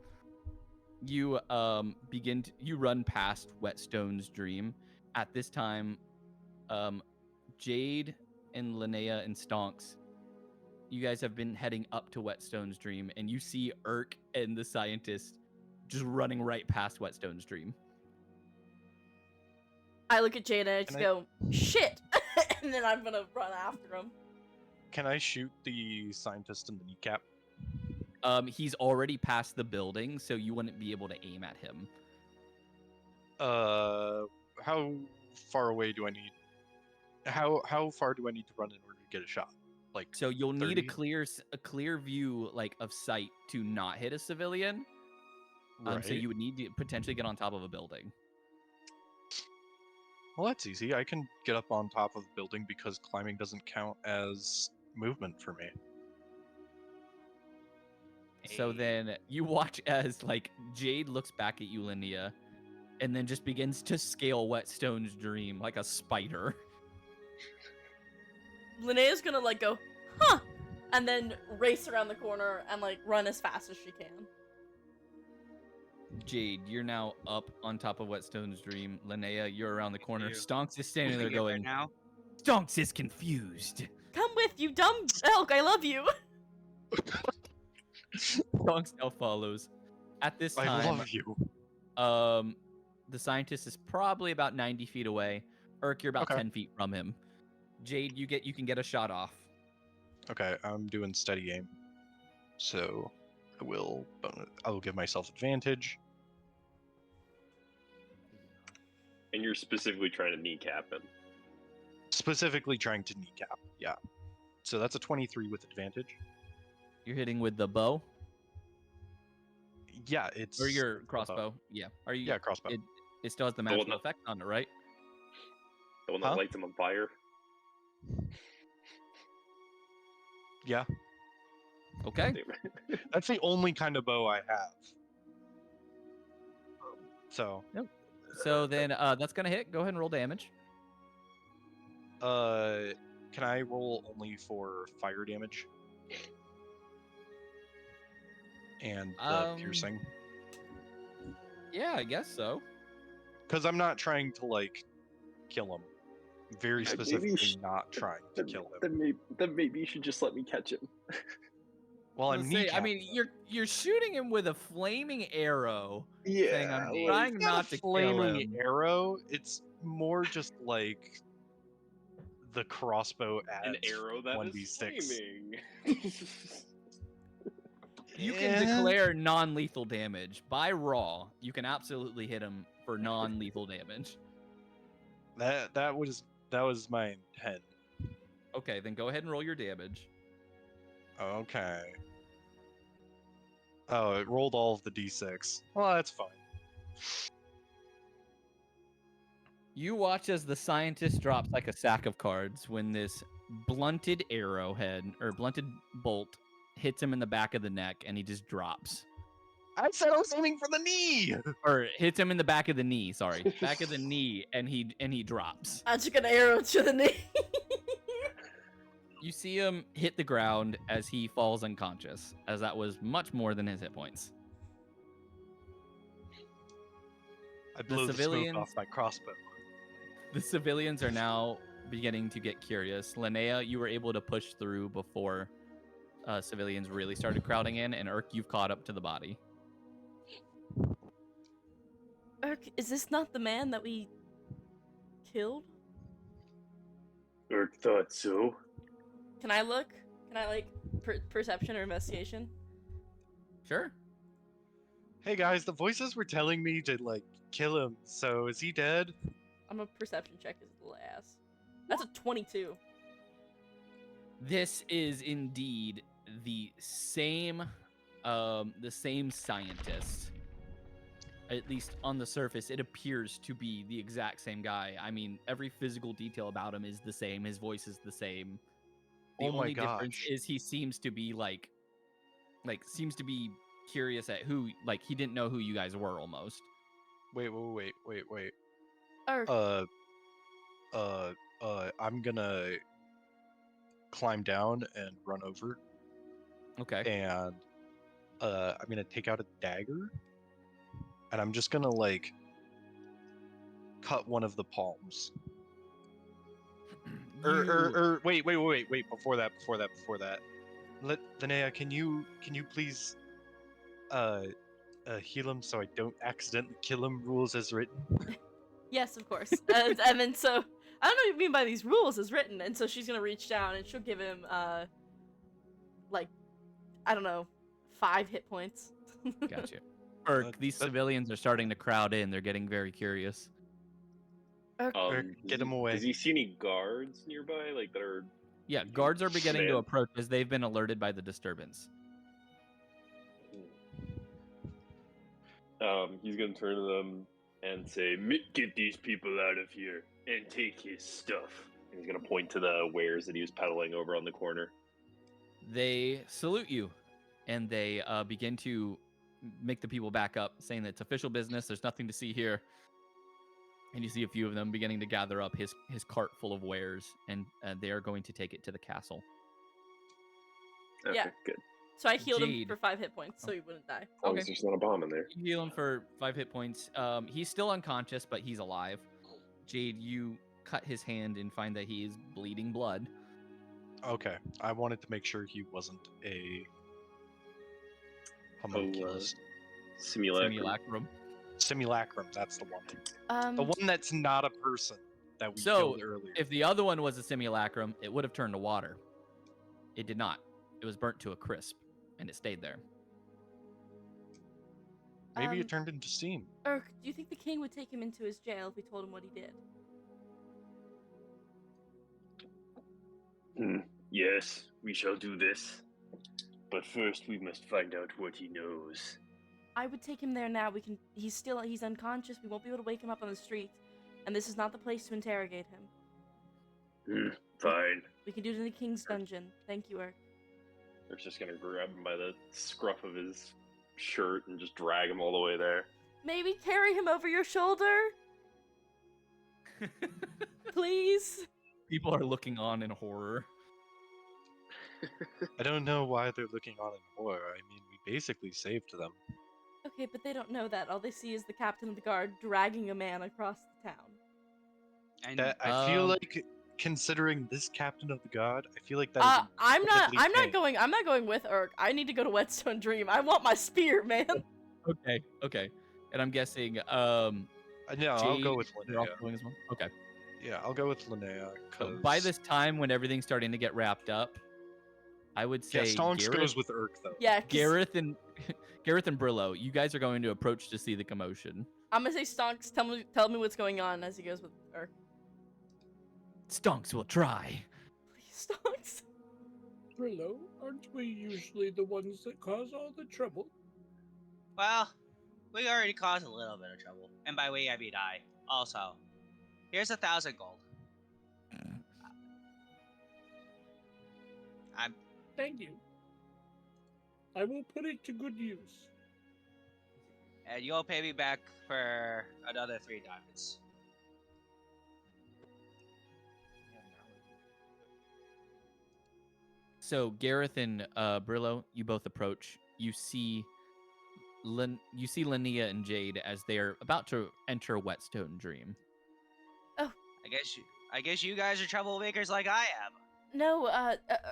you you run past Whetstone's Dream. At this time, Jade and Linnea and Stonks, you guys have been heading up to Whetstone's Dream, and you see Urk and the scientist just running right past Whetstone's Dream. I look at Jade and I just go, shit! And then I'm gonna run after him. Can I shoot the scientist in the kneecap? He's already past the building, so you wouldn't be able to aim at him. How far away do I need? How far do I need to run in order to get a shot? Like, so you'll 30? need a clear view like of sight to not hit a civilian. Right. So you would need to potentially get on top of a building. Well, that's easy. I can get up on top of the building because climbing doesn't count as movement for me. So then you watch as like Jade looks back at you, Linnea, and then just begins to scale Whetstone's Dream like a spider. Linnea's gonna like go, huh, and then race around the corner and like run as fast as she can. Jade, you're now up on top of Whetstone's Dream. Linnea, you're around the corner. you. Stonks is standing there Right going, now. Stonks is confused. Come with you, dumb elk. I love you. Stonks now follows. At this time, I love you. The scientist is probably about 90 feet away. Irk, you're about Okay. 10 feet from him. Jade, you can get a shot off. Okay, I'm doing steady aim, so I will give myself advantage. And you're specifically trying to kneecap him. Specifically trying to kneecap. Yeah. So that's a 23 with advantage. You're hitting with the bow Yeah, it's or your a bow. crossbow. Yeah. Are you? Yeah, crossbow. It still has the one magical that- effect on it, right? The one that Huh? lights him on fire. Yeah, Okay. that's the only kind of bow I have. So, So then that's gonna hit. Go ahead and roll damage. can I roll only for fire damage? And the piercing? Yeah, I guess so. Because I'm not trying to, like, kill him. Very Yeah, maybe you specifically should- not trying to kill him. Then maybe you should just let me catch him. Well, I'm Let's say, I kneecapping mean, him. you're shooting him with a flaming arrow. Yeah. Saying I'm like- trying It's not a to kill flaming him. arrow. It's more just like the crossbow adds An arrow that is 1d6. flaming. You can Yeah. declare non-lethal damage by raw. You can absolutely hit him for non-lethal damage. That was my intent. Okay, then go ahead and roll your damage. Okay. Oh, it rolled all of the d6. Well, that's fine. You watch as the scientist drops like a sack of cards when this blunted arrowhead or blunted bolt hits him in the back of the neck and he just drops. I said I was aiming for the knee. Or hits him in the back of the knee, sorry. Back of the knee and he drops. I took an arrow to the knee. You see him hit the ground as he falls unconscious, as that was much more than his hit points. I blew the smoke civilians- off my crossbow. The civilians are now beginning to get curious. Linnea, you were able to push through before civilians really started crowding in, and Irk, you've caught up to the body. Irk, is this not the man that we killed? Irk thought so. Can I look? Can I, like, perception or investigation? Sure. Hey guys, the voices were telling me to like kill him. So is he dead? I'm a perception check as the ass. That's a 22. This is indeed the same scientist. At least on the surface, it appears to be the exact same guy. I mean, every physical detail about him is the same. His voice is the same. The Oh my only difference gosh. is he seems to be seems to be curious at who, like, he didn't know who you guys were almost. Wait. Irk, I'm gonna climb down and run over, Okay. and I'm gonna take out a dagger, and I'm just gonna like cut one of the palms. Wait. Before that. Linnea, can you please heal him so I don't accidentally kill him? Rules as written. yes, of course. And then so, I don't know what you mean by these rules as written, and so she's gonna reach down and she'll give him, like, I don't know, 5 hit points. Gotcha. Irk, these that- civilians are starting to crowd in. They're getting very curious. Irk, Get him away. Does he see any guards nearby, like that are? Yeah, guards are beginning to Man. approach as they've been alerted by the disturbance. He's gonna turn to them and say, "Get these people out of here and take his stuff." And he's gonna point to the wares that he was peddling over on the corner. They salute you, and they begin to make the people back up, saying that it's official business. There's nothing to see here. And you see a few of them beginning to gather up his cart full of wares, and they are going to take it to the castle. Okay, Yeah. good. so I healed him Jade. for 5 hit points, so he wouldn't die. As long Okay. as there's not a bomb in there. You heal him for 5 hit points. He's still unconscious, but he's alive. Jade, you cut his hand and find that he is bleeding blood. Okay, I wanted to make sure he wasn't a homunculus. Simulacrum. Simulacrum. Simulacrum, that's the one. Um, The one that's not a person that we So, killed earlier. if the other one was a simulacrum, it would have turned to water. It did not. It was burnt to a crisp, and it stayed there. Maybe um, it turned into steam. Urk, do you think the king would take him into his jail if we told him what he did? Yes, we shall do this. But first, we must find out what he knows. I would take him there now. He's unconscious. We won't be able to wake him up on the street. And this is not the place to interrogate him. Fine. We can do it in the king's dungeon. Thank you, Urk. Eric's just gonna grab him by the scruff of his shirt and just drag him all the way there. Maybe carry him over your shoulder? Please? People are looking on in horror. I don't know why they're looking on in horror. I mean, we basically saved them. Okay, but they don't know that. All they see is the captain of the guard dragging a man across the town. And I feel like, considering this captain of the guard, I feel like that is I'm not incredibly I'm not going with Urk. I need to go to Whetstone Dream. I want my spear, man. Okay. And I'm guessing, No, I'll go Jade, with you're also Linnea. going as well? Okay. Yeah, I'll go with Linnea. So by this time, when everything's starting to get wrapped up, I would say Stonks Gareth, goes with Urk, though. Yeah, 'cause Gareth and Brillow, you guys are going to approach to see the commotion. I'm gonna say Stonks, tell me what's going on as he goes with Urk. Stonks will try. Please, Stonks. Brillo, aren't we usually the ones that cause all the trouble? well, we already caused a little bit of trouble, and by we I mean I. Also, here's 1,000 gold. Thank you. I will put it to good use. And you'll pay me back for another 3 diamonds. So Gareth and Brillo, you both approach. You see Linnea and Jade as they are about to enter Whetstone Dream. I guess you guys are troublemakers like I am. No,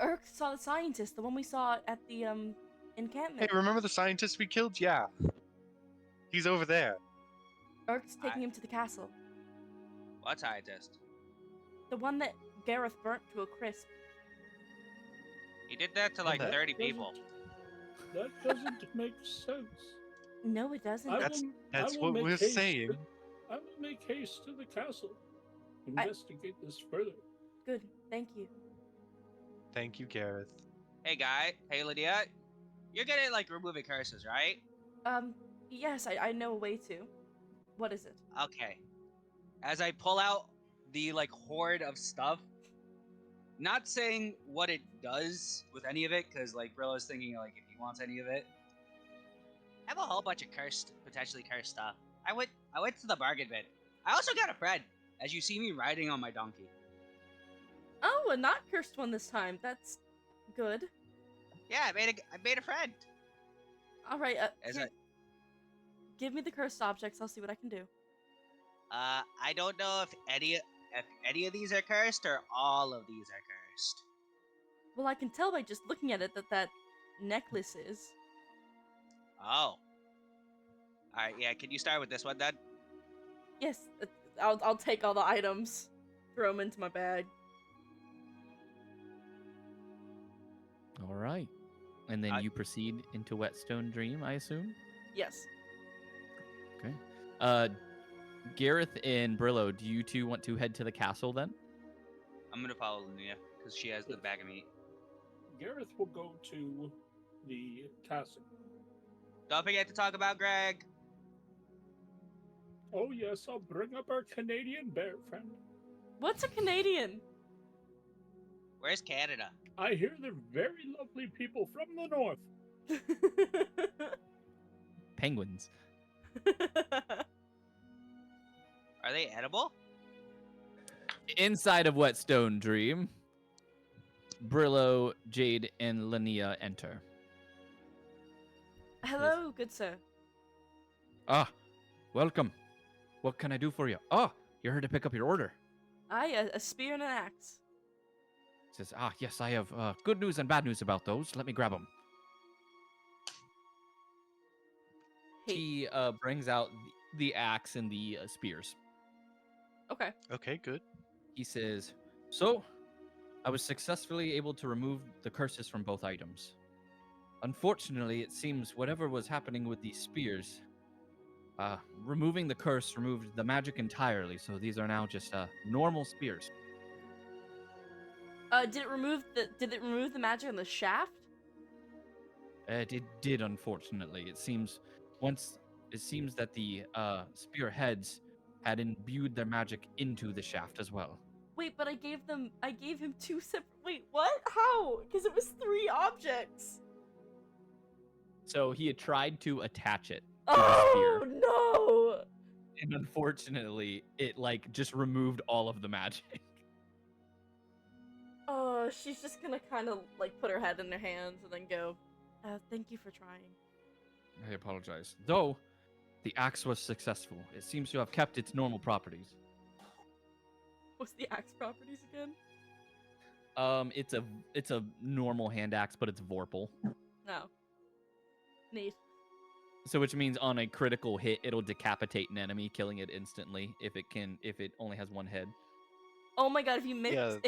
Urk saw the scientist, the one we saw at the Hey, encampment. remember the scientist we killed? Yeah. He's over there. Urk's taking him to the castle. What scientist? The one that Gareth burnt to a crisp. He did that to like That 30 people. That doesn't make sense. No, it doesn't. I That's- will- That's I will what make we're haste saying. I will make haste to the castle. Investigate this further. Good, thank you. Thank you, Gareth. Hey Lydia, you're good at like removing curses, right? Yes, I know a way to. What is it? Okay. As I pull out the like hoard of stuff, not saying what it does with any of it, because like Brillo's thinking like if he wants any of it. I have a whole bunch of potentially cursed stuff. I went to the bargain bin. I also got a friend, as you see me riding on my donkey. Oh, a not cursed one this time. That's good. Yeah, I made a friend. All right. As Here, give me the cursed objects. I'll see what I can do. I don't know if any of these are cursed or all of these are cursed. Well, I can tell by just looking at it that necklace is. Oh. Alright, yeah, can you start with this one then? Yes, I'll take all the items, throw them into my bag. All right. And then I- you proceed into Whetstone Dream, I assume? Yes. Okay. Gareth and Brillo, do you two want to head to the castle then? I'm gonna follow Linnea, because she has the bag of meat. Gareth will go to the castle. Don't forget to talk about Greg. Oh yes, I'll bring up our Canadian bear friend. What's a Canadian? Where's Canada? I hear they're very lovely people from the north. Penguins. Are they edible? Inside of Whetstone Dream, Brillo, Jade, and Linnea enter. Hello, good sir. Ah, welcome. What can I do for you? Ah, you're here to pick up your order. A spear and an axe. Says, yes, I have good news and bad news about those. Let me grab them. He brings out the axe and the spears. Okay. Okay, good. He says, "So, I was successfully able to remove the curses from both items. Unfortunately, it seems whatever was happening with these spears, removing the curse removed the magic entirely, so these are now just normal spears." Did it remove the magic on the shaft? It did, unfortunately. It seems that the spearheads had imbued their magic into the shaft as well. Wait, but I gave him two separate. Wait, what? How? Because it was 3 objects. So he had tried to attach it to the Oh spear, no! and unfortunately, it just removed all of the magic. Oh, she's just gonna kind of put her head in her hands and then go, "Thank you for trying." I apologize. Though the axe was successful, it seems to have kept its normal properties. What's the axe properties again? It's a normal hand axe, but it's Vorpal. No. Neat. So which means on a critical hit, it'll decapitate an enemy, killing it instantly if it only has one head. Oh my god! If you mix Yeah.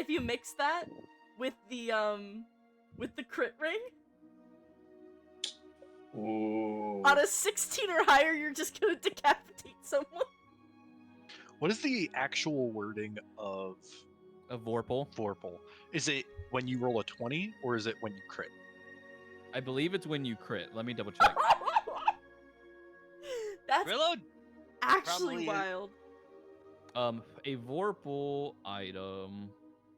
that with the crit ring Ooh. on a 16 or higher, you're just gonna decapitate someone. What is the actual wording of A Vorpal. Vorpal? Is it when you roll a 20 or is it when you crit? I believe it's when you crit. Let me double check. That's Brillow actually probably- wild. A Vorpal item.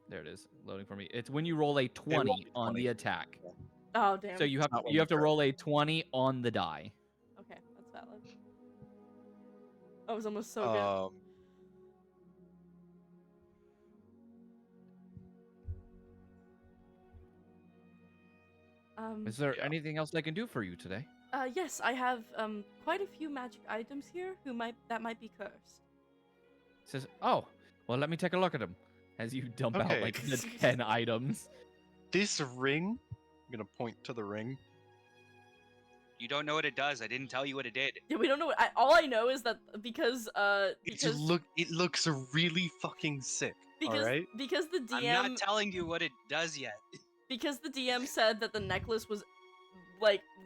There it is, loading for me. It's when you roll a 20 on 20. the attack. Oh damn. So you have Not when you have to you crit. roll a 20 on the die. Okay, that's valid. That was almost so good. Is there Yeah. anything else I can do for you today? Yes, I have quite a few magic items here that might be cursed. Says, "Oh, well, let me take a look at them." As you dump out Okay. the 10 items. This ring, I'm gonna point to the ring. You don't know what it does. I didn't tell you what it did. Yeah, we don't know what. All I know is that because It looks really fucking sick. because all right. because the I'm DM not telling you what it does yet. because the DM said that the necklace was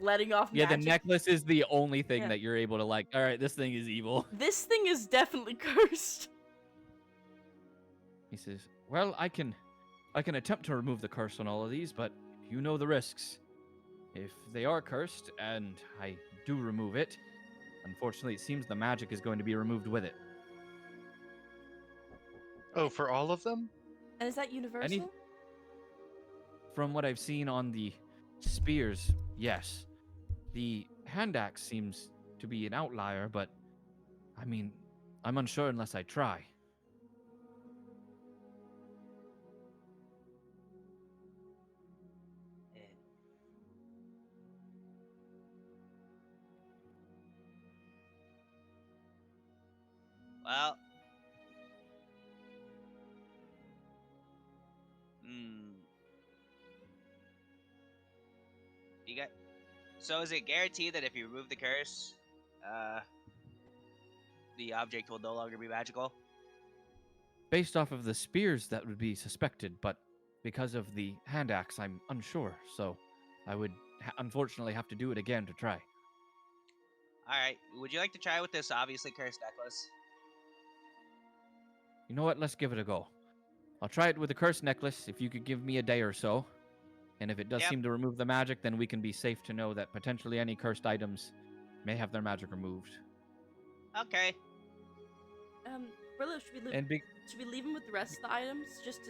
letting off Yeah, magic. the necklace is the only thing Yeah. that you're able to all right, this thing is evil. This thing is definitely cursed. He says, "Well, I can attempt to remove the curse on all of these, but you know the risks. If they are cursed and I do remove it, unfortunately it seems the magic is going to be removed with it." Oh, for all of them? And is that universal? From what I've seen on the spears, yes. The hand axe seems to be an outlier, but I mean, I'm unsure unless I try. Well. You got. So is it guaranteed that if you remove the curse, the object will no longer be magical? Based off of the spears, that would be suspected, but because of the hand axe, I'm unsure, so I would unfortunately have to do it again to try. Alright, would you like to try with this obviously cursed necklace? You know what? Let's give it a go. I'll try it with the cursed necklace if you could give me a day or so. And if it does Yep. seem to remove the magic, then we can be safe to know that potentially any cursed items may have their magic removed. Okay. Brillow, should we leave him with the rest of the items? Just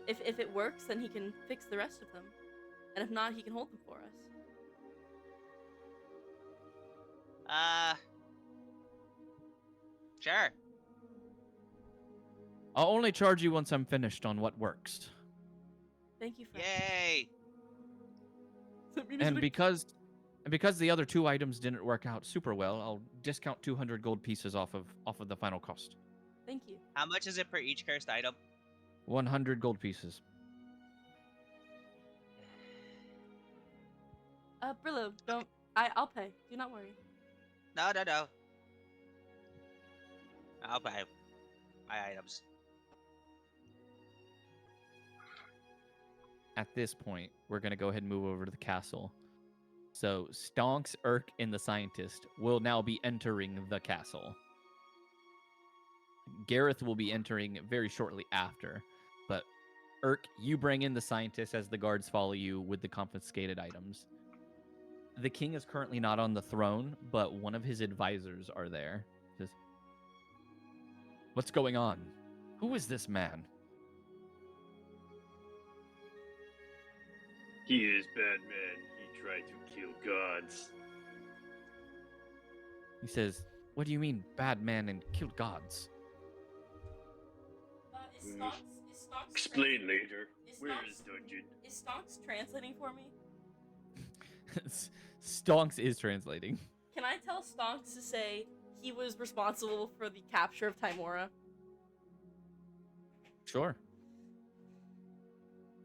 if it works, then he can fix the rest of them, and if not, he can hold them for us. Sure. I'll only charge you once I'm finished on what works. Thank you, friend. Yay! And because the other 2 items didn't work out super well, I'll discount 200 gold pieces off of the final cost. Thank you. How much is it per each cursed item? 100 gold pieces. Brillow, I'll pay. Do not worry. No. I'll buy my items. At this point, we're going to go ahead and move over to the castle. So Stonks, Irk, and the scientist will now be entering the castle. Gareth will be entering very shortly after. But Irk, you bring in the scientist as the guards follow you with the confiscated items. The king is currently not on the throne, but one of his advisors are there. Says, "What's going on? Who is this man?" He is bad man. He tried to kill gods. He says, "What do you mean, bad man and killed gods?" Is Stonks Explain later. Where Stonks- is dungeon? Is Stonks translating for me? Stonks is translating. Can I tell Stonks to say he was responsible for the capture of Timora? Sure.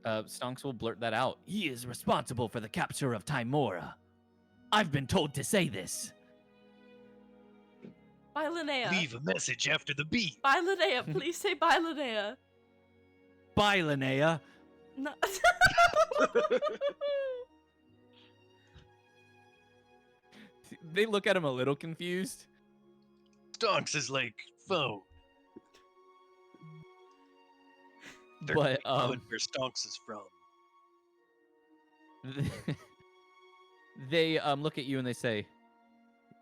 Stonks will blurt that out. He is responsible for the capture of Timora. I've been told to say this. Bye, Linnea. Leave a message after the beep. Bye, Linnea. Please say bye, Linnea. Bye, Linnea. No. They look at him a little confused. Stonks is like phone. They're But knowing where Stonks is from. they look at you and they say,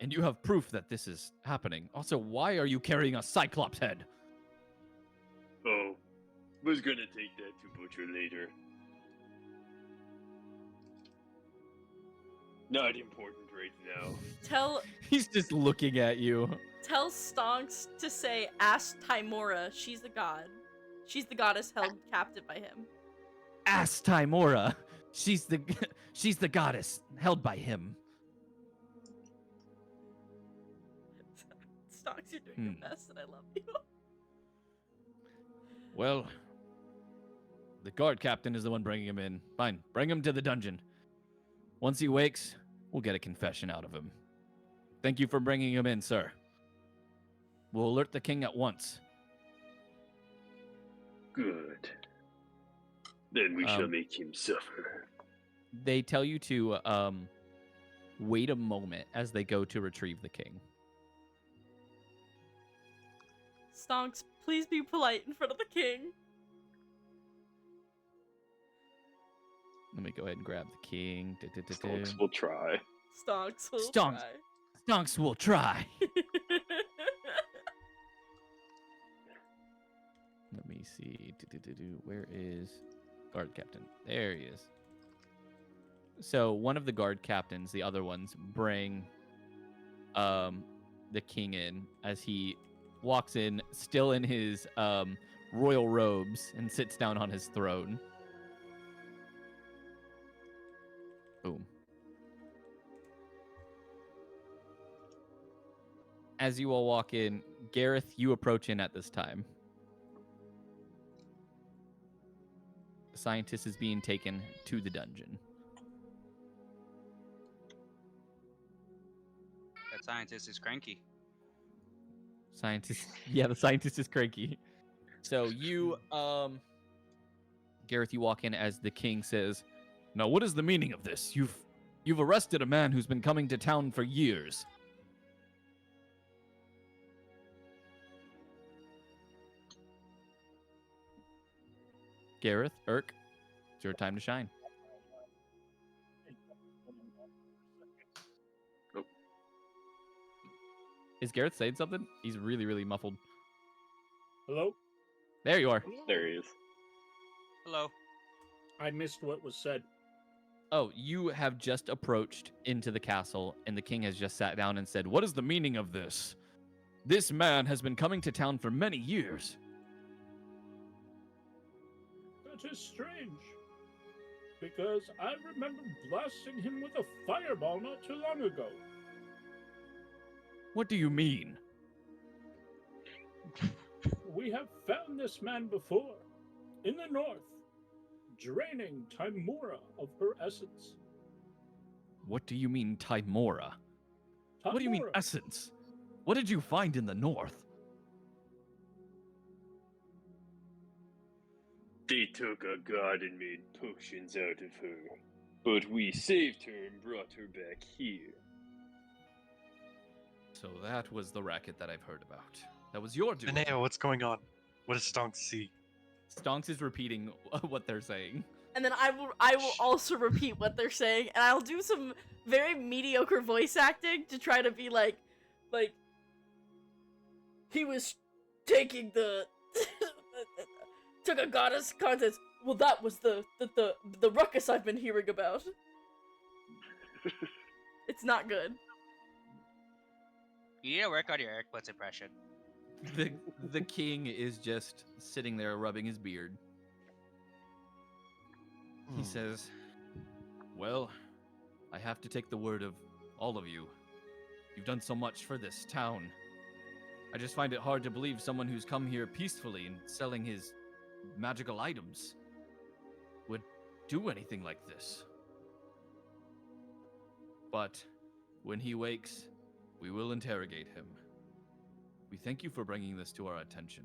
"And you have proof that this is happening. Also, why are you carrying a cyclops head?" Oh, was gonna take that to butcher later. Not important right now. tell He's just looking at you. Stonks to say ask Timora. She's the god. She's the goddess held captive by him. Ask Timora. She's the goddess held by him. Stonks, you're doing your best, and I love you. Well, the guard captain is the one bringing him in. Fine, bring him to the dungeon. Once he wakes, we'll get a confession out of him. Thank you for bringing him in, sir. We'll alert the king at once. Good. Then we shall make him suffer. They tell you to wait a moment as they go to retrieve the king. Stonks, please be polite in front of the king. Let me go ahead and grab the king. Stonks will try. Stonks will Stonks. try. Stonks will try. Let me see. Where is guard captain? There he is. So one of the guard captains, the other ones, bring the king in as he walks in, still in his royal robes, and sits down on his throne. Boom. As you all walk in, Gareth, you approach in at this time. The scientist is being taken to the dungeon. That scientist is cranky. Yeah, the scientist is cranky. So you, Gareth, you walk in as the king says, "Now, what is the meaning of this? You've arrested a man who's been coming to town for years." Gareth, Irk, it's your time to shine. Nope. Is Gareth saying something? He's really, really muffled. Hello? There you are. There he is. Hello. I missed what was said. Oh, you have just approached into the castle, and the king has just sat down and said, "What is the meaning of this? This man has been coming to town for many years." That is strange. Because I remember blasting him with a fireball not too long ago. What do you mean? We have found this man before, in the north, draining Timora of her essence. What do you mean, Timora? What do you mean, Timora, essence? What did you find in the north? They took a god and made potions out of her. But we saved her and brought her back here. So that was the racket that I've heard about. That was your doing. Linnea, what's going on? What does Stonks see? Stonks is repeating what they're saying. And then I will also repeat what they're saying, and I'll do some very mediocre voice acting to try to be like he was taking the took a goddess contest. Well, that was the ruckus I've been hearing about. It's not good. You need to work on your Irkbluz impression. The king is just sitting there rubbing his beard. He says, well, I have to take the word of all of you. You've done so much for this town. I just find it hard to believe someone who's come here peacefully and selling his magical items would do anything like this. But when he wakes, we will interrogate him. We thank you for bringing this to our attention.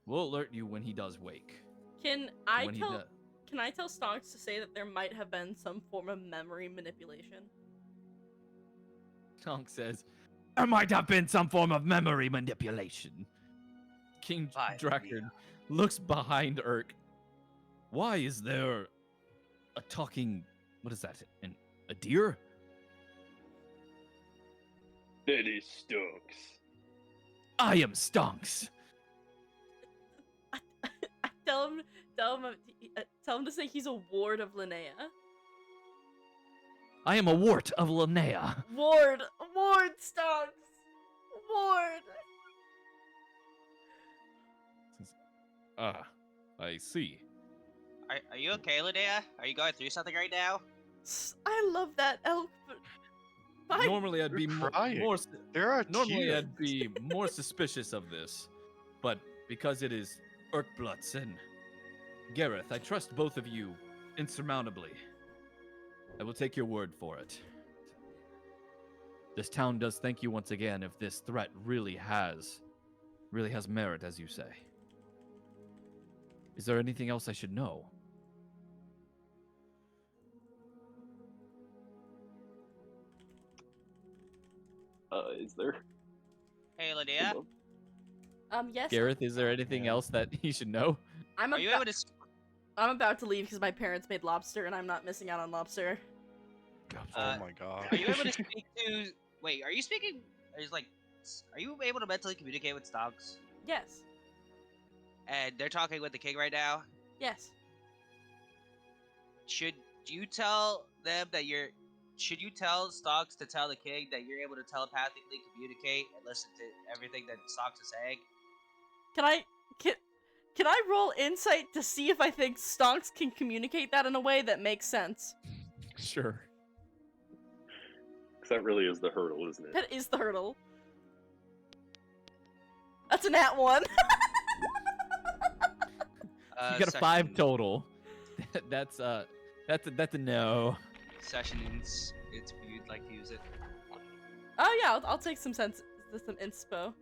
We'll alert you when he does wake. Can I When he tell do- Can I tell Stonks to say that there might have been some form of memory manipulation? Stonks says, There might have been some form of memory manipulation. King Fine, Drakkard looks behind Irk. Why is there a talking... What is that? A deer? That is Stonks. I am Stonks. Tell him to say he's a ward of Linnea. I am a wart of Linnea. Ward Stonks, ward. Ah, I see. Are you okay, Linnea? Are you going through something right now? I love that elk, but I- normally I'd be You're more, crying. There are normally tears. I'd be more suspicious of this, but because it is Irkbluz and Gareth, I trust both of you insurmountably. I will take your word for it. This town does thank you once again if this threat really has merit, as you say. Is there anything else I should know? Is there? Hey, Linnea. yes. Gareth, is there anything else that he should know? Are you able to? I'm about to leave because my parents made lobster and I'm not missing out on lobster. Oh my god. Are you able to speak to? Wait, are you speaking? Are you able to mentally communicate with Stonks? Yes. And they're talking with the king right now. Yes. Should you tell them that you're? Should you tell Stonks to tell the king that you're able to telepathically communicate and listen to everything that Stonks is saying? Can I roll insight to see if I think Stonks can communicate that in a way that makes sense? Sure. Because that really is the hurdle, isn't it? That is the hurdle. That's a nat 1. You got a 5 total. That's a no. Sessions. It's viewed like use it. Oh yeah, I'll take some inspo.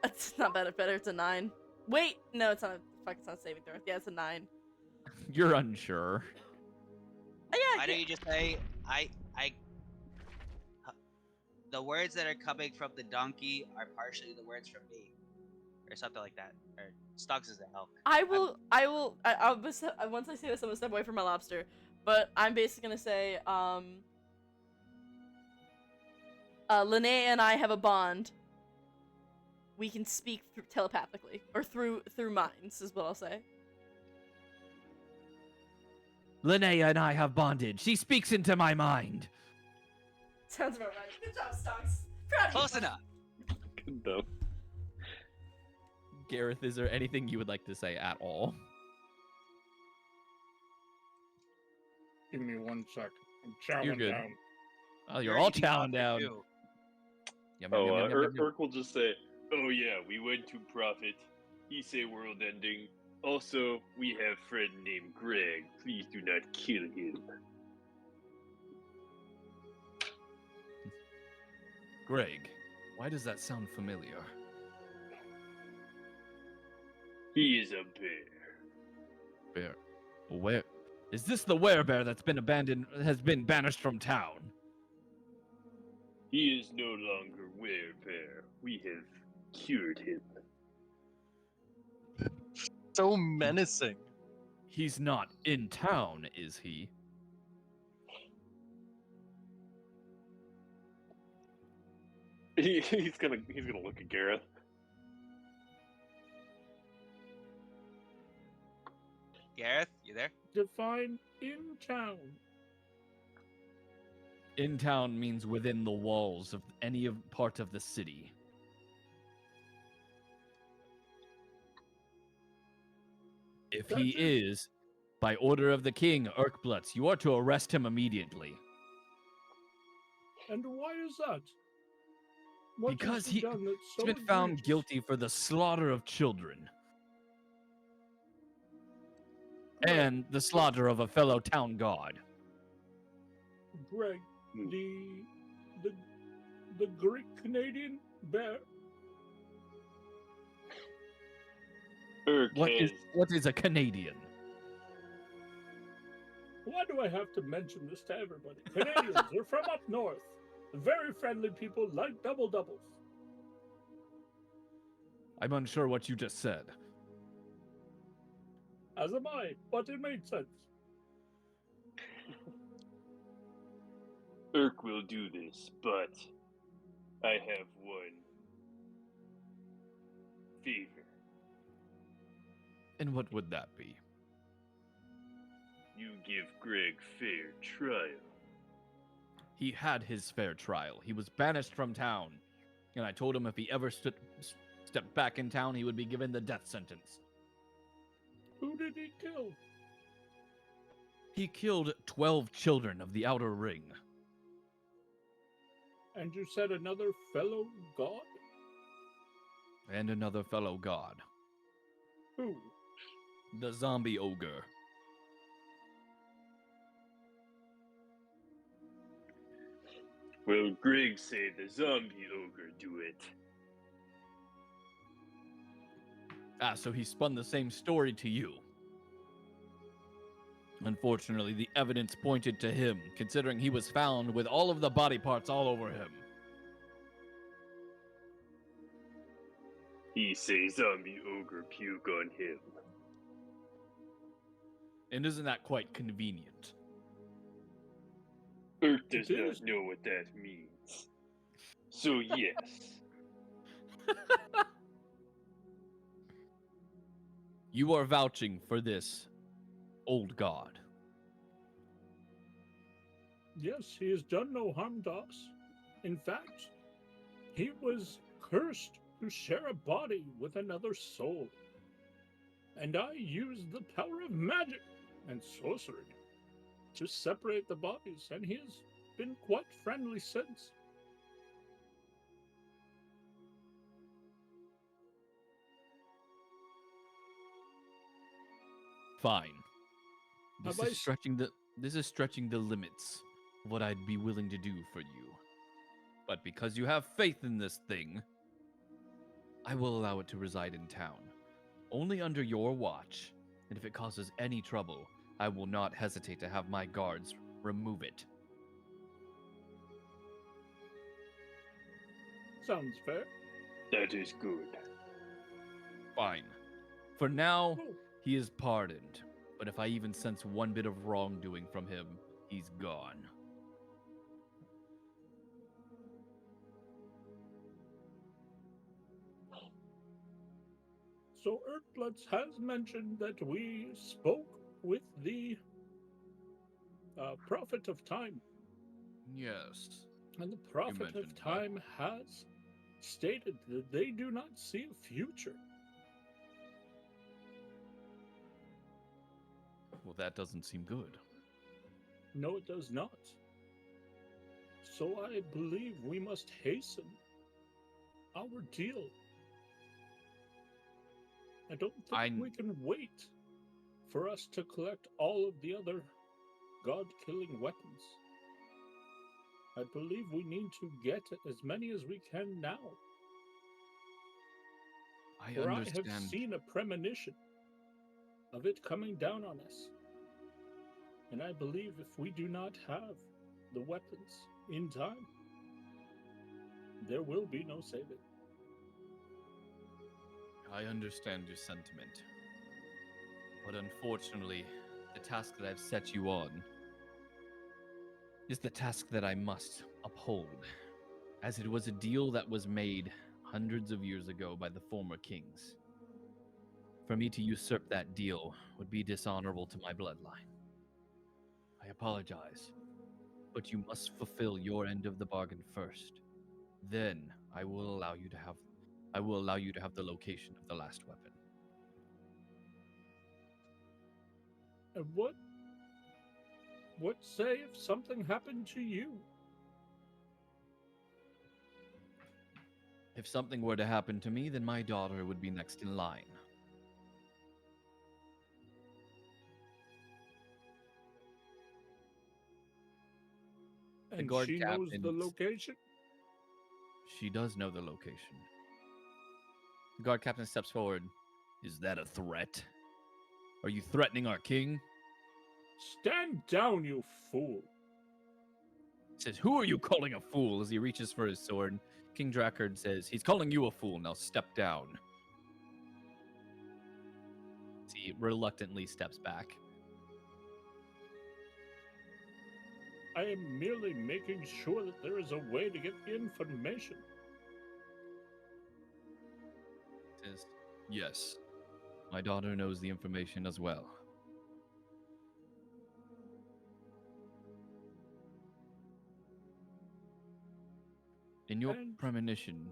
That's not better. It's a 9. Wait, no, it's not. It's not saving throw. Yeah, it's a 9. You're unsure. Oh, yeah. Why don't you just say the words that are coming from the donkey are partially the words from me, or something like that. Or Stonks is a help. I'll once I say this, I'm gonna step away from my lobster. But I'm basically gonna say, Linnea and I have a bond. We can speak telepathically, or through minds, is what I'll say. Linnea and I have bonded. She speaks into my mind. Sounds about right. Good job, Stonks. Proud of you, Close bud. enough. Good though. Gareth, is there anything you would like to say at all? Give me 1 sec. I'm chowing You're good. down. Oh, you're You're all eating chowing lobster, down. too. Yum, yum, yum, yum, yum, yum. Urk will just say, Oh yeah, we went to Prophet. He say world ending. Also, we have friend named Greg. Please do not kill him. Greg, why does that sound familiar? He is a bear. Bear. Where is this the werebear that's been abandoned has been banished from town? He is no longer werebear. We have cured him. So menacing. He's not in town, is he? He's gonna look at Gareth. Gareth, you there? Define in town. In town means within the walls of any part of the city. If he is, by order of the king, Irkbluz, you are to arrest him immediately. And why is that? What has Because he done that's so he's been found egregious? guilty for the slaughter of children. Greg, And the slaughter of a fellow town guard. Greg, Hmm. the Greek Canadian bear. Urk has What is a Canadian? Why do I have to mention this to everybody? Canadians are from up north. Very friendly people like double doubles. I'm unsure what you just said. As am I, but it made sense. Urk will do this, but I have one favor. And what would that be? You give Greg fair trial. He had his fair trial. He was banished from town. And I told him if he ever stepped back in town, he would be given the death sentence. Who did he kill? He killed 12 children of the Outer Ring. And you said another fellow god? And another fellow god. Who? The zombie ogre. Well, Greg said the zombie ogre do it. Ah, so he spun the same story to you. Unfortunately, the evidence pointed to him, considering he was found with all of the body parts all over him. He say zombie ogre puke on him. And isn't that quite convenient? Urk does It not is. know what that means. So yes. You are vouching for this old god. Yes, he has done no harm to us. In fact, he was cursed to share a body with another soul. And I used the power of magic and sorcery to separate the bodies, and he has been quite friendly since. Fine. This Have I is stretching the limits of what I'd be willing to do for you. But because you have faith in this thing, I will allow it to reside in town. Only under your watch. And if it causes any trouble, I will not hesitate to have my guards remove it. Sounds fair. That is good. Fine. For now, Oh, he is pardoned. But if I even sense one bit of wrongdoing from him, he's gone. so Irkbluz has mentioned that we spoke with the Prophet of Time. Yes. And the Prophet mentioned of that. Time has stated that they do not see a future. Well, that doesn't seem good. No, it does not. So I believe we must hasten our deal. I don't think we can wait for us to collect all of the other god-killing weapons. I believe we need to get as many as we can now. I For I understand. have seen a premonition of it coming down on us. And I believe if we do not have the weapons in time, there will be no saving. I understand your sentiment. But unfortunately, the task that I've set you on is the task that I must uphold, as it was a deal that was made hundreds of years ago by the former kings. For me to usurp that deal would be dishonorable to my bloodline. I apologize, but you must fulfill your end of the bargain first. Then I will allow you to have the location of the last weapon. And what say if something happened to you? If something were to happen to me, then my daughter would be next in line. And guard she knows the captain- location? She does know the location. The guard captain steps forward. Is that a threat? Are you threatening our king? Stand down, you fool! Says, who are you calling a fool? As he reaches for his sword. King Drakard says, he's calling you a fool. Now step down. He reluctantly steps back. I am merely making sure that there is a way to get the information. Says, yes. My daughter knows the information as well. In your And- premonition,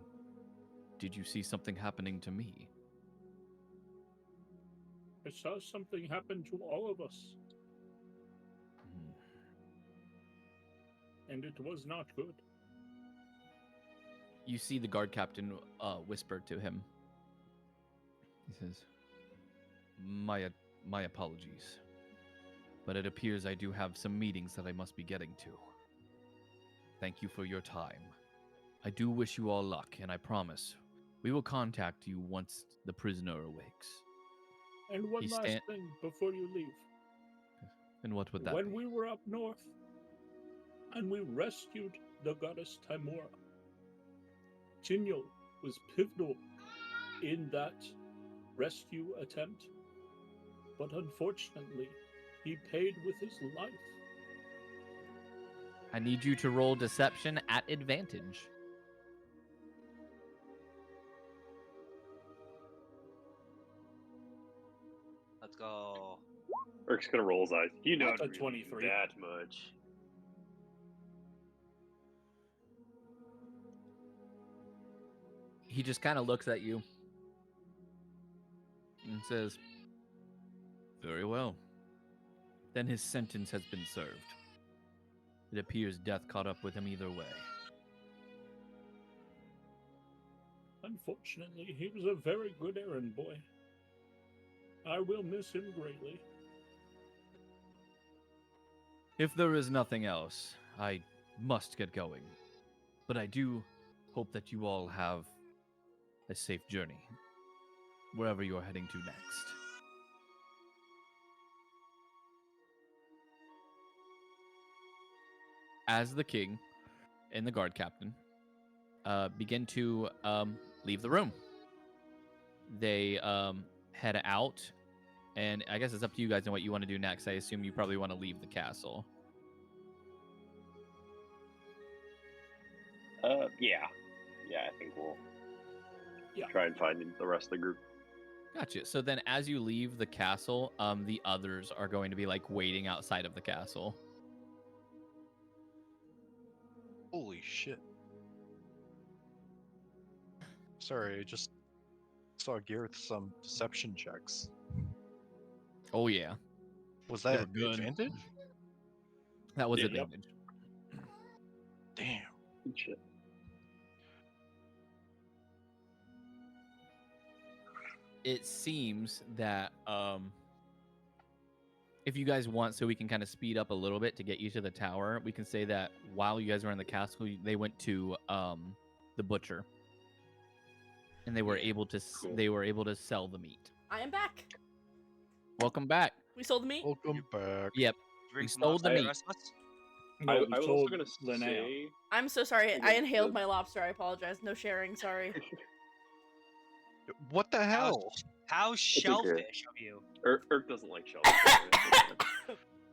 did you see something happening to me? I saw something happen to all of us, Hmm. and it was not good. You see the guard captain whisper to him. He says, my apologies. But it appears I do have some meetings that I must be getting to. Thank you for your time. I do wish you all luck, and I promise we will contact you once the prisoner awakes. And one He last stand- thing before you leave. And what would that When be? we were up north, and we rescued the goddess Timora, Jinyo was pivotal in that rescue attempt, but unfortunately, he paid with his life. I need you to roll deception at advantage. Let's go. Irk's gonna roll his eyes. You know That's a it really do 23. that much. He just kind of looks at you and says, Very well. Then his sentence has been served. It appears death caught up with him either way. Unfortunately, he was a very good errand boy. I will miss him greatly. If there is nothing else, I must get going. But I do hope that you all have a safe journey, wherever you're heading to next. As the king and the guard captain begin to leave the room, they head out, and I guess it's up to you guys on what you want to do next. I assume you probably want to leave the castle. Yeah. Yeah, I think we'll Yeah. try and find the rest of the group. Gotcha. So then, as you leave the castle, the others are going to be like waiting outside of the castle. Holy shit. Sorry, I just saw Gareth some deception checks. Oh yeah, Was They that were good. advantage? that was Yep. advantage. Damn. Good shit. It seems that if you guys want, so we can kind of speed up a little bit to get you to the tower, we can say that while you guys were in the castle, they went to the butcher. and they were Yeah. able to Cool. they were able to sell the meat. I am back. Welcome back. We sold the meat. Welcome back. Yep. Drink We some sold the lobster meat. rest of us? No, I we was also sold gonna Linnea. say. I'm so sorry. Okay, I inhaled the- my lobster. I apologize. No sharing. Sorry. What the hell? How okay. shellfish of you. Irk doesn't like shellfish.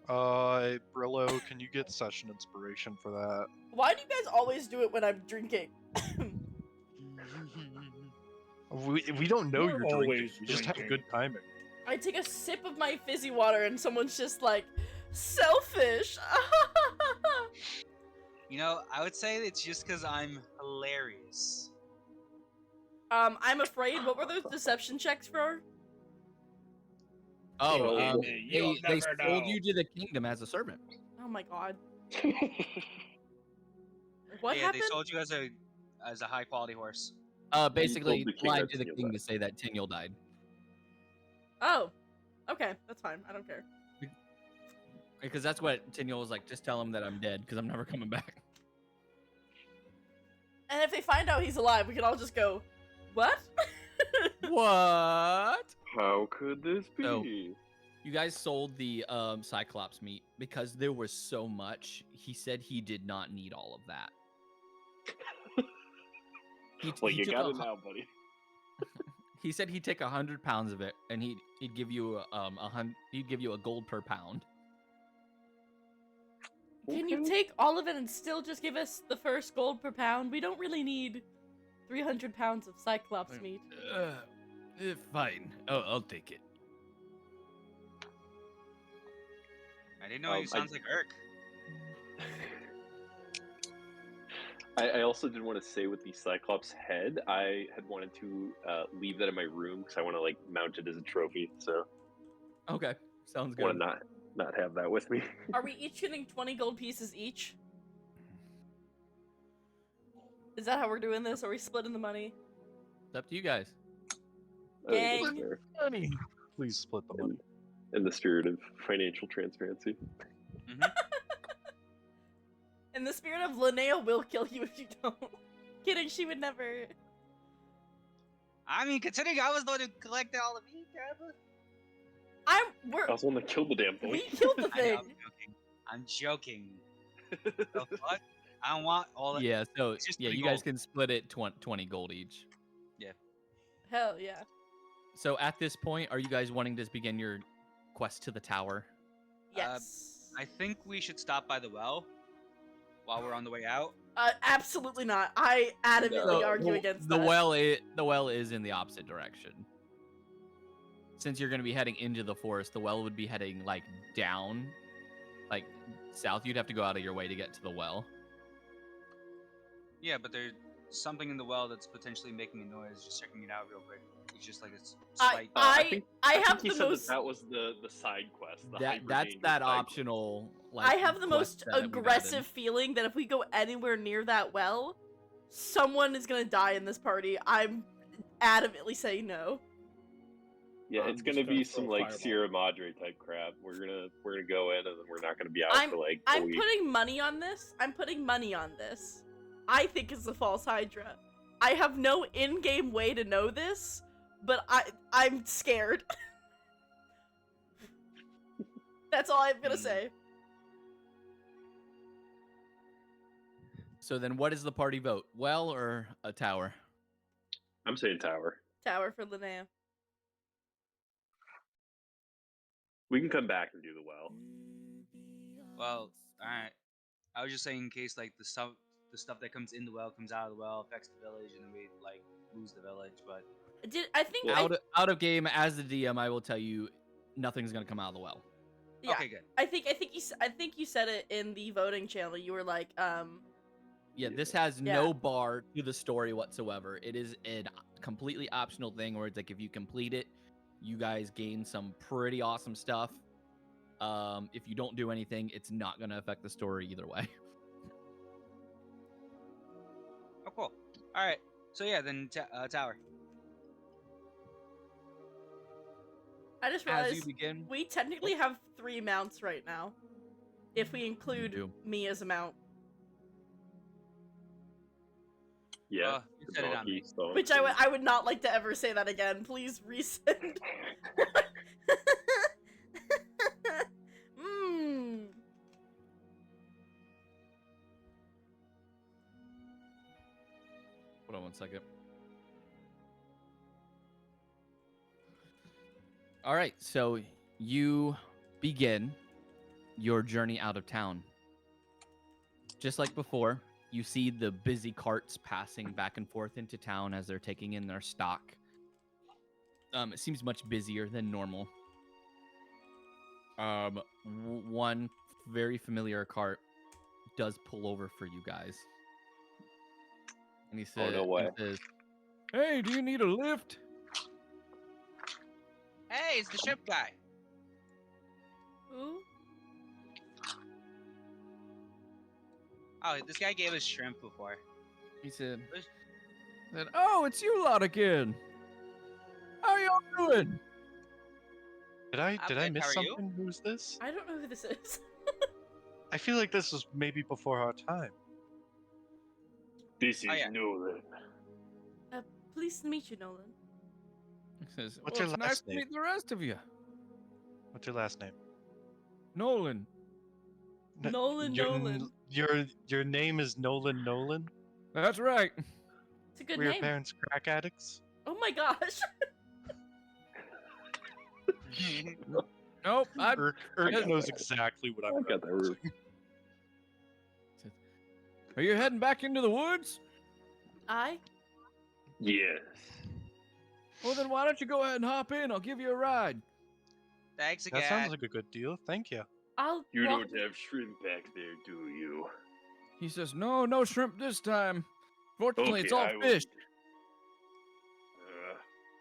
Brillow, can you get session inspiration for that? Why do you guys always do it when I'm drinking? We don't know You're you're drinking. always We just have drinking. good timing. I take a sip of my fizzy water and someone's just like, selfish. You know, I would say it's just because I'm hilarious. I'm afraid. What were those deception checks for? Oh, Well, you'll they never sold know. you to the kingdom as a servant. Oh my god. What Yeah, happened? they sold you as a high quality horse. Basically told the king lied that to the Tiniel king died. to say that Tiniel died. Oh. Okay, that's fine. I don't care. Because that's what Tiniel was like, just tell him that I'm dead, because I'm never coming back. And if they find out he's alive, we can all just go, what? What? How could this be? So- You guys sold the Cyclops meat because there was so much. He said he did not need all of that. Well, he you took got a it now, buddy. He said he'd take 100 pounds of it, and he'd give you he'd give you a gold per pound. Can you take all of it and still just give us the first gold per pound? We don't really need 300 pounds of Cyclops meat. Fine. I'll take it. I didn't know you sounds like Irk. I also did want to say with the Cyclops head, I had wanted to leave that in my room because I want to like mount it as a trophy. So Okay, sounds I want good. to not have that with me. Are we each getting 20 gold pieces each? Is that how we're doing this? Are we splitting the money? It's up to you guys. I think that's Gang. fair. Money. Please split the money. In the spirit of financial transparency. In the spirit of Linnea will kill you if you don't. Kidding, she would never. I mean, considering I was the one who collected all the meat, We're. I was the one that killed the damn thing. We killed the I know, thing. I'm joking. The fuck? I don't want all that. Yeah, so It's just yeah, 3 you guys gold. can split it 20 gold each. Hell yeah. So at this point, are you guys wanting to begin your quest to the tower? Yes. I think we should stop by the well while we're on the way out. Absolutely not. I adamantly No. argue against the that. the well is in the opposite direction. Since you're going to be heading into the forest, the well would be heading like down, like south. You'd have to go out of your way to get to the well. Yeah, but there's something in the well that's potentially making a noise. Just checking it out real quick. It's just like it's I slight. I think have he the said most. that was the side quest. The That's hyper-dangerous that side quest. optional. Like, I have the quest most that we've added. aggressive feeling that if we go anywhere near that well, someone is gonna die in this party. I'm adamantly saying no. Yeah, I'm it's just gonna gonna be throw some a like fireball. Sierra Madre type crap. We're gonna go in and then we're not gonna be out for like a I'm week. putting money on this. I'm putting money on this. I think it's the false Hydra. I have no in-game way to know this, but I'm scared. That's all I'm gonna say. So then, what is the party vote? Well or a tower? I'm saying tower. Tower for Linnea. We can come back and do the well. Well, alright. I was just saying in case like the stuff that comes in the well comes out of the well, affects the village, and then we like lose the village. But I think Out of game, as the DM, I will tell you, nothing's gonna come out of the well. yeah, okay, good. I think you said it in the voting channel. You were like, Yeah, this has Yeah. no bar to the story whatsoever. It is a completely optional thing where it's like if you complete it, you guys gain some pretty awesome stuff. If you don't do anything, it's not gonna affect the story either way. Oh, cool. All right. So yeah, then tower. I just As you realized begin, we technically have 3 mounts right now, if we include do. me as a mount. Yeah. You said it on me. walkie-talkie Which I would not like to ever say that again. Please resend. Mmm. Hold on one second. All right, so you begin your journey out of town. Just like before, you see the busy carts passing back and forth into town as they're taking in their stock. It seems much busier than normal. One very familiar cart does pull over for you guys. And he says, no way. Hey, do you need a lift? Hey, it's the ship guy. Who? Oh, this guy gave us shrimp before. he said, Oh, it's you lot again. How y'all doing? Did I good, miss how are you? something? Who's this? I don't know who this is. I feel like this was maybe before our time. This is Oh, yeah. Nolan. Pleased to meet you, Nolan. he says, What's Well, your it's nice last to name? meet the rest of you. What's your last name? Nolan. Nolan, your, Nolan. Your name is Nolan Nolan? That's right. It's a good Were your name. parents crack addicts? Oh my gosh. Nope. Urk got knows that. exactly what I'm I got that roof. Are you heading back into the woods? Yes. Well, then why don't you go ahead and hop in? I'll give you a ride. Thanks again. That sounds like a good deal. Thank you. I'll You walk- don't have shrimp back there, do you? He says, no shrimp this time. Fortunately, it's all I fish.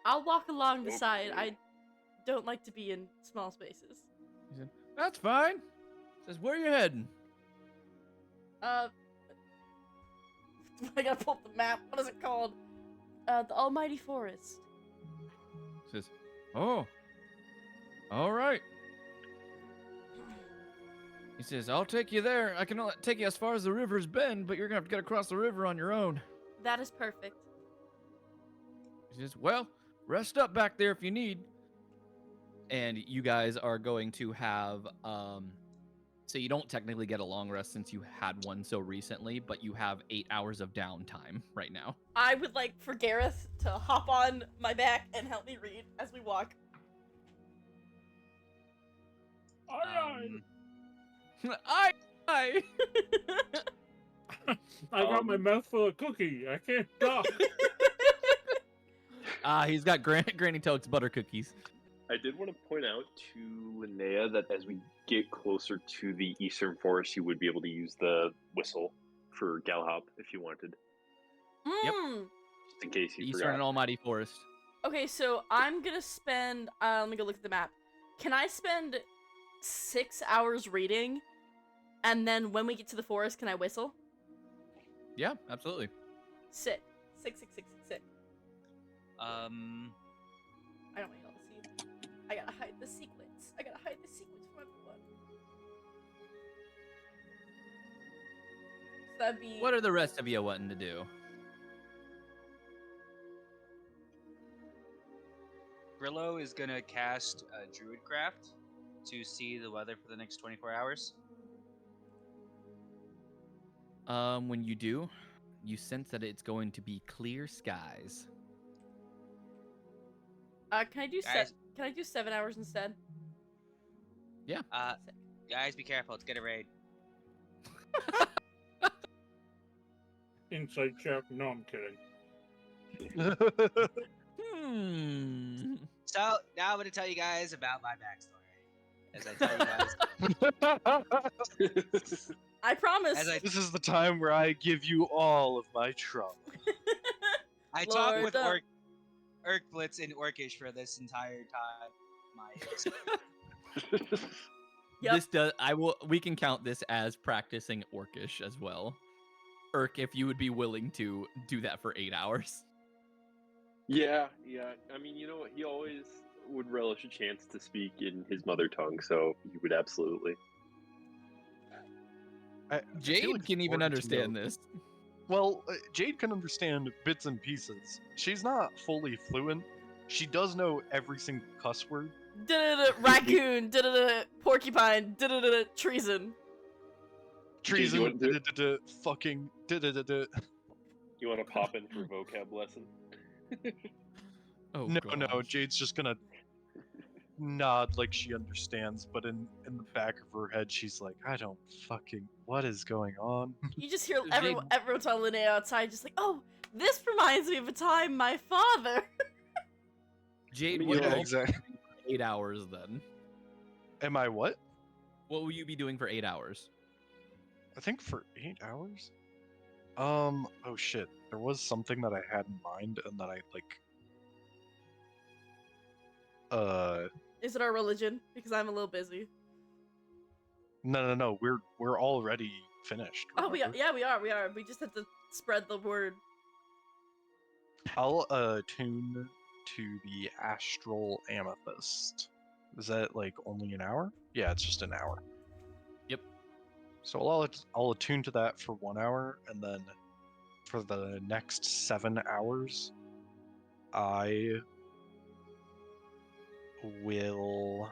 I'll walk along the side. Okay. I don't like to be in small spaces. He said, that's fine. Says, where you heading? I gotta pull up the map. What is it called? The Almighty Forest. Says, oh, all right. He says, I'll take you there. I can only take you as far as the river's bend, but you're gonna have to get across the river on your own. That is perfect. He says, well, rest up back there if you need. And you guys are going to have, so you don't technically get a long rest since you had one so recently, but you have 8 hours of downtime right now. I would like for Gareth to hop on my back and help me read as we walk. I got my mouth full of cookie. I can't talk. He's got Granny Toad's butter cookies. I did want to point out to Linnea that as we get closer to the eastern forest, you would be able to use the whistle for Galhop if you wanted, Yep. just in case you Eastern forgot. and Almighty Forest. Okay, so I'm gonna spend. Let me go look at the map. Can I spend 6 hours reading, and then when we get to the forest, can I whistle? Yeah, absolutely. Sick. Sick. I don't want y'all to see. I gotta hide the sequence. I gotta hide the sequence from everyone. So that'd be. What are the rest of you wanting to do? Brillow is gonna cast Druidcraft to see the weather for the next 24 hours. When you do, you sense that it's going to be clear skies. Can I do Guys. Can I do 7 hours instead? Yeah. Sick. Guys, be careful. It's gonna rain. Inside joke. No, I'm kidding. So now I'm gonna tell you guys about my backstory. As I tell you guys, I promise. as I This is the time where I give you all of my trouble. I Lord, talked with Irkbluz in Orcish for this entire time. Yep. This does. We can count this as practicing Orcish as well. Irk, if you would be willing to do that for 8 hours. Yeah. I mean, you know what? He always would relish a chance to speak in his mother tongue, so he would absolutely. I feel Jade like can it's even important to understand note- this. Well, Jade can understand bits and pieces. She's not fully fluent. She does know every single cuss word. Raccoon, porcupine, treason. Jade, you Treason, want fucking, You want to pop in for vocab lesson? Oh, No, gosh. Jade's just gonna nod like she understands, but in the back of her head, she's like, I don't fucking, what is going on? You just hear Jade- everyone tell Linnea outside, just like, oh, this reminds me of a time my father. Jade, mean, what yeah, are you exactly. doing for 8 hours then? Am I what? What will you be doing for 8 hours? I think for 8 hours? Oh shit. There was something that I had in mind and that I, Is it our religion? Because I'm a little busy. no, we're already finished. Oh, we are. remember? Yeah, we are. We just have to spread the word. I'll tune to the astral amethyst. Is that like only an hour? Yeah, it's just an hour. Yep. So I'll attune to that for 1 hour, and then for the next 7 hours, I will.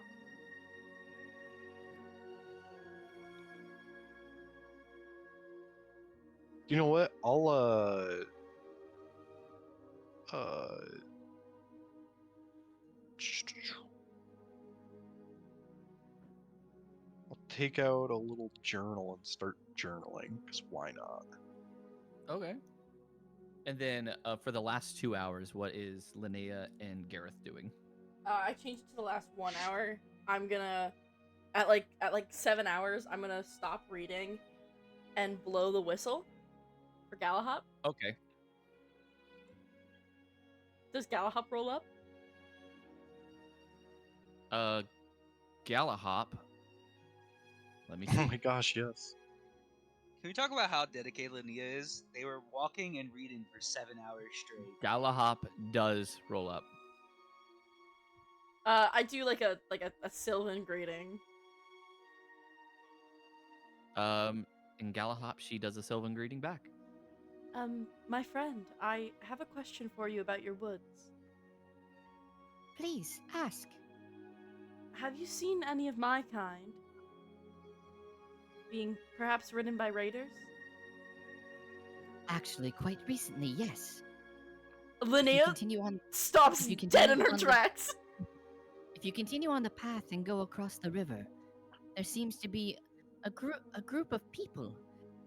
You know what? I'll take out a little journal and start journaling, because why not? Okay. And then for the last 2 hours, what is Linnea and Gareth doing? I changed it to the last 1 hour. I'm gonna, at like 7 hours, I'm gonna stop reading, and blow the whistle for Galahop. Okay. Does Galahop roll up? Galahop. Let me Oh see. my gosh, yes. Can we talk about how dedicated Linnea is? They were walking and reading for 7 hours straight. Galahop does roll up. I do like a Sylvan greeting. In Galahop, she does a Sylvan greeting back. My friend, I have a question for you about your woods. Please ask. Have you seen any of my kind being perhaps ridden by raiders? Actually, quite recently, yes. If you Linnea continue on, stops if you dead in continue her on the- tracks. if you continue on the path and go across the river, there seems to be a group of people,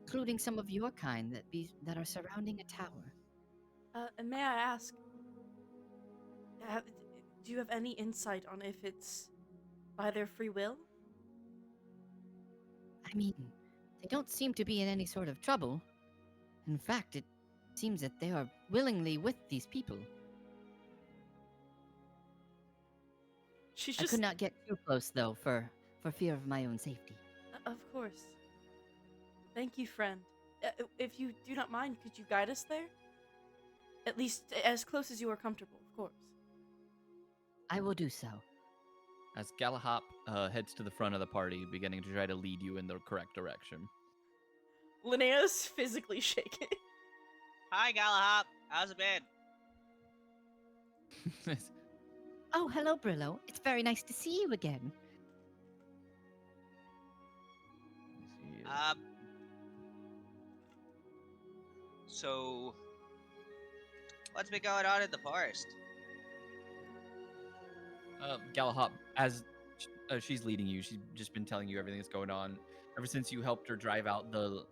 including some of your kind, that are surrounding a tower. And may I ask, do you have any insight on if it's by their free will? I mean, they don't seem to be in any sort of trouble. In fact, it seems that they are willingly with these people. She's I just, could not get too close, though, for fear of my own safety. of course. Thank you, friend. If you do not mind, could you guide us there? At least as close as you are comfortable, of course. I will do so. As Galahop heads to the front of the party, beginning to try to lead you in the correct direction. Linnea's physically shaking. Hi, Galahop. How's it been? Oh, hello, Brillow. It's very nice to see you again. So, what's been going on in the forest? Galahop, as she's leading you, she's just been telling you everything that's going on. Ever since you helped her drive out the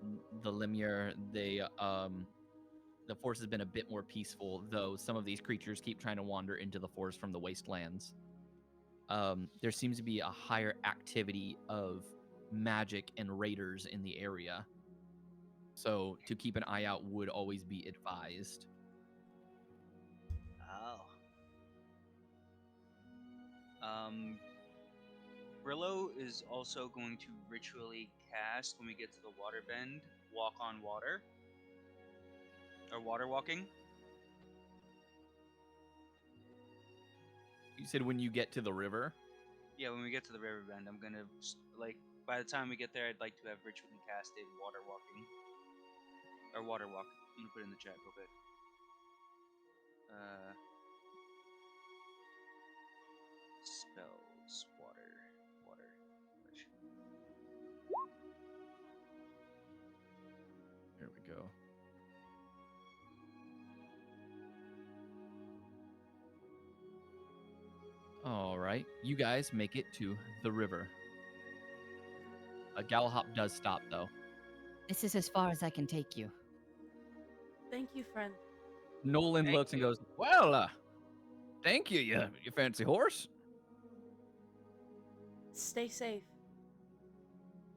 Lemure, the forest has been a bit more peaceful, though some of these creatures keep trying to wander into the forest from the wastelands. There seems to be a higher activity of magic and raiders in the area. So to keep an eye out would always be advised. Oh. Brillow is also going to ritually cast, when we get to the water bend, walk on water. Or water walking. You said when you get to the river? Yeah, when we get to the river bend, I'm gonna, by the time we get there, I'd like to have ritually casted water walking. Or water walk. I'm gonna put it in the chat real quick. Spells, water. Here we go. All right, you guys make it to the river. A Galahop does stop, though. This is as far as I can take you. Thank you, friend. Nolan Thank looks and you. goes, "Well, thank you, you fancy horse." Stay safe.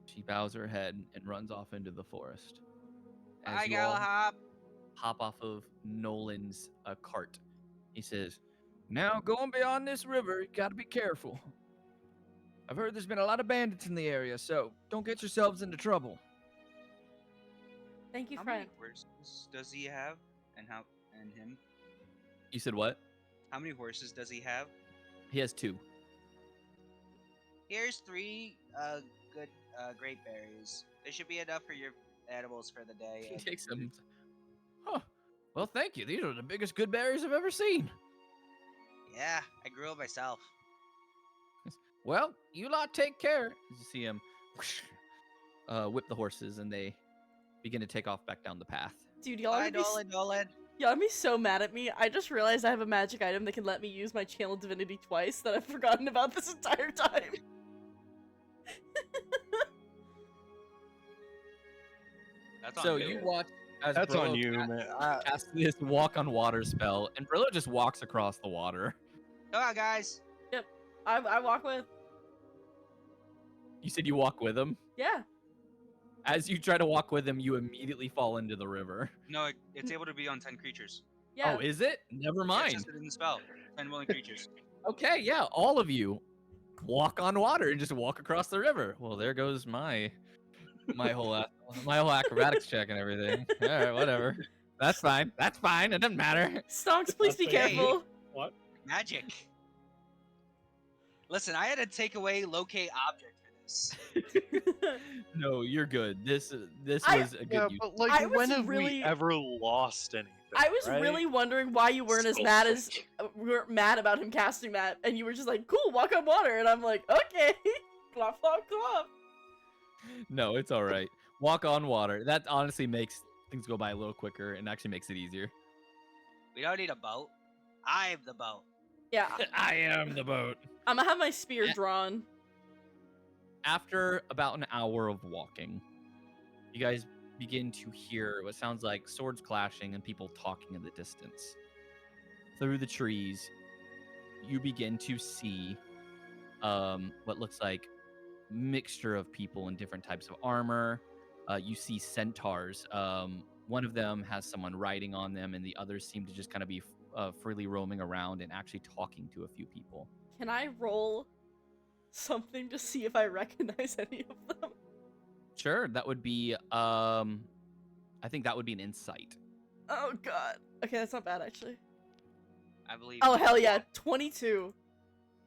She bows her head and runs off into the forest. As Bye, you all Galahop. hop off of Nolan's cart, he says, "Now, going beyond this river, you gotta be careful. I've heard there's been a lot of bandits in the area, so don't get yourselves into trouble." Thank you, How friend. many horses does he have? And him? You said what? How many horses does he have? He has 2. Here's 3 good grape berries. There should be enough for your animals for the day. He and- takes them. Huh. Well, thank you. These are the biggest good berries I've ever seen. Yeah, I grew them myself. Well, you lot take care. You see him whip the horses, and they begin to take off back down the path. Dude, y'all are Bye, gonna be Nolan. y'all are gonna be so mad at me. I just realized I have a magic item that can let me use my channel divinity twice that I've forgotten about this entire time. That's on So you. you watch as That's on Brillow you, casts- man. casts this walk on water spell, and Brillow just walks across the water. Come on, guys. I walk with. You said you walk with him. Yeah. As you try to walk with him, you immediately fall into the river. No, it's able to be on 10 creatures. Yeah. Oh, is it? Never It's mind. just in the spell. 10 willing creatures. Okay, yeah, all of you walk on water and just walk across the river. Well, there goes my whole acrobatics check and everything. All right, whatever. That's fine. That's fine. It doesn't matter. Stonks, please be That's careful. What? Magic. Listen, I had to take away locate object for this. No, you're good. This I- was a good Yeah, use. but like, I was when have really- we ever lost anything? I was right? really wondering why you weren't as mad as weren't mad about him casting that, and you were just like, "Cool, walk on water," and I'm like, "Okay, clop, clop, clop." No, it's all right. Walk on water. That honestly makes things go by a little quicker and actually makes it easier. We don't need a boat. I'm the boat. Yeah, I am the boat. I'm gonna have my spear Yeah. drawn. After about an hour of walking, you guys begin to hear what sounds like swords clashing and people talking in the distance. Through the trees, you begin to see what looks like mixture of people in different types of armor. You see centaurs. One of them has someone riding on them, and the others seem to just kind of be freely roaming around and actually talking to a few people. Can I roll something to see if I recognize any of them? Sure, that would be I think that would be an insight. Oh god. Okay, that's not bad actually. I believe. Oh hell yeah, 22.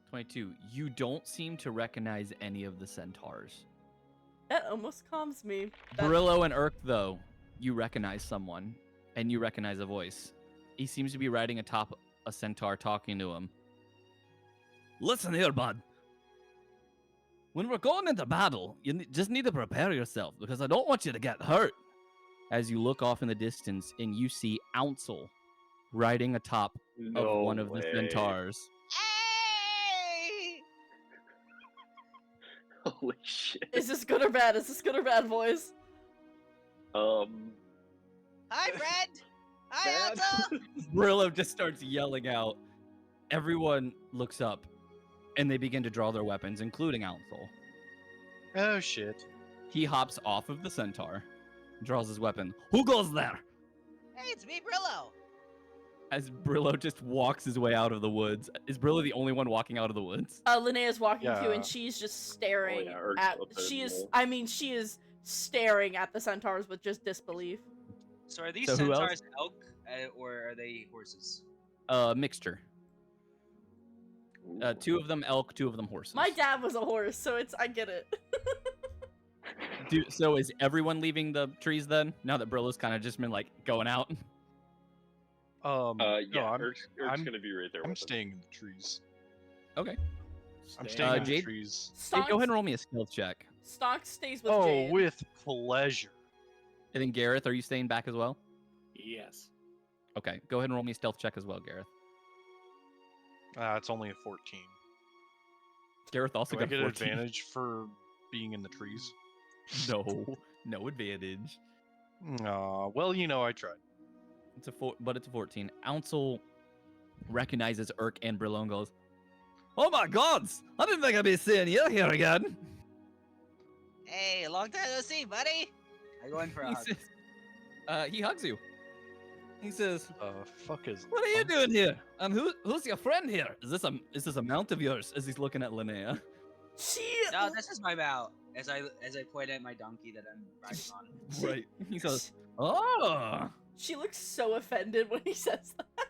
22. You don't seem to recognize any of the centaurs. That almost calms me. That- Brillow and Irk, though, you recognize someone, and you recognize a voice. He seems to be riding atop a centaur talking to him. Listen here, bud. When we're going into battle, you just need to prepare yourself, because I don't want you to get hurt. As you look off in the distance, and you see Ouncel riding atop of one of the centaurs. Hey! Holy shit. Is this good or bad? Is this good or bad, boys? Hi, friend. Hi, Bad. Alta. Brillow just starts yelling out. Everyone looks up, and they begin to draw their weapons, including Ouncel. Oh shit. He hops off of the centaur, draws his weapon. Who goes there? Hey, it's me, Brillow. As Brillow just walks his way out of the woods. Is Brillow the only one walking out of the woods? Linnea's walking too, Yeah. and she's just staring yeah, Urk's at. up there, She is. yeah. I mean, she is staring at the centaurs with just disbelief. So are these So who else? centaurs elk, or are they horses? Mixture. Two of them elk, two of them horses. My dad was a horse, so it's. I get it. So is everyone leaving the trees then? Now that Brillow's kind of just been like going out. No, Yeah, I'm Urk's gonna be right there I'm with us. staying in the trees. Okay. I'm Stay staying in the Jade? trees. Jade, go ahead and roll me a stealth check. Stonks stays with Oh, Jade. with pleasure. And then Gareth, are you staying back as well? Yes. Okay, go ahead and roll me a stealth check as well, Gareth. It's only a 14. Gareth also Do I got get 14. advantage for being in the trees? No advantage. Well, I tried. But it's a 14. Ouncil recognizes Irk and Brillo and goes, "Oh my gods! I didn't think I'd be seeing you here again." Hey, long time no see, buddy. I go in for a He hug. says, he hugs you. He says, Fuck is. "What are you doing here? And who's your friend here? Is this a mount of yours?" As he's looking at Linnea. She No, this is my mount. As I point at my donkey that I'm riding on. Right. He says, "Oh." She looks so offended when he says that.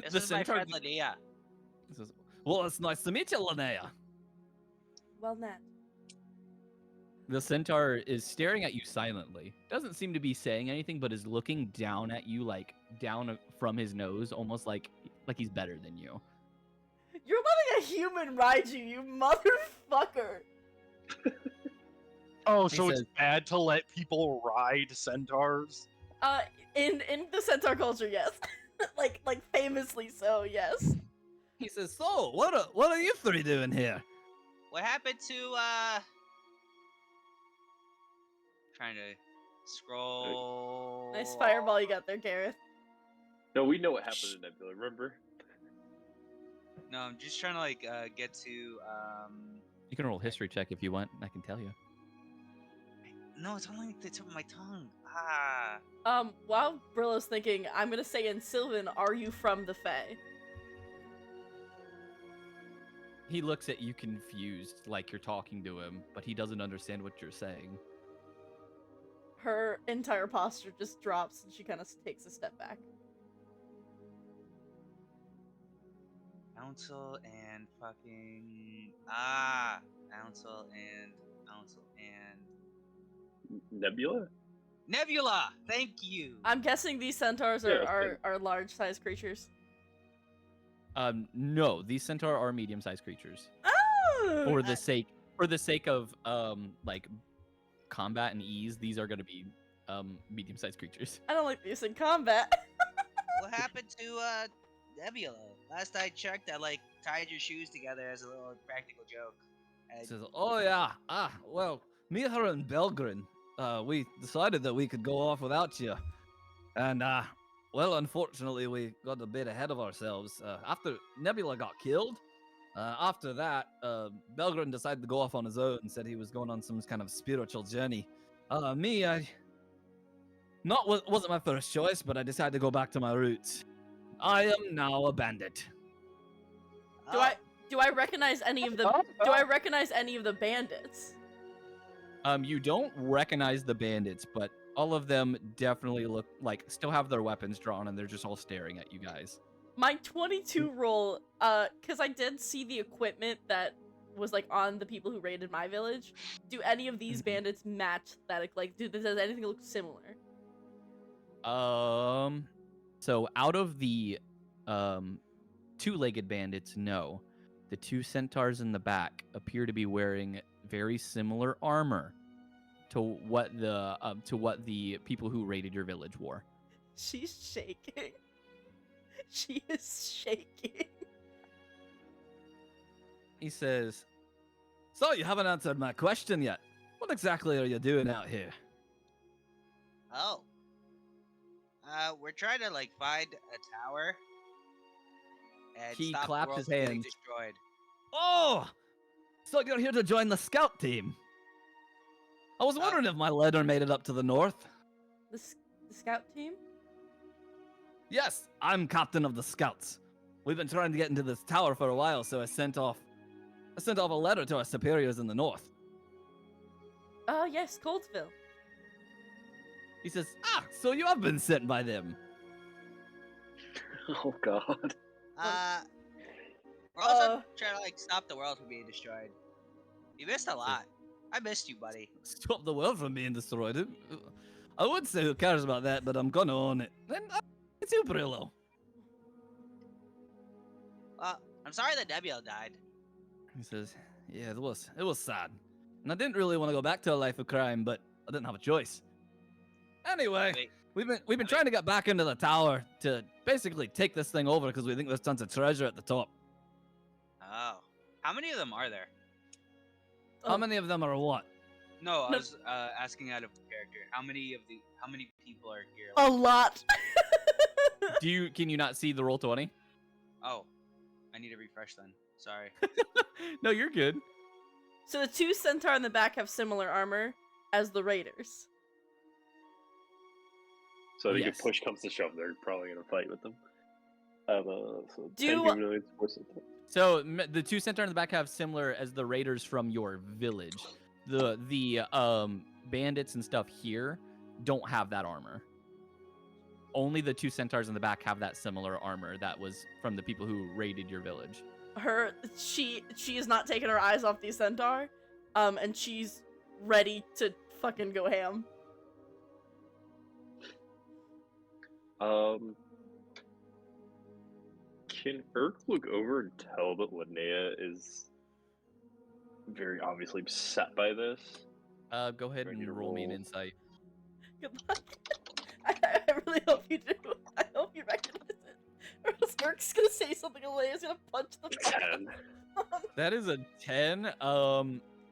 This The is my centaur- friend Linnea. He says, "Well, it's nice to meet you, Linnea." Well, Nat. The centaur is staring at you silently. Doesn't seem to be saying anything, but is looking down at you, like down from his nose, almost like he's better than you. You're letting a human ride you, you motherfucker. Oh, He so it's says- bad to let people ride centaurs? In the centaur culture, yes. like famously so, yes. He says, "So, what are you three doing here?" What happened to Trying to scroll. Nice fireball you got there, Gareth. No, we know what happened in Nebula. Remember? No, I'm just trying to like get to You can roll a history check if you want. I can tell you. No, it's only the tip of my tongue. Ah. While Brillow's thinking, I'm gonna say in Sylvan, are you from the Fae? He looks at you confused, like you're talking to him, but he doesn't understand what you're saying. Her entire posture just drops and she kind of takes a step back. Council and fucking Council and Nebula? Nebula. Thank you. I'm guessing these centaurs Yeah, are large-sized creatures. No, these centaur are medium-sized creatures. Oh! For the sake of like combat and ease, these are going to be medium-sized creatures. I don't like these in combat. What happened to Nebula? Last I checked, I like tied your shoes together as a little practical joke. He And says, "Oh yeah, well, me, her, and Belgrin, we decided that we could go off without you, and well, unfortunately, we got a bit ahead of ourselves. After Nebula got killed, after that, Belgrin decided to go off on his own and said he was going on some kind of spiritual journey. Wasn't my first choice, but I decided to go back to my roots. I am now a bandit." Do I recognize any of the bandits? You don't recognize the bandits, but all of them definitely look like still have their weapons drawn, and they're just all staring at you guys. My 22 roll, because I did see the equipment that was like on the people who raided my village. Do any of these bandits match that? Like, does anything look similar? So out of the two-legged bandits, no. The two centaurs in the back appear to be wearing very similar armor to what the people who raided your village wore. She's shaking. She is shaking. He says, "So you haven't answered my question yet. What exactly are you doing out here?" Oh. We're trying to like find a tower and He stop clapped the world his from getting hands. destroyed. "Oh, so you're here to join the scout team? I was wondering if my letter made it up to the north." The scout team? "Yes, I'm captain of the scouts. We've been trying to get into this tower for a while, so I sent off a letter to our superiors in the north." Oh, yes, Coldsville. He says, "So you have been sent by them." Oh God. We're also trying to like stop the world from being destroyed. You missed a lot. I missed you, buddy. Stop the world from being destroyed. I would say who cares about that, but I'm gonna own it. Then it's you, Brillo. I'm sorry that Nebula died. He says, yeah, it was sad. And I didn't really want to go back to a life of crime, but I didn't have a choice. Anyway, Wait, we've been trying to get back into the tower to basically take this thing over because we think there's tons of treasure at the top. oh. How many of them are there? How many of them are what? No, I No. was asking out of character. How many people are here? A lot. Can you not see the roll 20? Oh, I need to refresh then. Sorry. No, you're good. So the 2 centaur in the back have similar armor as the raiders. So I think Yes. if push comes to shove, they're probably gonna fight with them. So Do- 10 humanoids, 4 centaurs. So the 2 centaur in the back have similar as the raiders from your village. The bandits and stuff here don't have that armor. Only the 2 centaurs in the back have that similar armor that was from the people who raided your village. She is not taking her eyes off the centaur, and she's ready to fucking go ham. Can Irk look over and tell that Linnea is very obviously upset by this? Go ahead Ready and to roll me an roll. insight. Good luck. I really hope you do. I hope you recognize it. Or else Irk's gonna say something hilarious, he's gonna punch the fuck out 10. of him. That is a 10.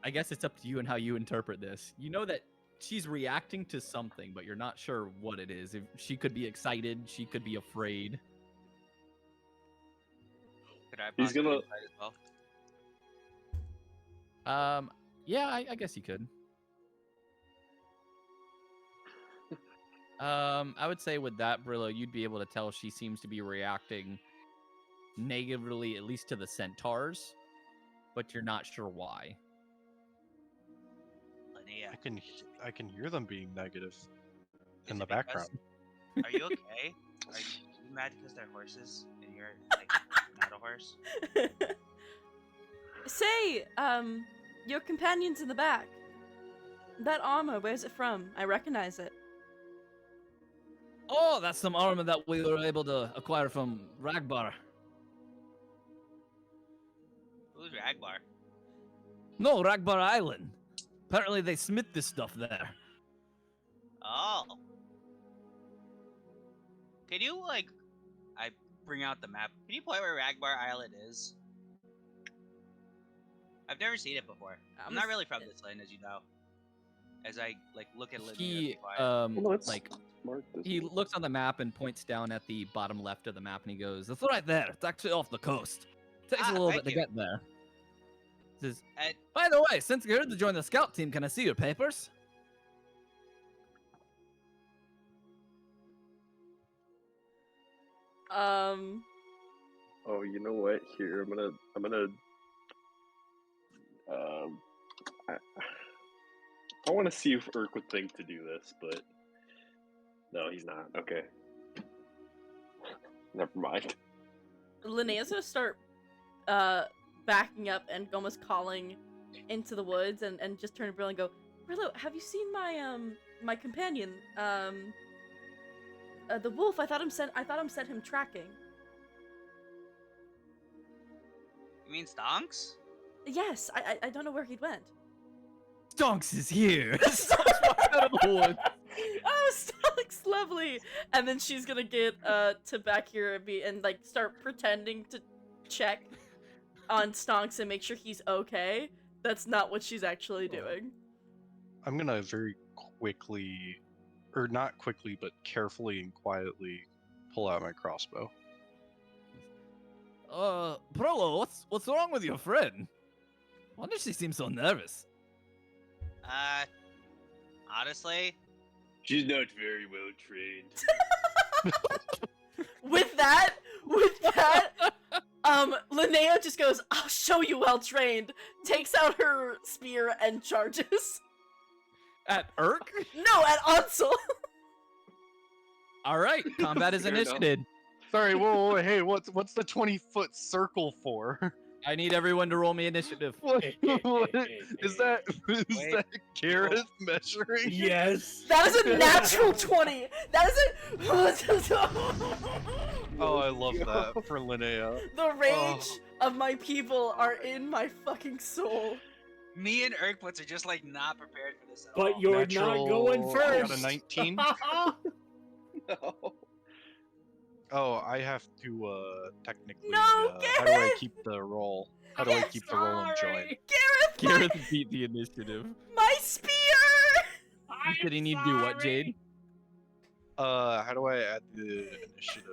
I guess it's up to you and how you interpret this. You know that she's reacting to something, but you're not sure what it is. If she could be excited, she could be afraid. Could I He's possibly gonna- fight as well? Yeah, I guess you could. I would say with that, Brillo, you'd be able to tell she seems to be reacting negatively, at least to the centaurs, but you're not sure why. Linnea, I can hear them being negative is in the it because- background. Are you okay? Are you mad because they're horses and you're like not a horse? Say, your companion's in the back. That armor, where's it from? I recognize it. Oh, that's some armor that we were able to acquire from Ragbar. Who's Ragbar? No, Ragbar Island. Apparently they smith this stuff there. Oh. Can you I bring out the map. Can you point where Ragbar Island is? I've never seen it before. I'm not really from this land, as you know. As I look at Linnea. He Well, it's like smart, isn't he it? looks on the map and points down at the bottom left of the map, and he goes, It's right there. It's actually off the coast. Takes a Ah, little thank bit to you. get there. Says, And by the way, since you're here to join the scout team, can I see your papers? Oh, you know what? Here, I'm gonna. I want to see if Irk would think to do this, but no, he's not. Okay, never mind. Linnea's gonna start backing up and almost calling into the woods and just turn to Brillo and go, Brillo, have you seen my my companion? The wolf, I thought I'm sent him tracking. you mean Stonks? Yes, I don't know where he went. Stonks is here. Oh, Stonks, lovely. And then she's gonna get to back here and start pretending to check on Stonks and make sure he's okay. That's not what she's actually doing. I'm gonna very quickly, or not quickly, but carefully and quietly pull out my crossbow. Brillo, what's wrong with your friend? Why does she seem so nervous? Honestly, She's not very well trained. With that, Linnea just goes, I'll show you well trained, takes out her spear and charges. At Irk? No, at Ansel. All right, combat is Fair enough. initiated. Sorry, whoa, hey, what's the 20-foot circle for? I need everyone to roll me initiative. What? Hey, hey, What? hey, Is hey, that Wait. that Gareth measuring? Yes. That is a natural 20. That is a. Oh, I love that for Linnea. The rage of my people are in my fucking soul. Me and Irkbluz are just like not prepared for this at But all. you're not going Natural- first. I got a 19. No. Oh, I have to technically. No, how do I Gareth! keep the roll? How do I keep the roll and join? Gareth beat the initiative. My spear! You said you need to do what, Jade? How do I add the initiative?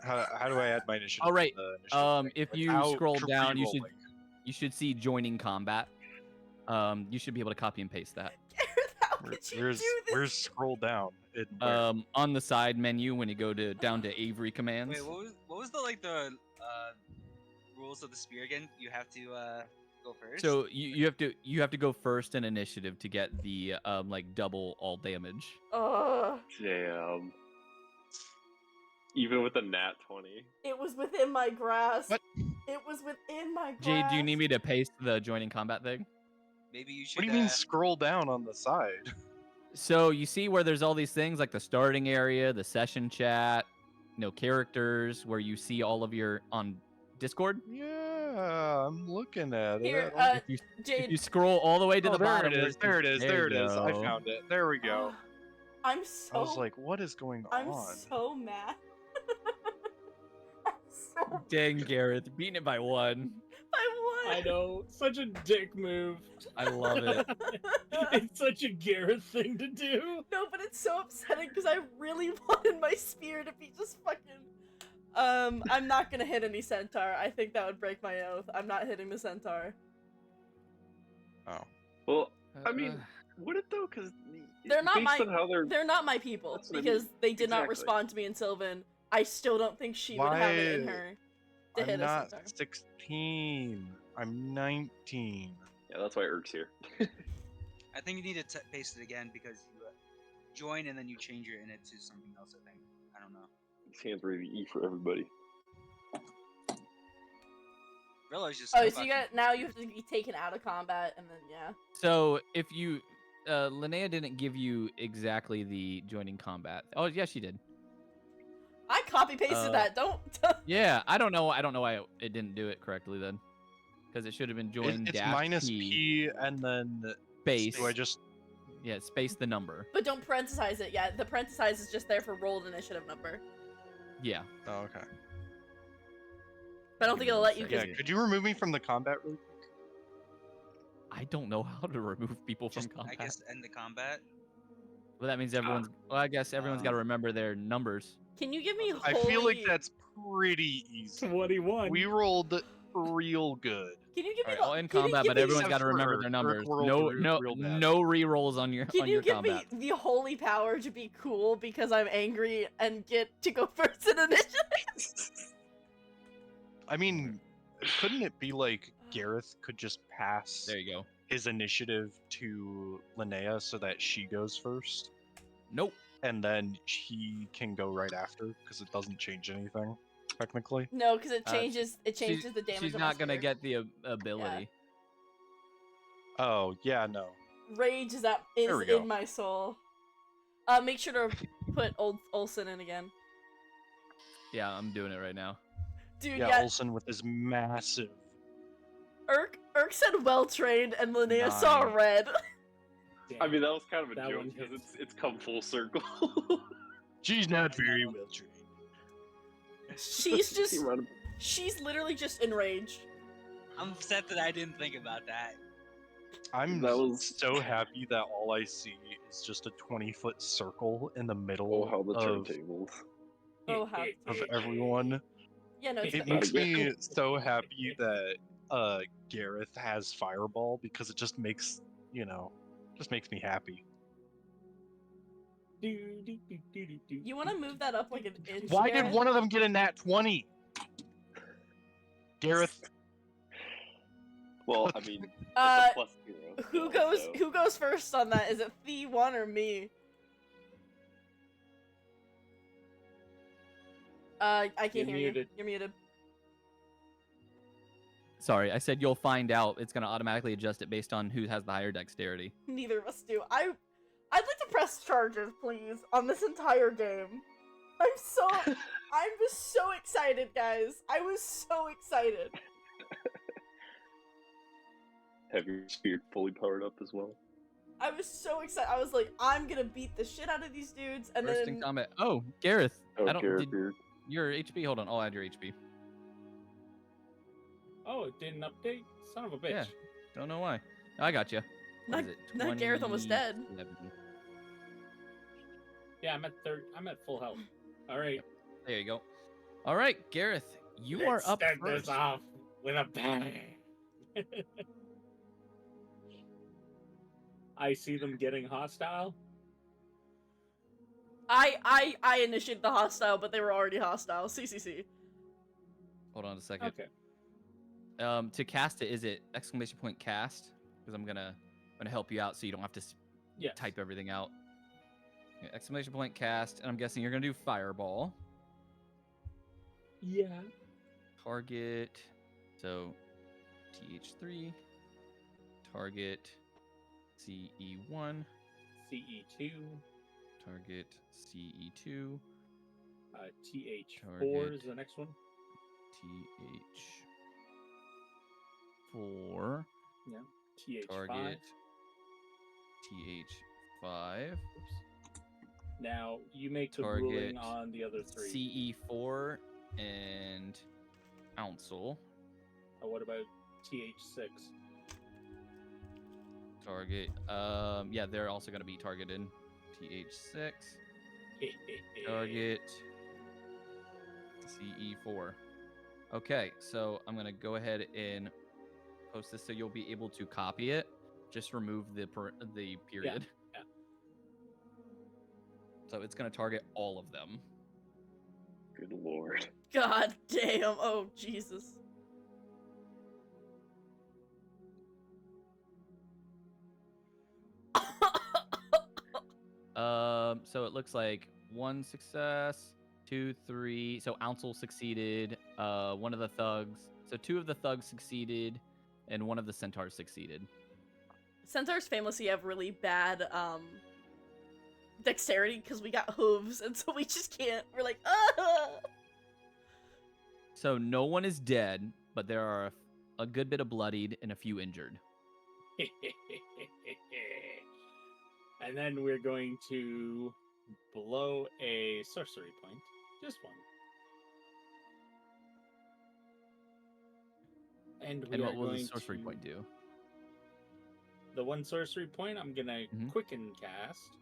How do I add my initiative? All right. to the initiative thing If you without scroll down, you re-rolling? should see joining combat. You should be able to copy and paste that. Gareth, how could you Where's do this? where's scroll down? Where? On the side menu when you go down to Avery commands. Wait, what was the rules of the spear again? You have to go first. So you have to go first in initiative to get the like double all damage. Damn. Even with a nat 20. It was within my grasp. What? It was within my grasp. Jade, do you need me to paste the joining combat thing? Maybe you should. What do you mean scroll down on the side? So you see where there's all these things like the starting area, the session chat, characters, where you see all of your on Discord. Yeah, I'm looking at Here, it. If Jade. you scroll all the way to Oh, the there bottom, it where is. There it is. There it you is. I go. found it. There we go. I'm so. I was like, what is going I'm on? so mad. I'm so Dang, Gareth, beating it by one. I won. I know, such a dick move. I love it. It's such a Gareth thing to do. No, but it's so upsetting because I really wanted my spear to be just fucking. I'm not gonna hit any centaur. I think that would break my oath. I'm not hitting the centaur. Oh. Well, I mean, would it though? Because They're not based my. on how They're not my people That's what I because mean. they did not Exactly. respond to me in Sylvan. I still don't think she would have it in Why? her to I'm hit a not centaur. 16. I'm 19. Yeah, that's why Irk's here. I think you need to paste it again because you join and then you change your init to something else. I think. I don't know. His hands ready to eat for everybody. Brillo's just. Oh, so you have to be taken out of combat and then yeah. So if you, Linnea didn't give you exactly the joining combat. Oh, yes, she did. I copy pasted that. Don't. Yeah, I don't know why it didn't do it correctly then, because it should have been join It's dash minus P, P and then space. Do I just? Yeah, space the number. But don't parenthesize it yet. The parenthesize is just there for rolled initiative number. Yeah. Oh, okay. But I don't think it'll let you. Yeah. Could you remove me from the combat really quick? I don't know how to remove people from Just, combat. I guess end the combat. Well, that means everyone's. Well, I guess everyone's got to remember their numbers. Can you give me holy... I feel like that's pretty easy. 21. We rolled real good. Can you give me All right, all in can you combat, give but me- everyone's Except got to for remember Irk. their numbers. Irk rolled real bad. No re-rolls on your Can on you your give combat. me the holy power to be cool because I'm angry and get to go first in initiative? I mean, couldn't it be like Gareth could just pass There you go. his initiative to Linnea so that she goes first, Nope. and then he can go right after because it doesn't change anything technically. No, because it Uh, changes. It changes the damage. She's of my not gonna spear. get the ability. Oh yeah, no. Rage is There we go. in my soul. Make sure to put Olsen in again, Yeah, I'm doing it right now. dude. Yeah, Yeah, Olsen with his massive. Irk said well trained, and Linnea saw 9. red. I mean, that was kind of a That joke one because hits. it's come full circle. She's not very well trained. She's just. He run- She's literally just enraged. I'm upset that I didn't think about that. I'm That was- so happy that all I see is just a 20-foot circle in the middle Oh, how the of turntables. Oh, how. everyone. Yeah, no. It's It fine. makes me so happy that Gareth has Fireball because it just makes makes me happy. You want to move that up like an inch? Why did Gareth? one of them get a nat 20? Gareth, Well, I mean, it's Uh, a plus 0. Who still, goes? so- Who goes first on that? Is it The1 or me? I can't You're hear muted. you. You're muted. Sorry, I said you'll find out. It's gonna automatically adjust it based on who has the higher dexterity. Neither of us do. I'd like to press charges, please, on this entire game. I'm just so excited, guys. I was so excited. Have your spear fully powered up as well? I was so excited. I was like, I'm gonna beat the shit out of these dudes, and First then in combat. Oh, Gareth. Oh, I don't. Gareth, Did your HP? Hold on. I'll add your HP. Oh, it didn't update? Son of a bitch. Yeah. Don't know why. I got you. not Gareth almost dead. Yeah, I'm at full health. All right. There you go. All right, Gareth, you are Let's up start first. this off with a bang. I see them getting hostile. I initiated the hostile, but they were already hostile. CCC. Hold on a second. Okay. To cast it, is it exclamation point cast? Because I'm gonna help you out so you don't have to Yes. type everything out. Okay, exclamation point cast, and I'm guessing you're gonna do fireball. Yeah. Target. So TH3. Target CE1. CE2. Target CE2. TH4 Target. is the next one. TH4. Yeah. TH5. Target TH5. Oops. Now you make the Target ruling on the other three. CE4 and Ouncil. What about TH6? Target. Yeah, they're also gonna be targeted. TH6. Target CE4. Okay, so I'm gonna go ahead and post this so you'll be able to copy it. Just remove the period. Yeah. So it's gonna target all of them. Good lord. God damn. Oh, Jesus. So it looks like 1 success, 2, 3. So Ouncil succeeded. One of the thugs. So 2 of the thugs succeeded, and 1 of the centaurs succeeded. Centaurs famously have really bad dexterity because we got hooves, and so we just can't. We're like, ah. So no one is dead, but there are a good bit of bloodied and a few injured. And then we're going to blow a sorcery point. Just one. And we And are what will the going sorcery to- point do? The one sorcery point I'm gonna Mhm. quicken cast.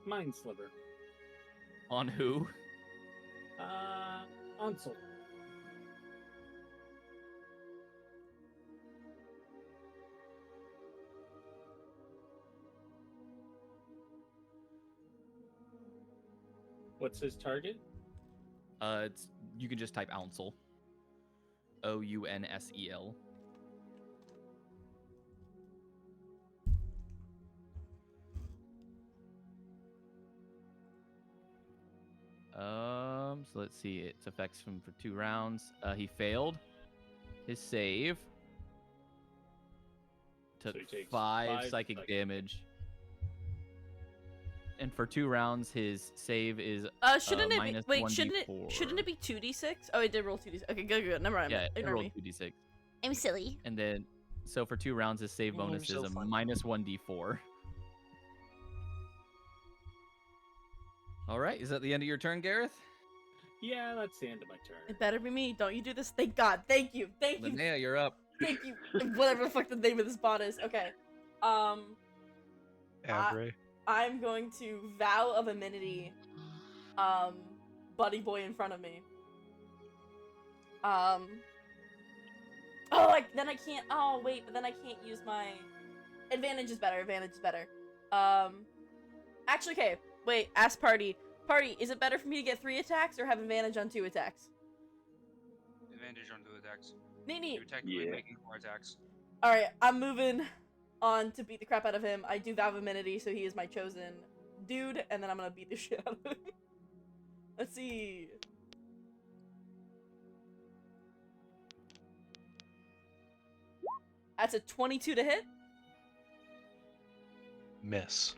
Mind Sliver. On who? Ansel. What's his target? It's you can just type Ouncel. Ounsel. So let's see. It affects him for 2 rounds. He failed his save. Took So he takes 5 5 psychic psychic damage. And for 2 rounds, his save is Shouldn't it be minus wait? 1d4. Shouldn't it be 2d6? Oh, it did roll 2d6. Okay, good. Never mind. Yeah, it Ignore rolled me. 2d6. I'm silly. And then, so for 2 rounds, his save Oh, bonus so is a fun. minus 1d4. All right, is that the end of your turn, Gareth? Yeah, that's the end of my turn. It better be me. Don't you do this? Thank God. Thank you. Linnea, you're up. Thank you. Whatever the fuck the name of this bot is. Okay. Avray. I'm going to vow of amenity. Buddy boy in front of me. Then I can't. Oh wait, but then I can't use my advantage is better. Actually, okay. Wait. Ask party. Party. Is it better for me to get 3 attacks or have advantage on 2 attacks? Advantage on 2 attacks. Neat. You're technically Yeah. making 4 attacks. All right. I'm moving on to beat the crap out of him. I do vow of amenity, so he is my chosen dude, and then I'm gonna beat the shit out of him. Let's see. That's a 22 to hit. Miss.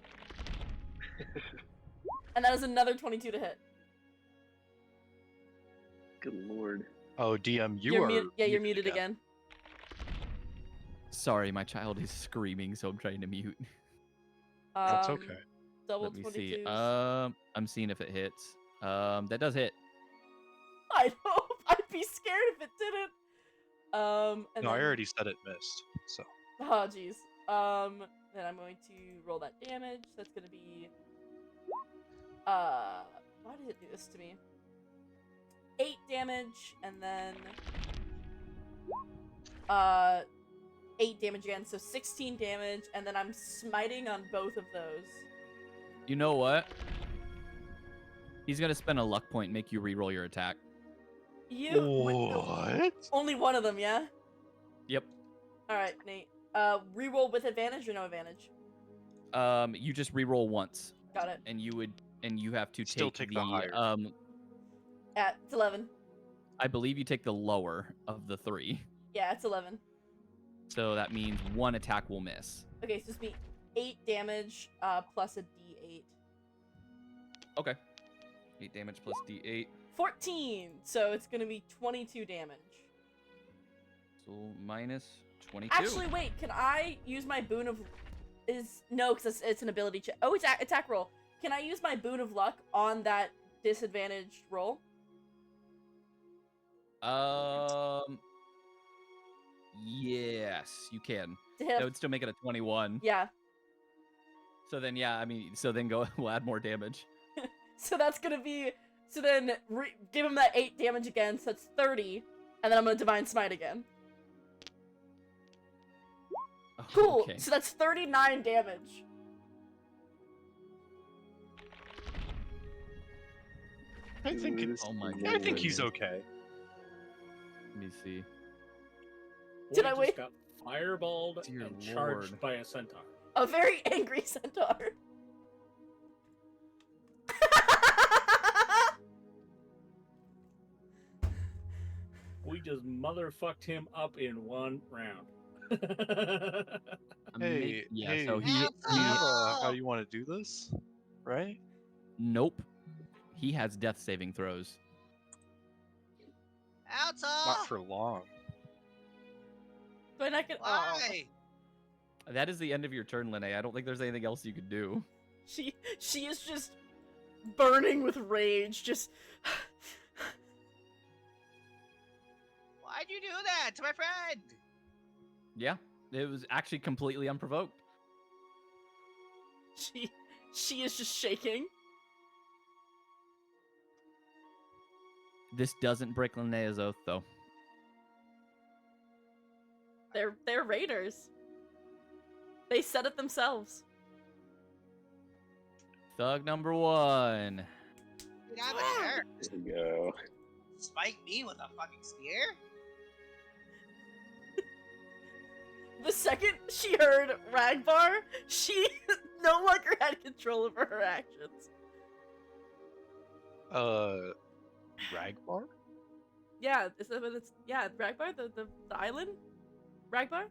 And that is another 22 to hit. Good lord. Oh, DM, You're muted again. Sorry, my child is screaming, so I'm trying to mute. That's okay. Double Let me 22s. see. I'm seeing if it hits. That does hit. I know. I'd be scared if it didn't. And No, I then- already said it missed. So Oh, jeez. Then I'm going to roll that damage. That's gonna be. Why did it do this to me? 8 damage, and then 8 damage again, so 16 damage, and then I'm smiting on both of those. You know what? He's gonna spend a luck point, make you re-roll your attack. what? Only one of them, yeah? Yep. Alright, Nate. Reroll with advantage or no advantage? You just re-roll once, Got it. and you have to Still take the higher. It's 11. I believe you take the lower of the 3. Yeah, it's 11. So that means one attack will miss. Okay, so it's be 8 damage, plus a d8. Okay. 8 damage plus d8. 14! So it's gonna be 22 damage. So minus 22. Actually, wait, can I use my boon of... No, because it's an ability check. Oh, it's attack roll. Can I use my boon of luck on that disadvantaged roll? Yes, you can. To That hit would still make it a 21. Yeah. So then, yeah, I mean, so then we'll add more damage. So that's gonna be... So then, give him that 8 damage again, so that's 30. And then I'm gonna Divine Smite again. Cool! Okay. So that's 39 damage. I think it's. Oh my I think he's goodness. okay. Let me see. Did Boy I just wait? got fireballed Dear and charged Lord. by a centaur. A very angry centaur. We just motherfucked him up in one round. Hey, Yeah, hey, so we he have a how do you want to do this? Right? Nope. He has death saving throws. Not for long. Do I not get... Oh. Why? That is the end of your turn, Linnea. I don't think there's anything else you could do. She is just burning with rage, just... Why'd you do that to my friend? Yeah, it was actually completely unprovoked. She is just shaking. This doesn't break Linnea's oath, though. They're raiders. They said it themselves. Thug number 1. Get out of here. There we go. Spike me with a fucking spear? The second she heard Ragbar, she no longer had control over her actions. Ragbar? Yeah, is that what it's... Yeah, Ragbar, the island? Ragbar?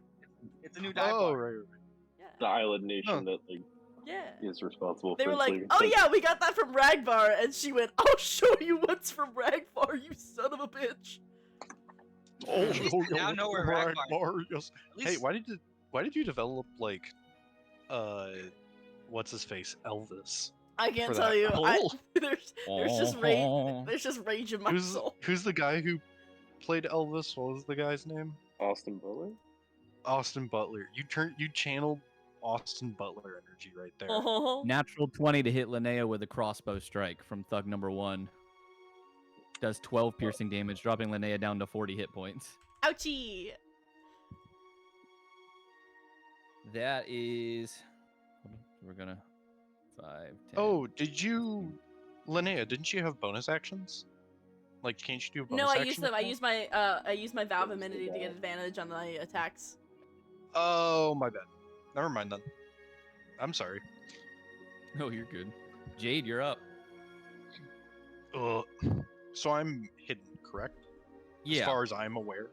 It's a new dive Oh, bar. right. Yeah. The island nation that like Yeah. is responsible They for were like, enslaving oh kids. yeah, we got that from Ragbar, and she went, I'll show you what's from Ragbar, you son of a bitch. Oh, At least I now know where Ragbar is. Yes. At Hey, least- why did you develop like what's his face? Elvis? I can't For tell that you. role. There's just rage. There's just rage in my soul. Who's the guy who played Elvis? What was the guy's name? Austin Butler. Austin Butler. You channeled Austin Butler energy right there. Uh-huh. Natural 20 to hit Linnea with a crossbow strike from Thug number 1. Does 12 piercing damage, dropping Linnea down to 40 hit points. Ouchie. That is... We're gonna... 5, 10... Oh, Linnea, didn't you have bonus actions? Like, can't you do a bonus No, I action use them. I attack? use my Valve Immunity to get advantage on my attacks. Oh, my bad. Never mind then. I'm sorry. Oh, you're good. Jade, you're up. So I'm hidden, correct? As Yeah. far as I'm aware.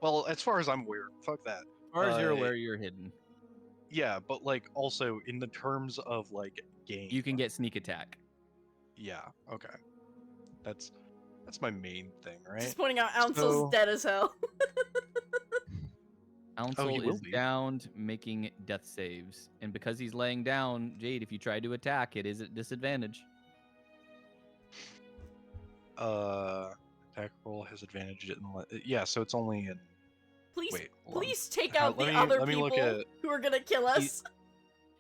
Well, as far as I'm aware, fuck that. As far as you're Uh, aware, you're hidden. Yeah, but like also in the terms of like game. You can get sneak attack. Yeah. Okay. That's my main thing, right? Just pointing out, Ouncel's So- dead as hell. Ouncel he will is be. downed, making death saves, and because he's laying down, Jade, if you try to attack, it is at disadvantage. Attack roll has advantage. Yeah, so it's only in. Please, Wait, hold on. please take Uh, out let the me- other let me people look at- who are gonna kill us.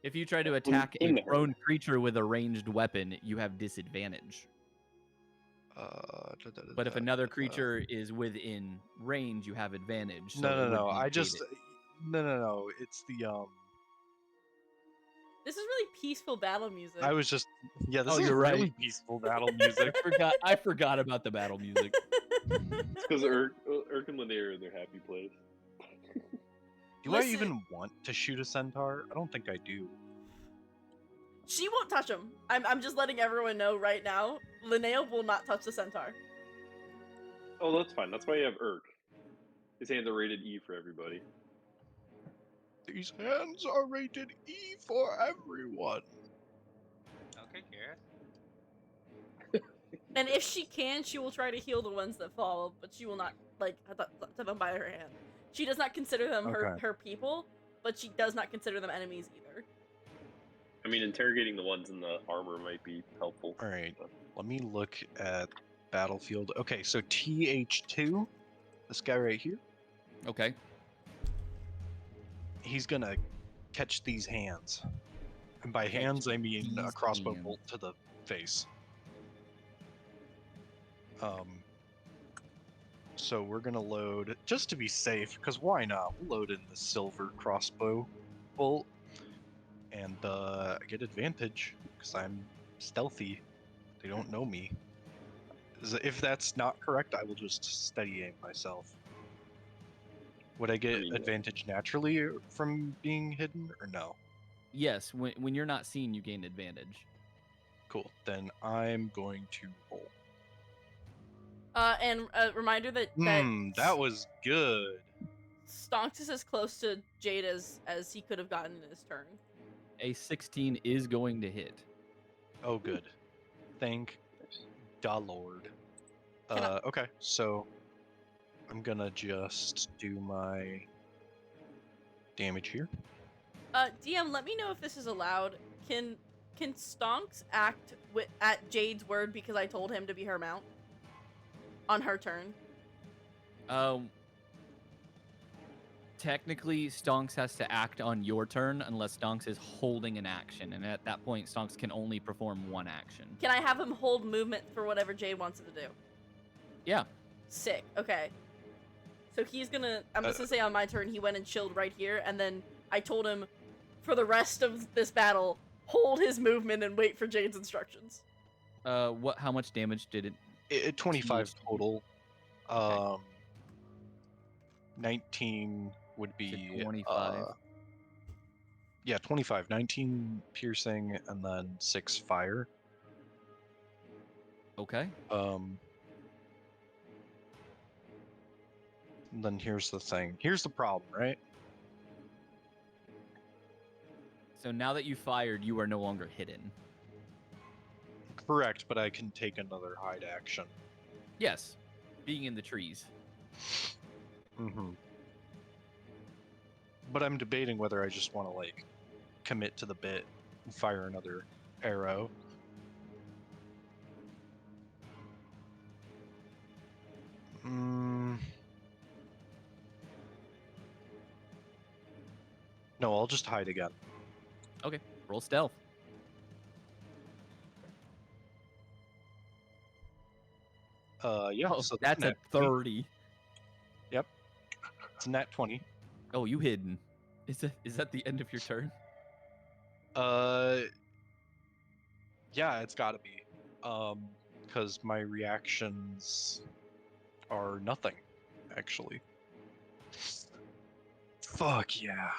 If you try to attack a in her. prone creature with a ranged weapon, you have disadvantage. But if another creature is within range, you have advantage. So No, it no, would no. I negate just. it. No. It's the This is really peaceful battle music. I was just. Yeah, this Oh, is you're really right. peaceful battle music. I forgot about the battle music. It's because Urk and Linnea are in their happy place. Do I Listen- even want to shoot a centaur? I don't think I do. She won't touch him. I'm just letting everyone know right now. Linnea will not touch the centaur. Oh, that's fine. That's why you have Urk. His hands are rated E for everybody. These hands are rated E for everyone. Okay, Gareth. And if she can, she will try to heal the ones that fall, but she will not like to them by her hand. She does not consider them Okay. her people, but she does not consider them enemies either. I mean, interrogating the ones in the armor might be helpful. All right, let me look at battlefield. Okay, so TH2, this guy right here, Okay. he's gonna catch these hands. And by Catch hands, I mean a these crossbow hands. bolt to the face. So we're gonna load, just to be safe, because why not? We'll load in the silver crossbow bolt, and I get advantage because I'm stealthy. They don't know me. If that's not correct, I will just steady aim myself. Would I get mean, advantage naturally from being hidden, or no? Yes, when you're not seen, you gain advantage. Cool. Then I'm going to roll. And a reminder that That was good. Stonks is as close to Jade as he could have gotten in his turn. A 16 is going to hit. Oh, good. Thank the Lord. Can I- Okay, so I'm gonna just do my damage here. DM, let me know if this is allowed. Can Stonks act at Jade's word because I told him to be her mount on her turn? Technically, Stonks has to act on your turn unless Stonks is holding an action, and at that point, Stonks can only perform one action. Can I have him hold movement for whatever Jade wants him to do? Yeah. Sick. Okay. So he's gonna. I'm just gonna say on my turn, he went and chilled right here, and then I told him, for the rest of this battle, hold his movement and wait for Jade's instructions. How much damage did it? 25 TH2. total. Okay. 19 would be 25. Yeah, 25. 19 piercing and then 6 fire. Okay. And then here's the thing. Here's the problem, right? So now that you fired, you are no longer hidden. Correct, but I can take another hide action. Yes, being in the trees. Mm-hmm. But I'm debating whether I just want to like commit to the bit and fire another arrow. No, I'll just hide again. Okay, roll stealth. Yeah. Oh, so that's a nat 20. 30. Yep. It's a nat 20. Oh, you hidden. Is that the end of your turn? Yeah, it's gotta be. Because my reactions are nothing, actually. Fuck yeah.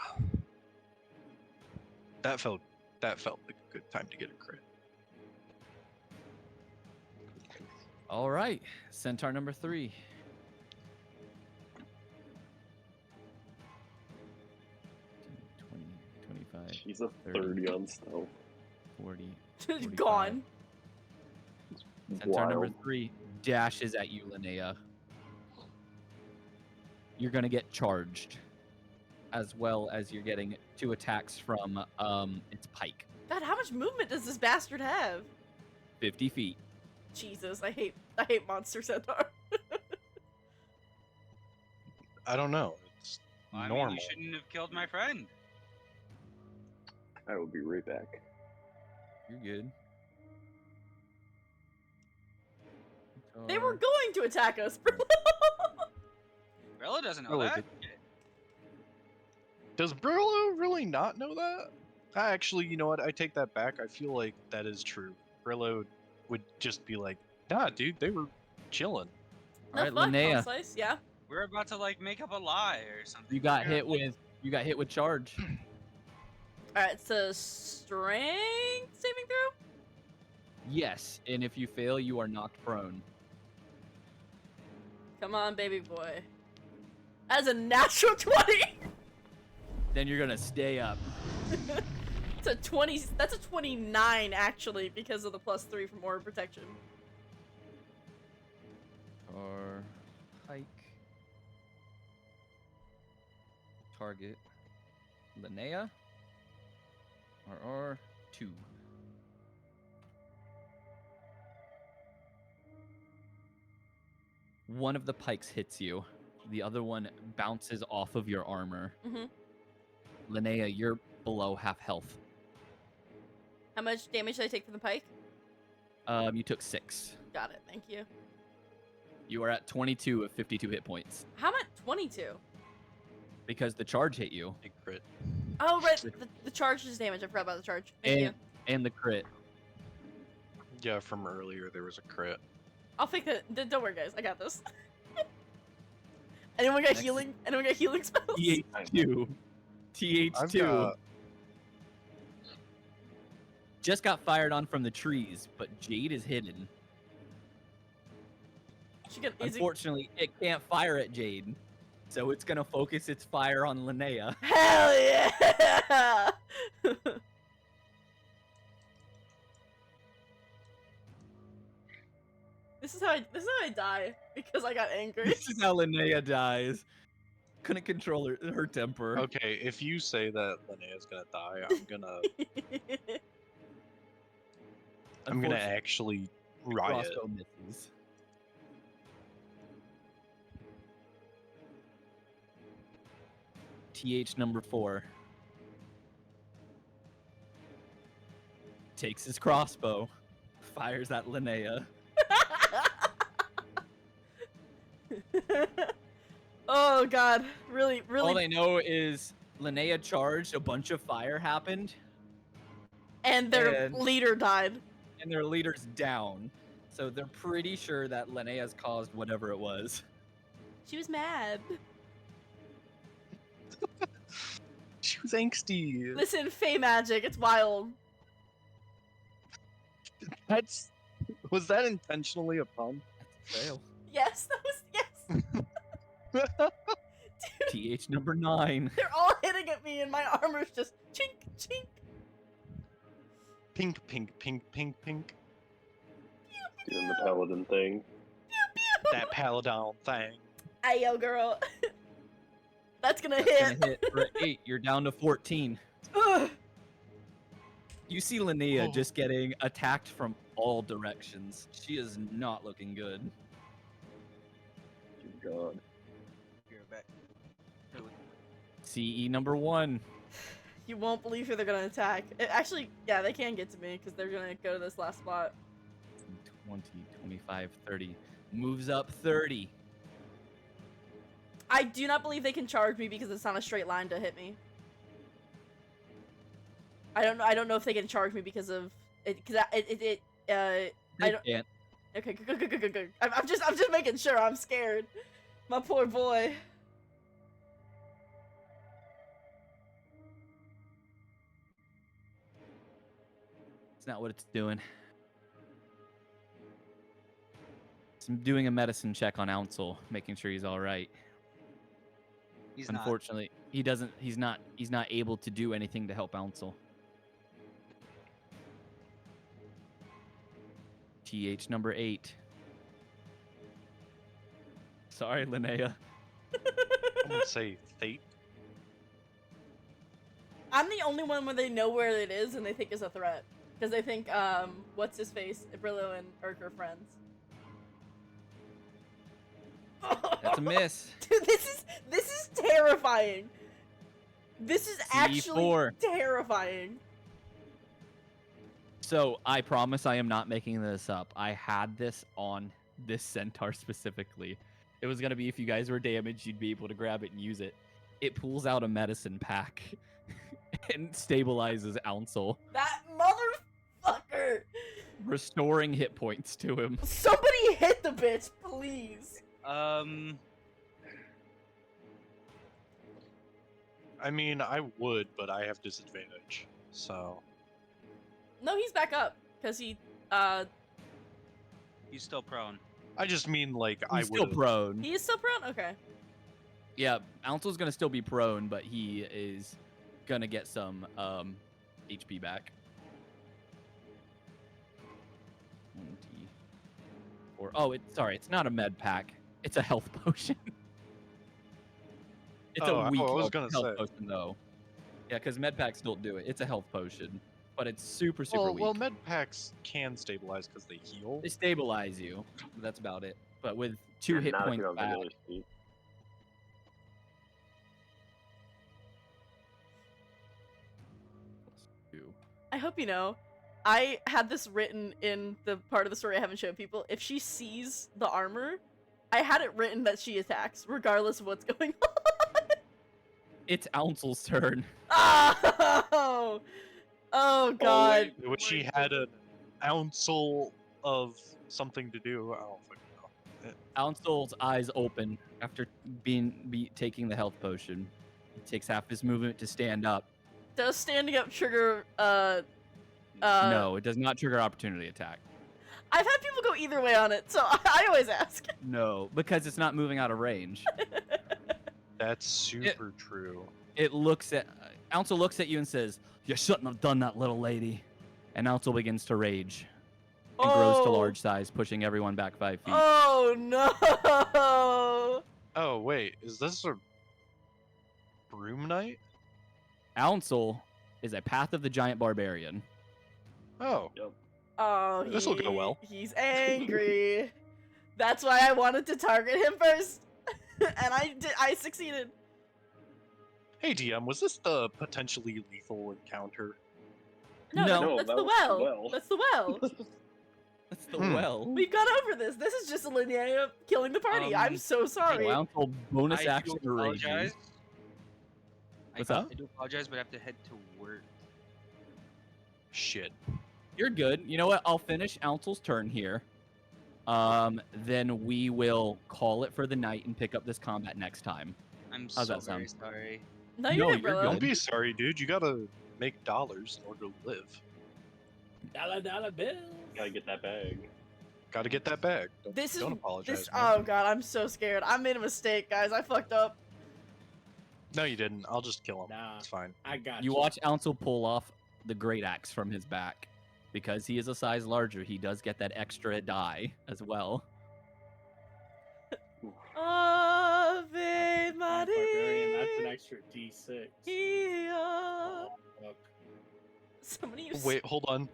That felt like a good time to get a crit. All right, Centaur number 3. He's a 30. 30 on stealth. 40. Gone. Centaur number Wild. 3 dashes at you, Linnea. You're gonna get charged, as well as you're getting 2 attacks from its pike, God, how much movement does this bastard have? 50 feet. Jesus, I hate monster centaur. I don't know. It's Well, I normal. mean, you shouldn't have killed my friend. I will be right back. You're good. They were going to attack us. Brillo doesn't know Oh, that. Does Brillo really not know that? Actually, you know what? I take that back. I feel like that is true. Brillo would just be like, nah, dude, they were chilling. The All right, fuck, Linnea. Slice? Yeah. We're about to like make up a lie or something. You got We're- hit with charge. All right, so strength saving throw. Yes, and if you fail, you are knocked prone. Come on, baby boy. That's a natural 20. Then you're gonna stay up. It's a 20. That's a 29 actually because of the +3 from aura protection. Or hike. Target. Linnea. Or 2. One of the pikes hits you. The other one bounces off of your armor. Mhm. Linnea, you're below half health. How much damage did I take from the pike? You took 6. Got it. Thank you. You are at 22 of 52 hit points How am I at 22? because the charge hit you Big crit. Oh, right. The charge is damage. I forgot about the charge. Thank you. and the crit. Yeah, from earlier there was a crit. I'll fix it. Don't worry, guys. I got this. Anyone got Next. healing? Anyone got healing spells? TH2. TH2. I've got Just got fired on from the trees, but Jade is hidden. She got, is it, Unfortunately, it can't fire at Jade, so it's gonna focus its fire on Linnea. hell yeah! This is how I die because I got angry. This is how Linnea dies. Couldn't control her temper. Okay, if you say that Linnea's gonna die, I'm gonna Unfortunately, actually riot. crossbow misses. TH number 4 takes his crossbow, fires at Linnea. Oh god, really. All they know is Linnea charged, a bunch of fire happened, And their and- leader died. and their leader's down. So they're pretty sure that Linnea's caused whatever it was. She was mad. She was angsty. Listen, Fey magic, it's wild. Was that intentionally a pun? Fail. Yes, that was yes. TH number 9. They're all hitting at me, and my armor's just chink chink. Pink, pink, pink, pink, pink. Doing the paladin thing. That paladin thing. Ayo, girl. That's gonna That's hit. gonna hit for an 8. You're down to 14. Ugh. You see Linnea Oh. just getting attacked from all directions. She is not looking good. Dear God. You're back. CE number 1. You won't believe who they're gonna attack. Actually, yeah, they can get to me because they're gonna go to this last spot. 20, 25, 30. Moves up 30. I do not believe they can charge me because it's not a straight line to hit me. I don't know if they can charge me because of it. Because I They don't. can't. Okay, good. I'm just making sure. I'm scared. My poor boy. It's not what it's doing. So I'm doing a medicine check on Ouncil, making sure he's all right. He's not. Unfortunately, he doesn't. He's not able to do anything to help Ouncil. TH number 8. Sorry, Linnea. I would say fate. I'm the only one where they know where it is and they think it's a threat. Because they think, what's his face? Brillow and Irk are friends. That's a miss. Dude, this is terrifying. This is actually C4. terrifying. So I promise I am not making this up. I had this on this centaur specifically. It was gonna be if you guys were damaged, you'd be able to grab it and use it. It pulls out a medicine pack and stabilizes Ouncel, That motherfucker! restoring hit points to him. Somebody hit the bitch, please. I mean, I would, but I have disadvantage. So No, he's back up. Because he, He's still prone. I just mean like I He's would. still prone. he is still prone? Okay. Yeah, Ouncel's gonna still be prone, but he is gonna get some HP back. 1d. Or it's not a med pack. It's a health potion. It's Oh, a weak I was health, gonna health say. potion though. Yeah, because med packs don't do it. It's a health potion, but it's super weak. Well, med packs can stabilize because they heal. They stabilize you. That's about it. But with 2 Yeah, hit not if points you're on back, vanilla speed. I hope you know, I had this written in the part of the story I haven't showed people. If she sees the armor, I had it written that she attacks, regardless of what's going on. it's Ouncel's turn. Oh! Oh god. Which she had an ouncel of something to do. I don't fucking know. Ouncel's eyes open after taking the health potion. He takes half his movement to stand up. Does standing up trigger, No, it does not trigger opportunity attack. I've had people go either way on it, so I always ask. No, because it's not moving out of range. That's super true. It looks at Ouncel looks at you and says, "You shouldn't have done that, little lady." And Ouncel begins to rage and grows to Oh. large size, pushing everyone back 5 feet. Oh no! Oh wait, is this a broom knight? Ouncel is a Path of the Giant Barbarian. Oh, Oh, This'll go well. He's angry. That's why I wanted to target him first, and I succeeded. hey DM, was this the potentially lethal encounter? No, No, that's that the was the well. well. That's the well. That's the Hmm. well. We've gone over this. This is just Linnea killing the party. I'm so sorry. Ouncel bonus I do action to rage. apologize. What's up? I do apologize, but I have to head to work. Shit. You're good. You know what? I'll finish Ouncel's turn here. Then we will call it for the night and pick up this combat next time. I'm How's so that very sound? sorry. No, you're No, good, you're Brillo. good. Don't be sorry, dude. You gotta make dollars in order to live. Dollar bill. Gotta get that bag. Gotta get that bag. This is Don't apologize. this. man. Oh god, I'm so scared. I made a mistake, guys. I fucked up. No, you didn't. I'll just kill him. Nah, It's fine. I got You watch Ouncel pull off the great axe from his back. Because he is a size larger, he does get that extra die as well. Ave Barbarian, that's an Maria. extra D6. Here. Oh, fuck. Somebody use. Wait, hold on.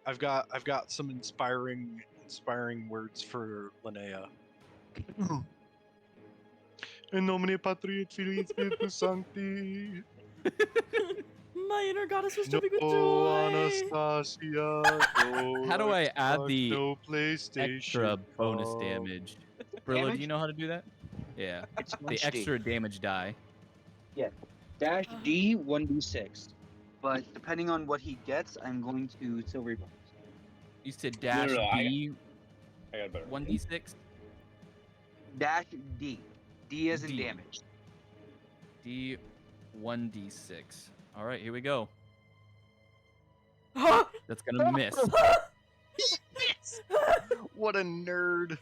I've got some inspiring words for Linnea. In nomine Patri et Filii et Spiritus Sancti. My inner goddess was jumping with No joy. Anastasia. No How do I add Xbox, the no PlayStation? Extra bonus Oh. damage. Brillo, do Damage? you know how to do that? Yeah. It's The 1D. extra damage die. Dash D 1d6. But depending on what he gets, I'm going to silver bonus. You said dash no, D I got a better. 1d6? Dash D. D as in D. damage. D 1d6. Alright, here we go. That's gonna miss. What a nerd.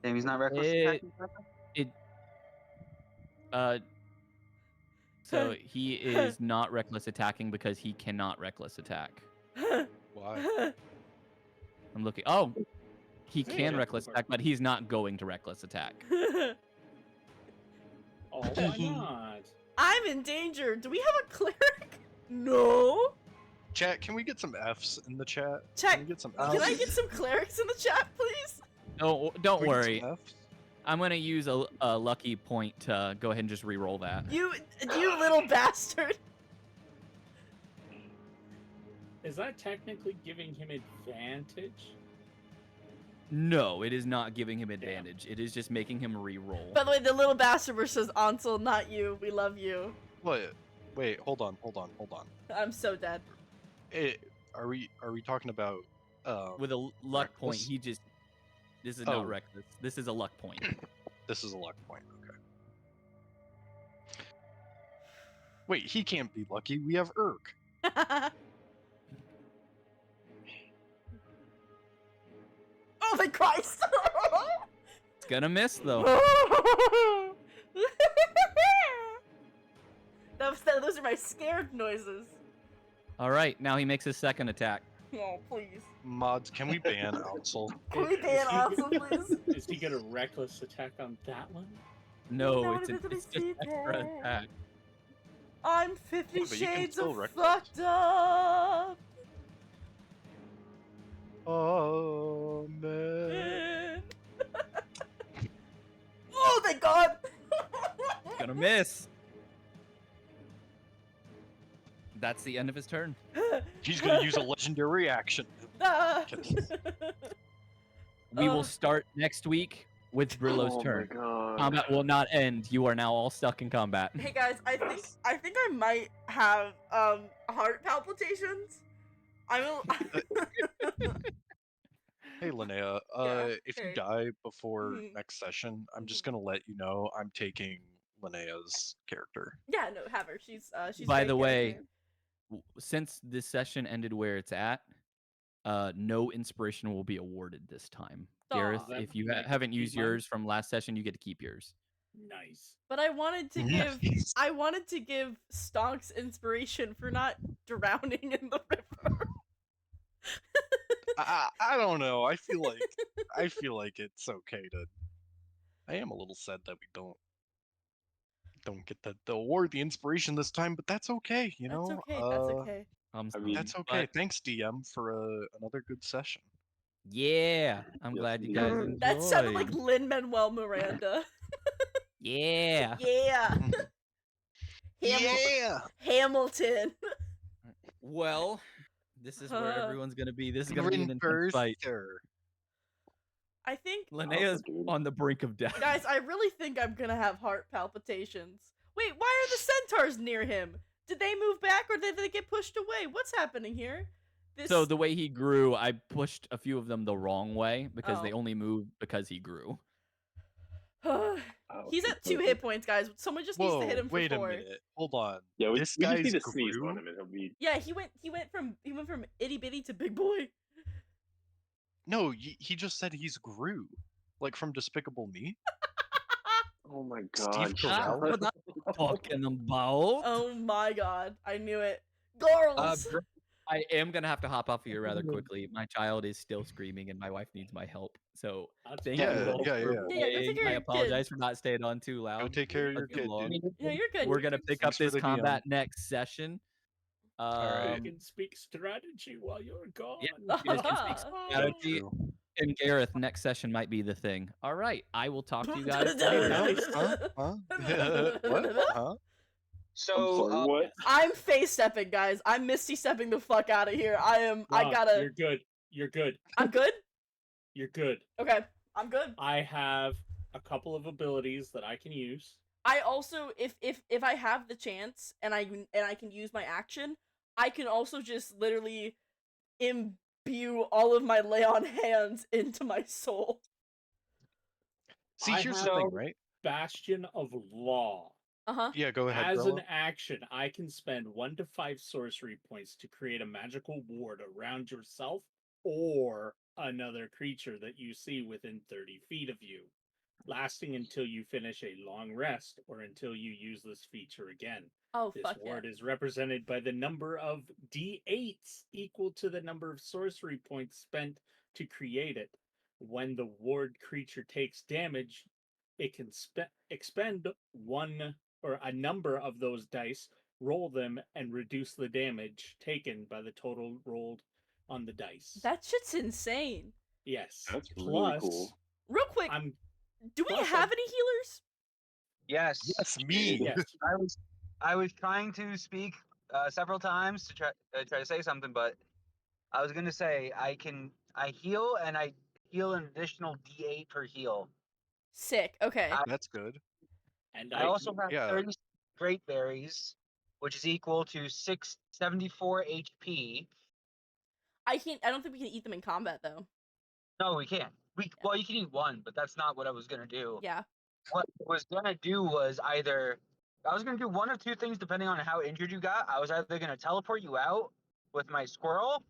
Damn, he's not reckless It- attacking. So he is not reckless attacking because he cannot reckless attack. Why? I'm looking. Oh, he Hey, can yeah. reckless attack, but he's not going to reckless attack. Oh, why not? I'm in danger. Do we have a cleric? No. Chat, can we get some Fs in the chat? Chat, Can we get some Fs? Can I get some clerics in the chat, please? No, Can don't we get some worry. Fs? I'm gonna use a lucky point to go ahead and just re-roll that. You little bastard. Is that technically giving him advantage? No, it is not giving him advantage. It is just making him re-roll. By the way, the little bastard versus Ansel, not you. We love you. What? Wait, hold on. I'm so dead. Are we talking about With a luck point, reckless? he just. This is Oh. not reckless. This is a luck point. This is a luck point, okay. Wait, he can't be lucky. We have Irk. Oh my Christ! It's gonna miss though. Those are my scared noises. All right, now he makes his second attack. Oh, please. Mods, can we ban Ansel? Can we ban Ansel, please? Is he gonna reckless attack on that one? No, No, it's let me just see extra that. attack. I'm 50 Yeah, but you can shades still of reckless. fucked up. Oh man. Oh, thank God! It's gonna miss. That's the end of his turn. He's gonna use a legendary action. Ah. We will Ugh. start next week with Brillow's Oh my turn. god. Combat will not end. You are now all stuck in combat. Hey guys, I think I might have heart palpitations. I will. Hey Linnea, if you hey. die before Mhm. next session, I'm just gonna let you know I'm taking Linnea's character. Yeah, no, have her. She's By great the way, character. Since this session ended where it's at, no inspiration will be awarded this time. Gareth, Aw. if you Like, haven't keep used mine? yours from last session, you get to keep yours. Nice. But I wanted to give Stonks inspiration for not drowning in the river. I don't know. I feel like it's okay to. I am a little sad that we don't get the award, the inspiration this time, but that's okay. You That's know. okay. That's okay. I mean, That's okay. but- Thanks, DM, for another good session. Yeah, I'm Yes, glad you you guys did. enjoyed. That sounded like Lin-Manuel Miranda. Yeah. Yeah. Yeah. Hamilton. Well, this is where Huh. everyone's gonna be. This is gonna be an intense fight. I think, Linnea's dude. on the brink of death. guys, I really think I'm gonna have heart palpitations. Wait, why are the centaurs near him? Did they move back or did they get pushed away? What's happening here? This... So the way he grew, I pushed a few of them the wrong way because they Oh. only moved because he grew. He's at 2 hit points, guys. Someone just needs to hit him for wait 4. a minute. Hold on. Yeah, we This just guy's need to sneeze grew? on him and he'll be. Yeah, he went from itty bitty to big boy. No, he just said he's grew, like from Despicable Me. Oh my Steve god. Carell? What I'm talking about. Oh my God, I knew it. Girls. I am gonna have to hop off here rather quickly. My child is still screaming, and my wife needs my help. So That's thank Yeah, you all yeah, for yeah. Yeah, go playing. take care I of your apologize kid. for not staying on too loud. Go take care of your too kid, long. dude. Yeah, you're good. We're gonna pick up Thanks for this the DM. combat next session. Alright. You can speak strategy while you're gone. Yeah, you guys can speak strategy. True. And Gareth, next session might be the thing. All right, I will talk to you guys Hey, later. now- Huh? What? Huh? So, I'm sorry, what? I'm face stepping, guys. I'm misty stepping the fuck out of here. I Rob, gotta. You're good. You're good. I'm good. You're good. Okay, I'm good. I have a couple of abilities that I can use. I also, if I have the chance and I can use my action, I can also just literally imbue all of my lay on hands into my soul. See, I here's the thing, have- right? Bastion of Law. Yeah, go ahead, As Brillo. an action, I can spend 1 to 5 sorcery points to create a magical ward around yourself or another creature that you see within 30 feet of you, lasting until you finish a long rest or until you use this feature again. Oh This fuck ward yeah! is represented by the number of d8s equal to the number of sorcery points spent to create it. When the ward creature takes damage, it can expend one or a number of those dice, roll them, and reduce the damage taken by the total rolled on the dice. That shit's insane. Yes. That's really Plus, cool. Real quick, I'm do we plus have I'm- any healers? Yes. Yes, me. yes. I was trying to speak several times to try to say something, but I was gonna say I heal and I heal an additional D8 per heal. Sick. Okay. That's good. And I also have yeah. 30 great berries, which is equal to 674 HP. I don't think we can eat them in combat though. No, we can't. Well, you can eat one, but that's not what I was gonna do. Yeah. What I was gonna do was I was gonna do one of two things depending on how injured you got. I was either gonna teleport you out with my squirrel,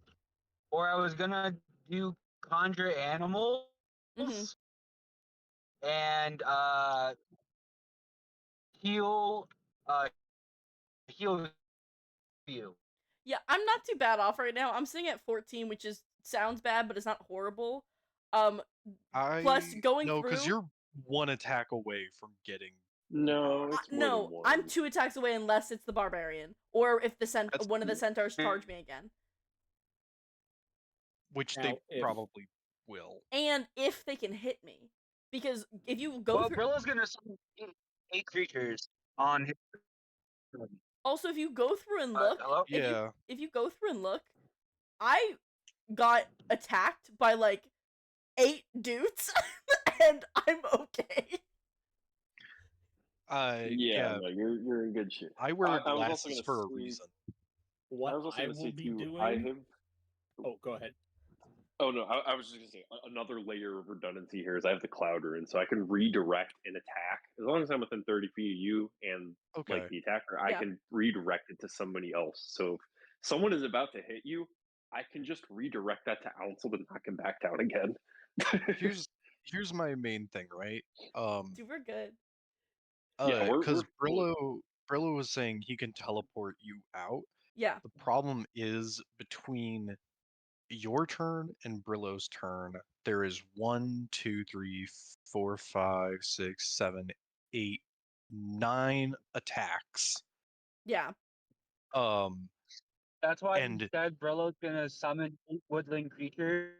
or I was gonna do conjure animals and heal you. Yeah, I'm not too bad off right now. I'm sitting at 14, which sounds bad, but it's not horrible. Plus going no, because through- you're one attack away from getting. No, it's more no, than one. I'm 2 attacks away unless it's the barbarian, or if the That's- one of the centaurs charge me again. Which Now, they if- probably will. And if they can hit me, because if you go Well, through, Brillow's gonna summon 8 creatures on his. also if you go through and look, Hello? Yeah. if you go through and look, I got attacked by like 8 dudes, and I'm okay. Yeah, no, you're in good shape. I wear I was also glasses gonna for a say- reason. What I was also I gonna will say be too, doing. I have. Oh, go ahead. Oh no, I was just gonna say another layer of redundancy here is I have the cloud rune, so I can redirect an attack as long as I'm within 30 feet of you and Okay. like the attacker. I Yeah. can redirect it to somebody else. So if someone is about to hit you, I can just redirect that to Ouncil to knock him back down again. Here's my main thing, right? Dude, we're good. Yeah, we're- because we're- Brillow was saying he can teleport you out. Yeah. The problem is between your turn and Brillow's turn, there is 1, 2, 3, 4, 5, 6, 7, 8, 9 attacks. Yeah. That's why And- he said Brillow's gonna summon 8 woodland creatures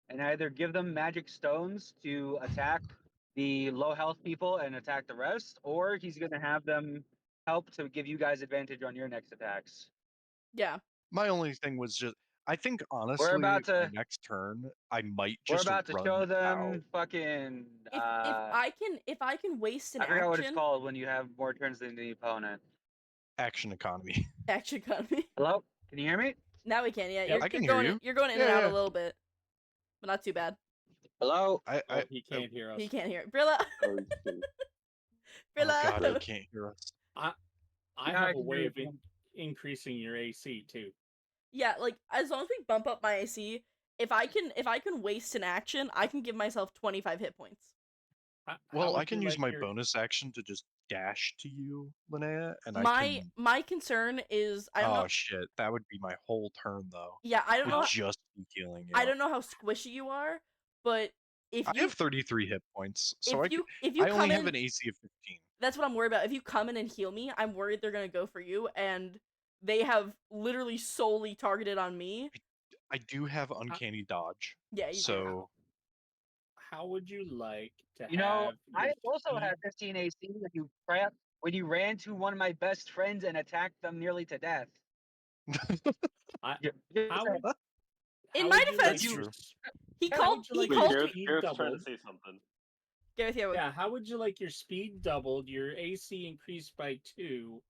and either give them magic stones to attack the low health people and attack the rest, or he's gonna have them help to give you guys advantage on your next attacks. Yeah. My only thing was just, I think honestly, about my to- next turn, I might We're just about to run show them out. fucking. If I can waste an I forgot what it's action, called when you have more turns than the opponent. Action economy. action economy. Hello, can you hear me? Now we can. Yeah. Yep. You're, I can you're hear going you. you're going in Yeah, and out yeah. a little bit, but not too bad. Hello. Oh, he can't hear us. He can't hear it. Brilla. Oh, shoot. Oh Brilla. god, he can't hear us. I Yeah, I have a can way hear of you. increasing your AC too. Yeah, like as long as we bump up my AC, if I can waste an action, I can give myself 25 hit points. How Well, would I can you use like my your- bonus action to just dash to you, Linnea, and I My can. my concern is I don't Oh know. shit, that would be my whole turn though. Yeah, I don't Would know. just be healing you. I don't know how squishy you are, but if I you have 33 hit points, so if you I come only in, have an AC of 15. that's what I'm worried about. If you come in and heal me, I'm worried they're gonna go for you, and they have literally solely targeted on me. I do have uncanny dodge, Yeah, you do. so How would you like to You know, have? I your also speed- had 15 AC when you ran to one of my best friends and attacked them nearly to death. I- You- How would, In how my would you defense, like True. your- he how called. would you He like Wait, your called. Gareth, speed Gareth's trying doubled? to say something. Gareth, yeah. Yeah, how would you like your speed doubled, your AC increased by 2,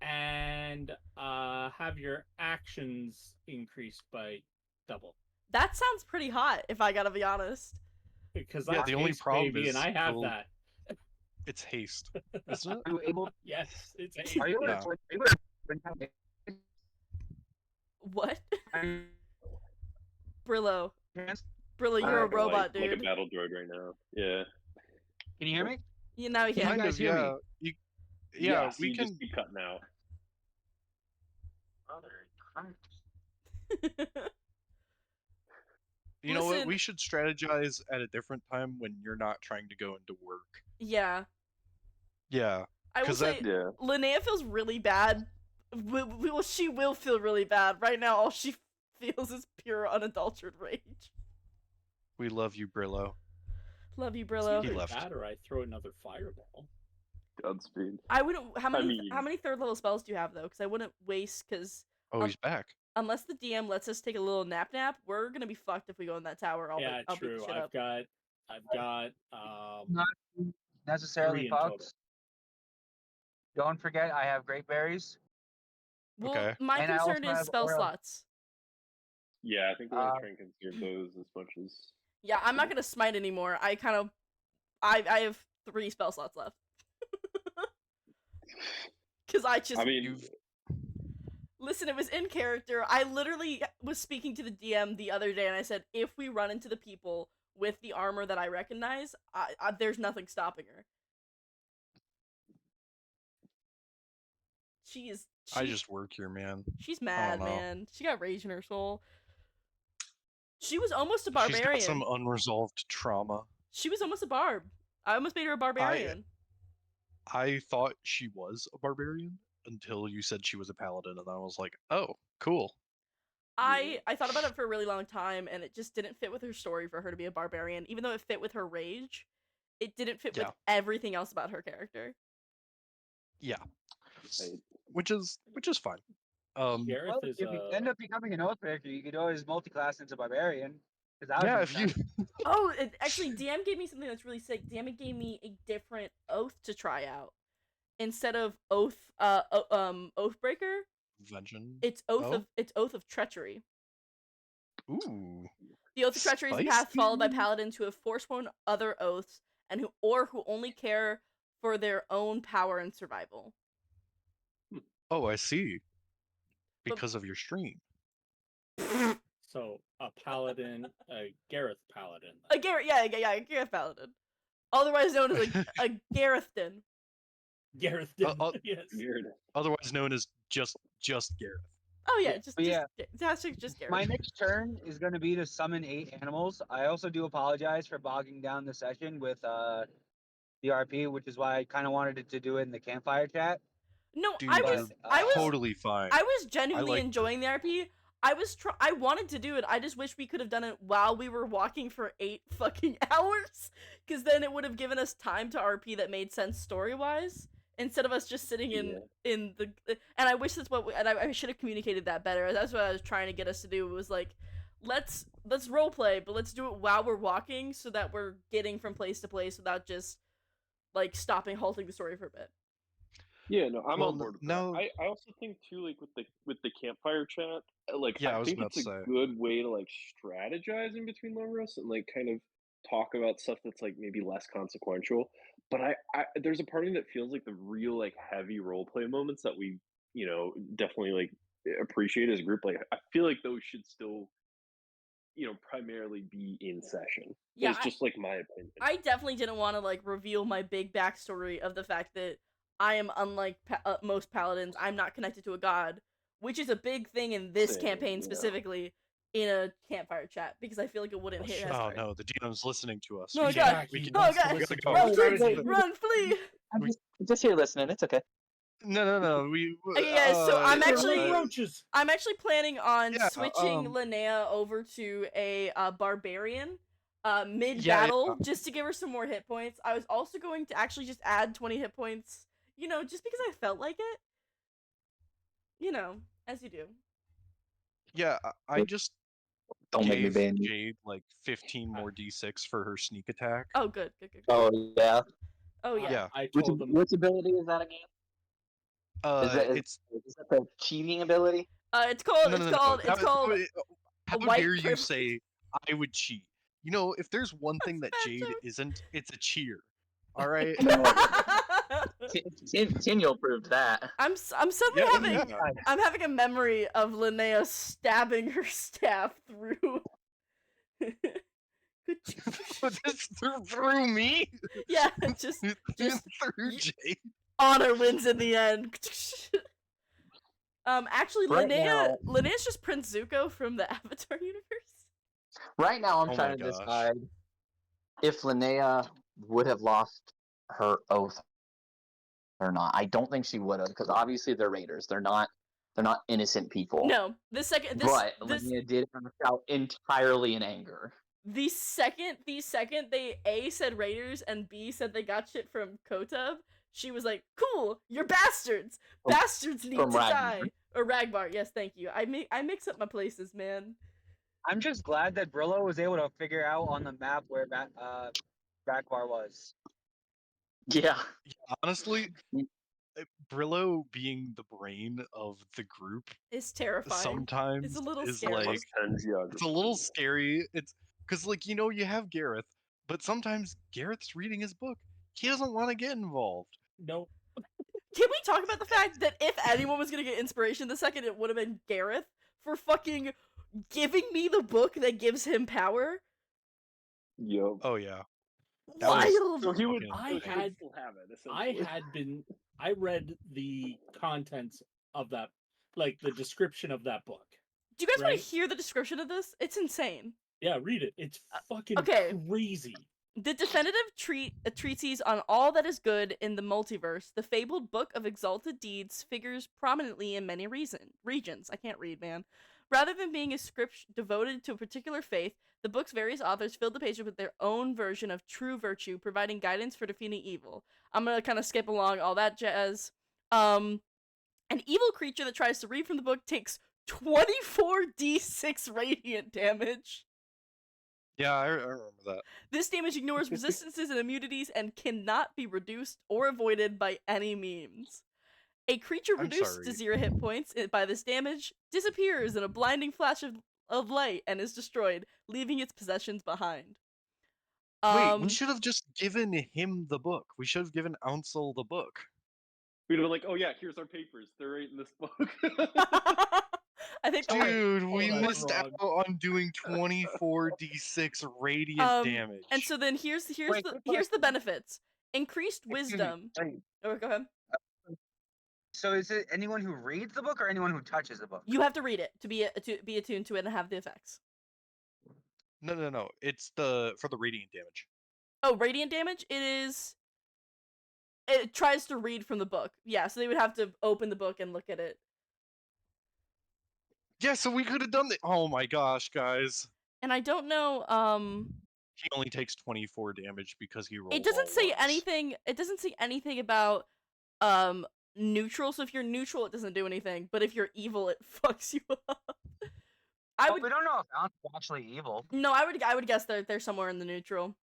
and have your actions increased by double? That sounds pretty hot, if I gotta be honest. Because Yeah, that's the only haste, problem baby, is and I have you'll- that. it's haste, isn't it? Are you able? Yes, it's Are you able No. to? Are you able to What? trans- Brillo. trans- Brillo, you're a Like- robot, like a dude. battle droid right now. Yeah. Can you hear me? You now you Can you can. Kind guys of, hear me? yeah. Yeah, so we you can. just keep cutting out. You know what? Listen- We should strategize at a different time when you're not trying to go into work. Yeah. Yeah. I will 'Cause say, that- Yeah. Linnea feels really bad. She will feel really bad. Right now, all she feels is pure unadulterated rage. We love you, Brillo. Love you, It's Brillo. He either left. that or I throw another fireball. Godspeed. I wouldn't. How many? mean- How many third level spells do you have though? Because I wouldn't waste. Because Oh, he's back. unless the DM lets us take a little nap, we're gonna be fucked if we go in that tower. I'll Yeah, beat the true. shit I've up. got Not necessarily 3 in total. fox. Don't forget, I have great berries. Well, Okay. my And I concern also is have spell oil. slots. Yeah, I think we're gonna Uh, try and conserve those as much as. Yeah, I'm not gonna smite anymore. I have 3 spell slots left. Because I just I mean, listen. It was in character. I literally was speaking to the DM the other day, and I said, if we run into the people with the armor that I recognize, there's nothing stopping her. I just work here, man. She's mad, know. man. She got rage in her soul. She was almost a She's barbarian. got some unresolved trauma. She was almost a barb. I almost made her a barbarian. I thought she was a barbarian until you said she was a paladin, and I was like, oh, cool. I thought about it for a really long time, and it just didn't fit with her story for her to be a barbarian. Even though it fit with her rage, it didn't fit with Yeah. everything else about her character. Yeah. I- Which is fine. Gareth Well, is if you end up becoming an oath breaker, you could always multi-class into barbarian. 'Cause that would yeah, make if you sense. Oh, actually, DM gave me something that's really sick. DM gave me a different oath to try out. Instead of Oathbreaker, Vengeance. it's Oath of Treachery. Ooh. The Oath of Treachery is a path followed by Spicy. paladins who have forsworn other oaths and who only care for their own power and survival. Oh, I see. Because of your stream. so a paladin, a Gareth paladin. A Gareth, yeah, a Gareth paladin, otherwise known as a Garethton. Gareth, yes. Weird. Otherwise known as just Gareth. Oh yeah, Yeah, just but yeah. just Gareth. My next turn is going to be to summon 8 animals. I also do apologize for bogging down the session with the RP, which is why I kind of wanted to do it in the campfire chat. No, Dude, I you're was totally fine. I was genuinely liked it. enjoying the RP. I wanted to do it. I just wish we could have done it while we were walking for 8 fucking hours, because then it would have given us time to RP that made sense story-wise, instead of us just sitting in the. And I wish that's and I should have communicated that better. That's what I was trying to get us to do. Was like, let's roleplay, but let's do it while we're walking, so that we're getting from place to place without just like halting the story for a bit. Yeah, no, I'm Well, on board with no- that. I also think too, like with the campfire chat, like Yeah, I I was think about it's to a say. good way to like strategize in between levels and like kind of talk about stuff that's like maybe less consequential. But I there's a part of me that feels like the real like heavy roleplay moments that we definitely like appreciate as a group. Like I feel like those should still primarily be in session. Yeah, It's just like my opinion. I definitely didn't want to like reveal my big backstory of the fact that I am unlike most paladins. I'm not connected to a god, which is a big thing in this Same, campaign yeah. specifically in a campfire chat, because I feel like it wouldn't hit as Oh hard. no, the DM's listening to us. No, We God. can't- we He can't- Oh wants to god! listen to Run, our please! strategy. Run, flee! I'm just here listening. It's okay. No. Okay, guys, so I'm actually- roaches. I'm actually planning on Yeah, switching Linnea over to a barbarian mid-battle, Yeah. just to give her some more hit points. I was also going to actually just add 20 hit points, just because I felt like it. As you do. Yeah, I just Don't make me gave ban you. Jade like 15 more d6 for her sneak attack. Oh, good. Oh yeah. Oh, yeah. Yeah. I Which, told them. which ability is that again? It's Is that the cheating ability? It's called, no. it's called How white dare you privilege. say I would cheat? If there's one thing that bad Jade joke. isn't, it's a cheer. All right. Tiniel proved that. I'm suddenly I'm having a memory of Linnea stabbing her staff through. Just through me. Yeah, just through Jade. honor wins in the end. Actually, Right Linnea's just Prince Zuko from the Avatar universe. Right now, I'm Oh trying my to gosh. decide if Linnea would have lost her oath or not. I don't think she would have, because obviously they're raiders. They're not innocent people. No, but Linnea did act out entirely in anger. the second they A said raiders and B said they got shit from Kotub, she was like, "Cool, you're bastards. Bastards need to Ragnar. die." Or Ragbar, yes, thank you. I mix up my places, man. I'm just glad that Brillow was able to figure out on the map where Backbar was. Yeah. Honestly, Brillow being the brain of the group It's terrifying. sometimes It's a little is scary. like it's a little scary. It's because like you have Gareth, but sometimes Gareth's reading his book. He doesn't want to get involved. No. Can we talk about the fact that if anyone was gonna get inspiration the second, it would have been Gareth for fucking giving me the book that gives him power? Yo. Oh yeah. Wild. So he would. I so he had- would still have it. Essentially. I read the contents of that, like the description of that book. Do you guys want Right. to hear the description of this? It's insane. Yeah, read it. It's fucking okay. crazy. The definitive treatise on all that is good in the multiverse, the fabled Book of Exalted Deeds figures prominently in many regions. I can't read, man. Rather than being a script devoted to a particular faith, the book's various authors filled the pages with their own version of true virtue, providing guidance for defeating evil. I'm gonna kind of skip along all that jazz. An evil creature that tries to read from the book takes 24d6 radiant damage. Yeah, I remember that. This damage ignores resistances and immunities and cannot be reduced or avoided by any means. A creature reduced to 0 hit points by this damage disappears in a blinding flash of light and is destroyed, leaving its possessions behind. Wait, we should have just given him the book. We should have given Ouncil the book. We'd have been like, "Oh yeah, here's our papers. They're right in this book." I think, Dude, we that's missed wrong. out on doing 24d6 radiant damage. And so then here's Wait, the benefits. Increased wisdom. Wait, Oh, go ahead. So is it anyone who reads the book or anyone who touches the book? You have to read it to be attuned to it and have the effects. No. It's for the radiant damage. Oh, radiant damage? It tries to read from the book. Yeah, so they would have to open the book and look at it. Yeah, so we could have done that. Oh my gosh, guys. And I don't know, He only takes 24 damage because he rolled. it doesn't all say ones. anything. It doesn't say anything about neutral. So if you're neutral, it doesn't do anything. But if you're evil, it fucks you up. We don't know if Ounce is actually evil. No, I would guess they're somewhere in the neutral.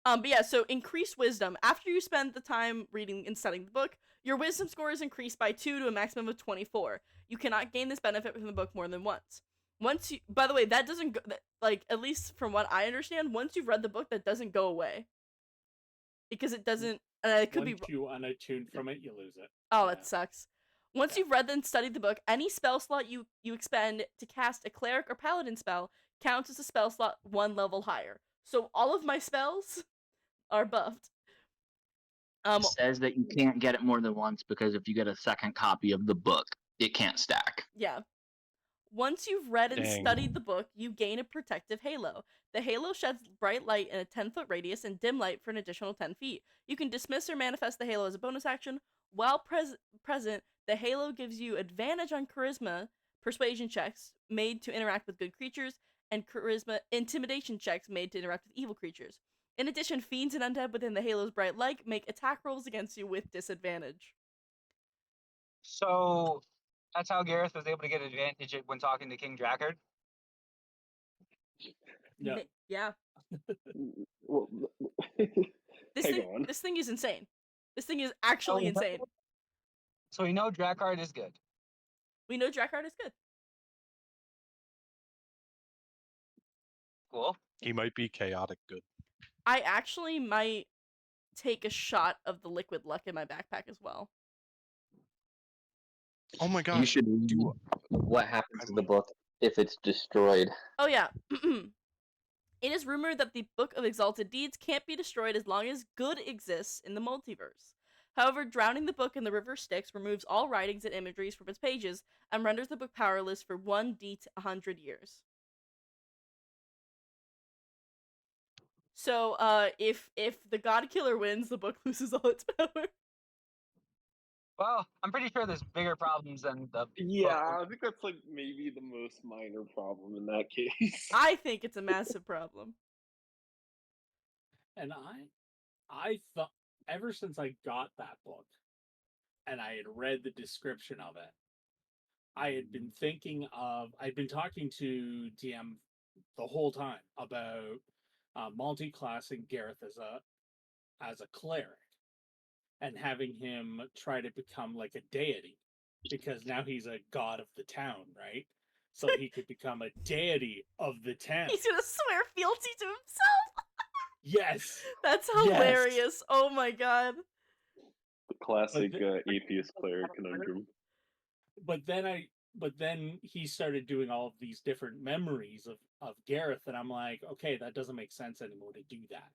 But yeah, so increased wisdom. After you spend the time reading and studying the book, your wisdom score is increased by 2 to a maximum of 24. You cannot gain this benefit from the book more than once. By the way, that doesn't go, like, at least from what I understand, once you've read the book, that doesn't go away. Because it doesn't, it could Once be... you unattune from it, you lose it. Oh, Yeah. that sucks. Once you've read and studied the book, any spell slot you expend to cast a cleric or paladin spell counts as a spell slot 1 level higher. So all of my spells are buffed. It says that you can't get it more than once because if you get a second copy of the book, it can't stack. Yeah. Once you've read and Dang. studied the book, you gain a protective halo. The halo sheds bright light in a 10-foot radius and dim light for an additional 10 feet. You can dismiss or manifest the halo as a bonus action. While present, the halo gives you advantage on charisma persuasion checks made to interact with good creatures, and charisma intimidation checks made to interact with evil creatures. In addition, fiends and undead within the halo's bright light make attack rolls against you with disadvantage. So that's how Gareth was able to get advantage when talking to King Drakkard. No. Yeah. Well, This hang on. thing is insane. This thing is actually insane. So we know Drakkard is good. We know Drakkard is good. Cool. He might be chaotic good. I actually might take a shot of the liquid luck in my backpack as well. Oh my gosh. You should read what happens to the book if it's destroyed. Oh yeah. It is rumored that the Book of Exalted Deeds can't be destroyed as long as good exists in the multiverse. However, drowning the book in the river Styx removes all writings and imageries from its pages and renders the book powerless for 1d to 100 years. So, if the God Killer wins, the book loses all its power. Well, I'm pretty sure there's bigger problems than the Yeah, book. I think that's like maybe the most minor problem in that case. I think it's a massive problem. And I thought ever since I got that book and I had read the description of it, I had been thinking of, I'd been talking to DM the whole time about multi-classing Gareth as a cleric and having him try to become like a deity, because now he's a god of the town, right? So he could become a deity of the town. He's gonna swear fealty to himself. Yes, That's Yes. hilarious. Oh my god. The classic atheist cleric conundrum. but then he started doing all of these different memories of Gareth, and I'm like, okay, that doesn't make sense anymore to do that.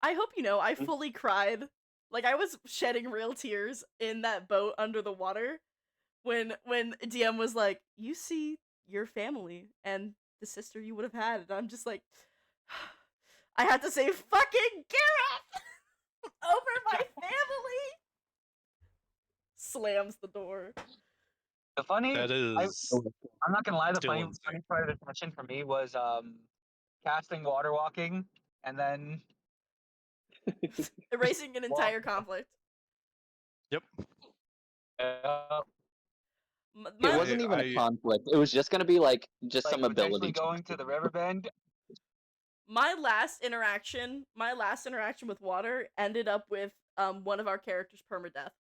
I hope you know, I fully cried. Like, I was shedding real tears in that boat under the water when DM was like, you see your family and the sister you would have had, and I'm just like, I had to say fucking Gareth over my family. Slams the door. The funny, That is. I'm not gonna lie. The still funny insane. part of the mission for me was casting water walking, and then Erasing an entire conflict. Yep. It wasn't even a conflict. It was just gonna be like just some ability. Going to the river bend. My last interaction with water ended up with one of our characters' permadeath.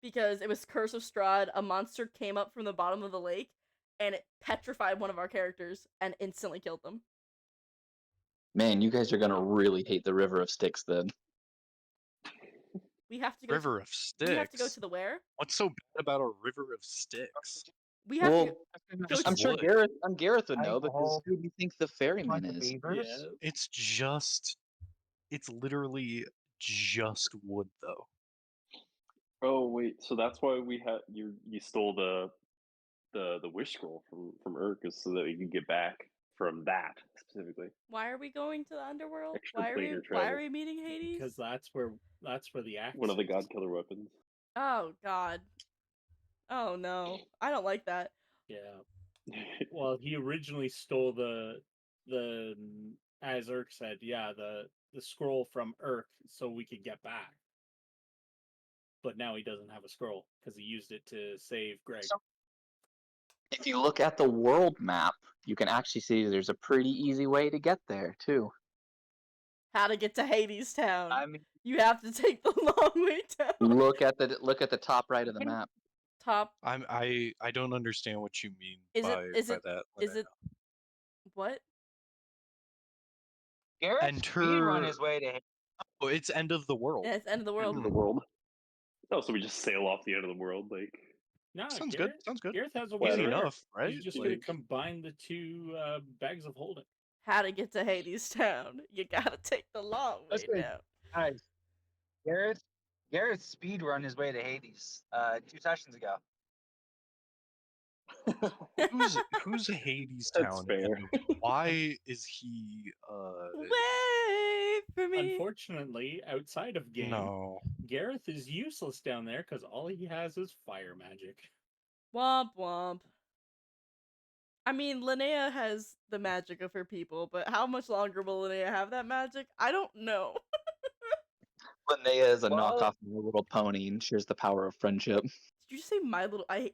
Because it was Curse of Strahd, a monster came up from the bottom of the lake, and it petrified one of our characters and instantly killed them. Man, you guys are gonna really hate the River of Styx then. We have to go. River of Styx. We have to go to the where? What's so bad about a River of Styx? We have to go I'm to sure wood. Gareth would know, because who do you think the ferryman is? It's literally just wood though. Oh wait, so that's why you stole the wish scroll from Urk, is so that you can get back from that specifically. Why are we going to the underworld? Extra Why planar are travel. we meeting Hades? Because that's where the axe. One of the god killer weapons. Oh god. Oh no. I don't like that. Yeah. Well, he originally stole the as Urk said, yeah, the scroll from Urk so we could get back. But now he doesn't have a scroll because he used it to save Greg. If you look at the world map, you can actually see there's a pretty easy way to get there too. How to get to Hades Town. I mean, you have to take the long way down. Look at the top right of the map. Top. I don't understand what you mean by that. Is it what? Gareth speedrun his way to. Oh, it's end of the world. Yeah, it's end of the world. End of the world. Oh, so we just sail off the end of the world, like. No, Sounds good. Sounds good. Gareth has a Easy way enough, right? He's just gonna combine the two bags of holding. How to get to Hades Town? You gotta take the long way down. Guys, Gareth speedrun his way to Hades 2 sessions ago. Who's Hades That's Town? fair. And why is he Wait for me. Unfortunately, outside of game, Gareth is useless down there because all he has is fire magic. Womp womp. I mean, Linnea has the magic of her people, but how much longer will Linnea have that magic? I don't know. Linnea is a knockoff of My Little Pony and shares the power of friendship. Did you say My Little? I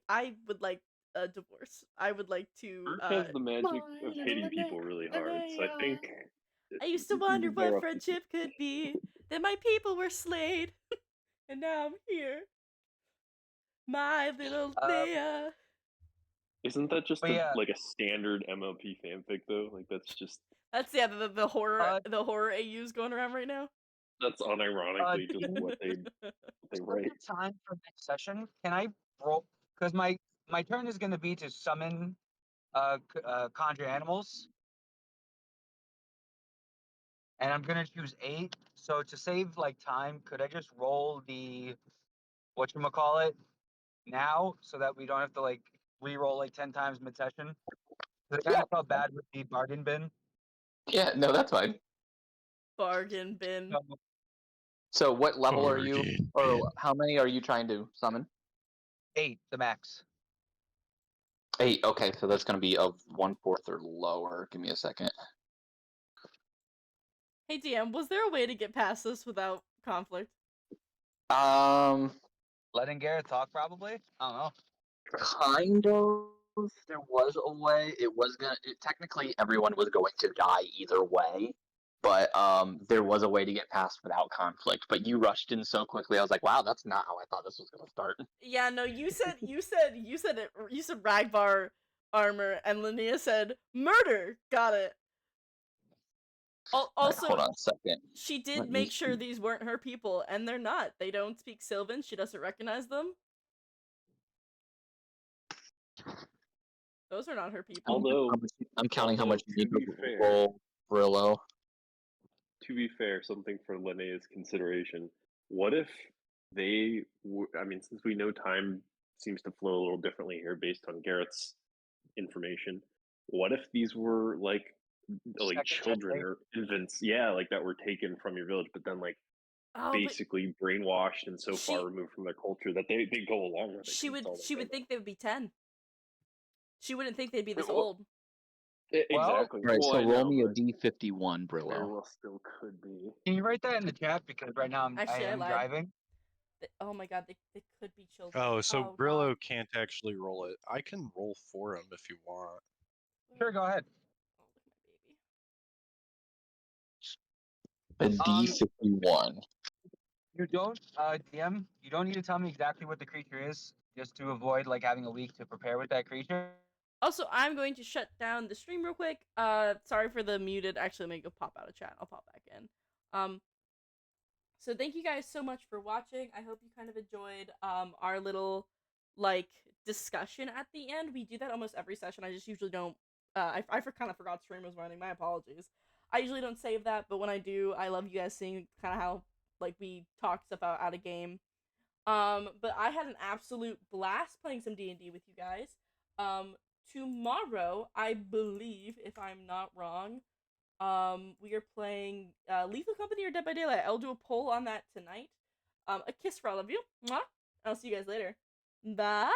would like a divorce. I would like to. Urk has the magic of hitting people really hard, so I think. I used to wonder what friendship could be. Then my people were slayed, and now I'm here. My little Linnea. Isn't that just like a standard MLP fanfic though? Like that's the horror the horror AUs going around right now. That's unironically just what they write. Time for next session. Can I roll? Because my turn is going to be to summon conjure animals. and I'm gonna choose 8. So to save like time, could I just roll the whatchamacallit now so that we don't have to like re-roll like 10 times mid-session? I kind of felt bad with the bargain bin. Yeah, no, that's fine. Bargain bin. So, So what level are you, Bargain or bin. how many are you trying to summon? 8, the max. 8. Okay, so that's going to be of 1/4 or lower. Give me a second. Hey DM, was there a way to get past this without conflict? Letting Gareth talk, probably. I don't know. Kind of. There was a way. It was gonna. Technically, everyone was going to die either way, but there was a way to get past without conflict. But you rushed in so quickly. I was like, wow, that's not how I thought this was gonna start. Yeah, no, you said Ragbar armor, and Linnea said murder. Got it. Also, Hold on a second. she did Let me make sure see. these weren't her people, and they're not. They don't speak Sylvan. She doesn't recognize them. Those are not her people. Although, I'm counting how although, much you to need be to fair- roll, Brillo. to be fair, something for Linnea's consideration. What if they I mean, since we know time seems to flow a little differently here based on Garrett's information, what if these were like Second children Jedi. or infants, like that were taken from your village, but then like Oh, basically brainwashed and so she- far removed from their culture that they go along with it. she 'cause it's all would they she know would think they would be 10. She wouldn't think they'd be this Well, old. Well, exactly. All right, Well, so I roll know, me a but d51, very Brillo. well still could be. can you write that in the chat because right now Actually, I I am lied. driving. Oh my god, they could be children. Oh, so God. Brillo can't actually roll it. I can roll for him if you want. Sure, go ahead. Oh, look at my baby. A d51. You don't, DM. You don't need to tell me exactly what the creature is, just to avoid like having a week to prepare with that creature. Also, I'm going to shut down the stream real quick. Sorry for the muted. Actually, let me go pop out of chat. I'll pop back in. So thank you guys so much for watching. I hope you kind of enjoyed our little like discussion at the end. We do that almost every session. I just usually don't. I kind of forgot stream was running. My apologies. I usually don't save that, but when I do, I love you guys seeing kind of how like we talk stuff out of game. But I had an absolute blast playing some D&D with you guys. Tomorrow, I believe, if I'm not wrong, we are playing Lethal Company or Dead by Daylight. I'll do a poll on that tonight. A kiss for all of you. Mwah. I'll see you guys later. Bye.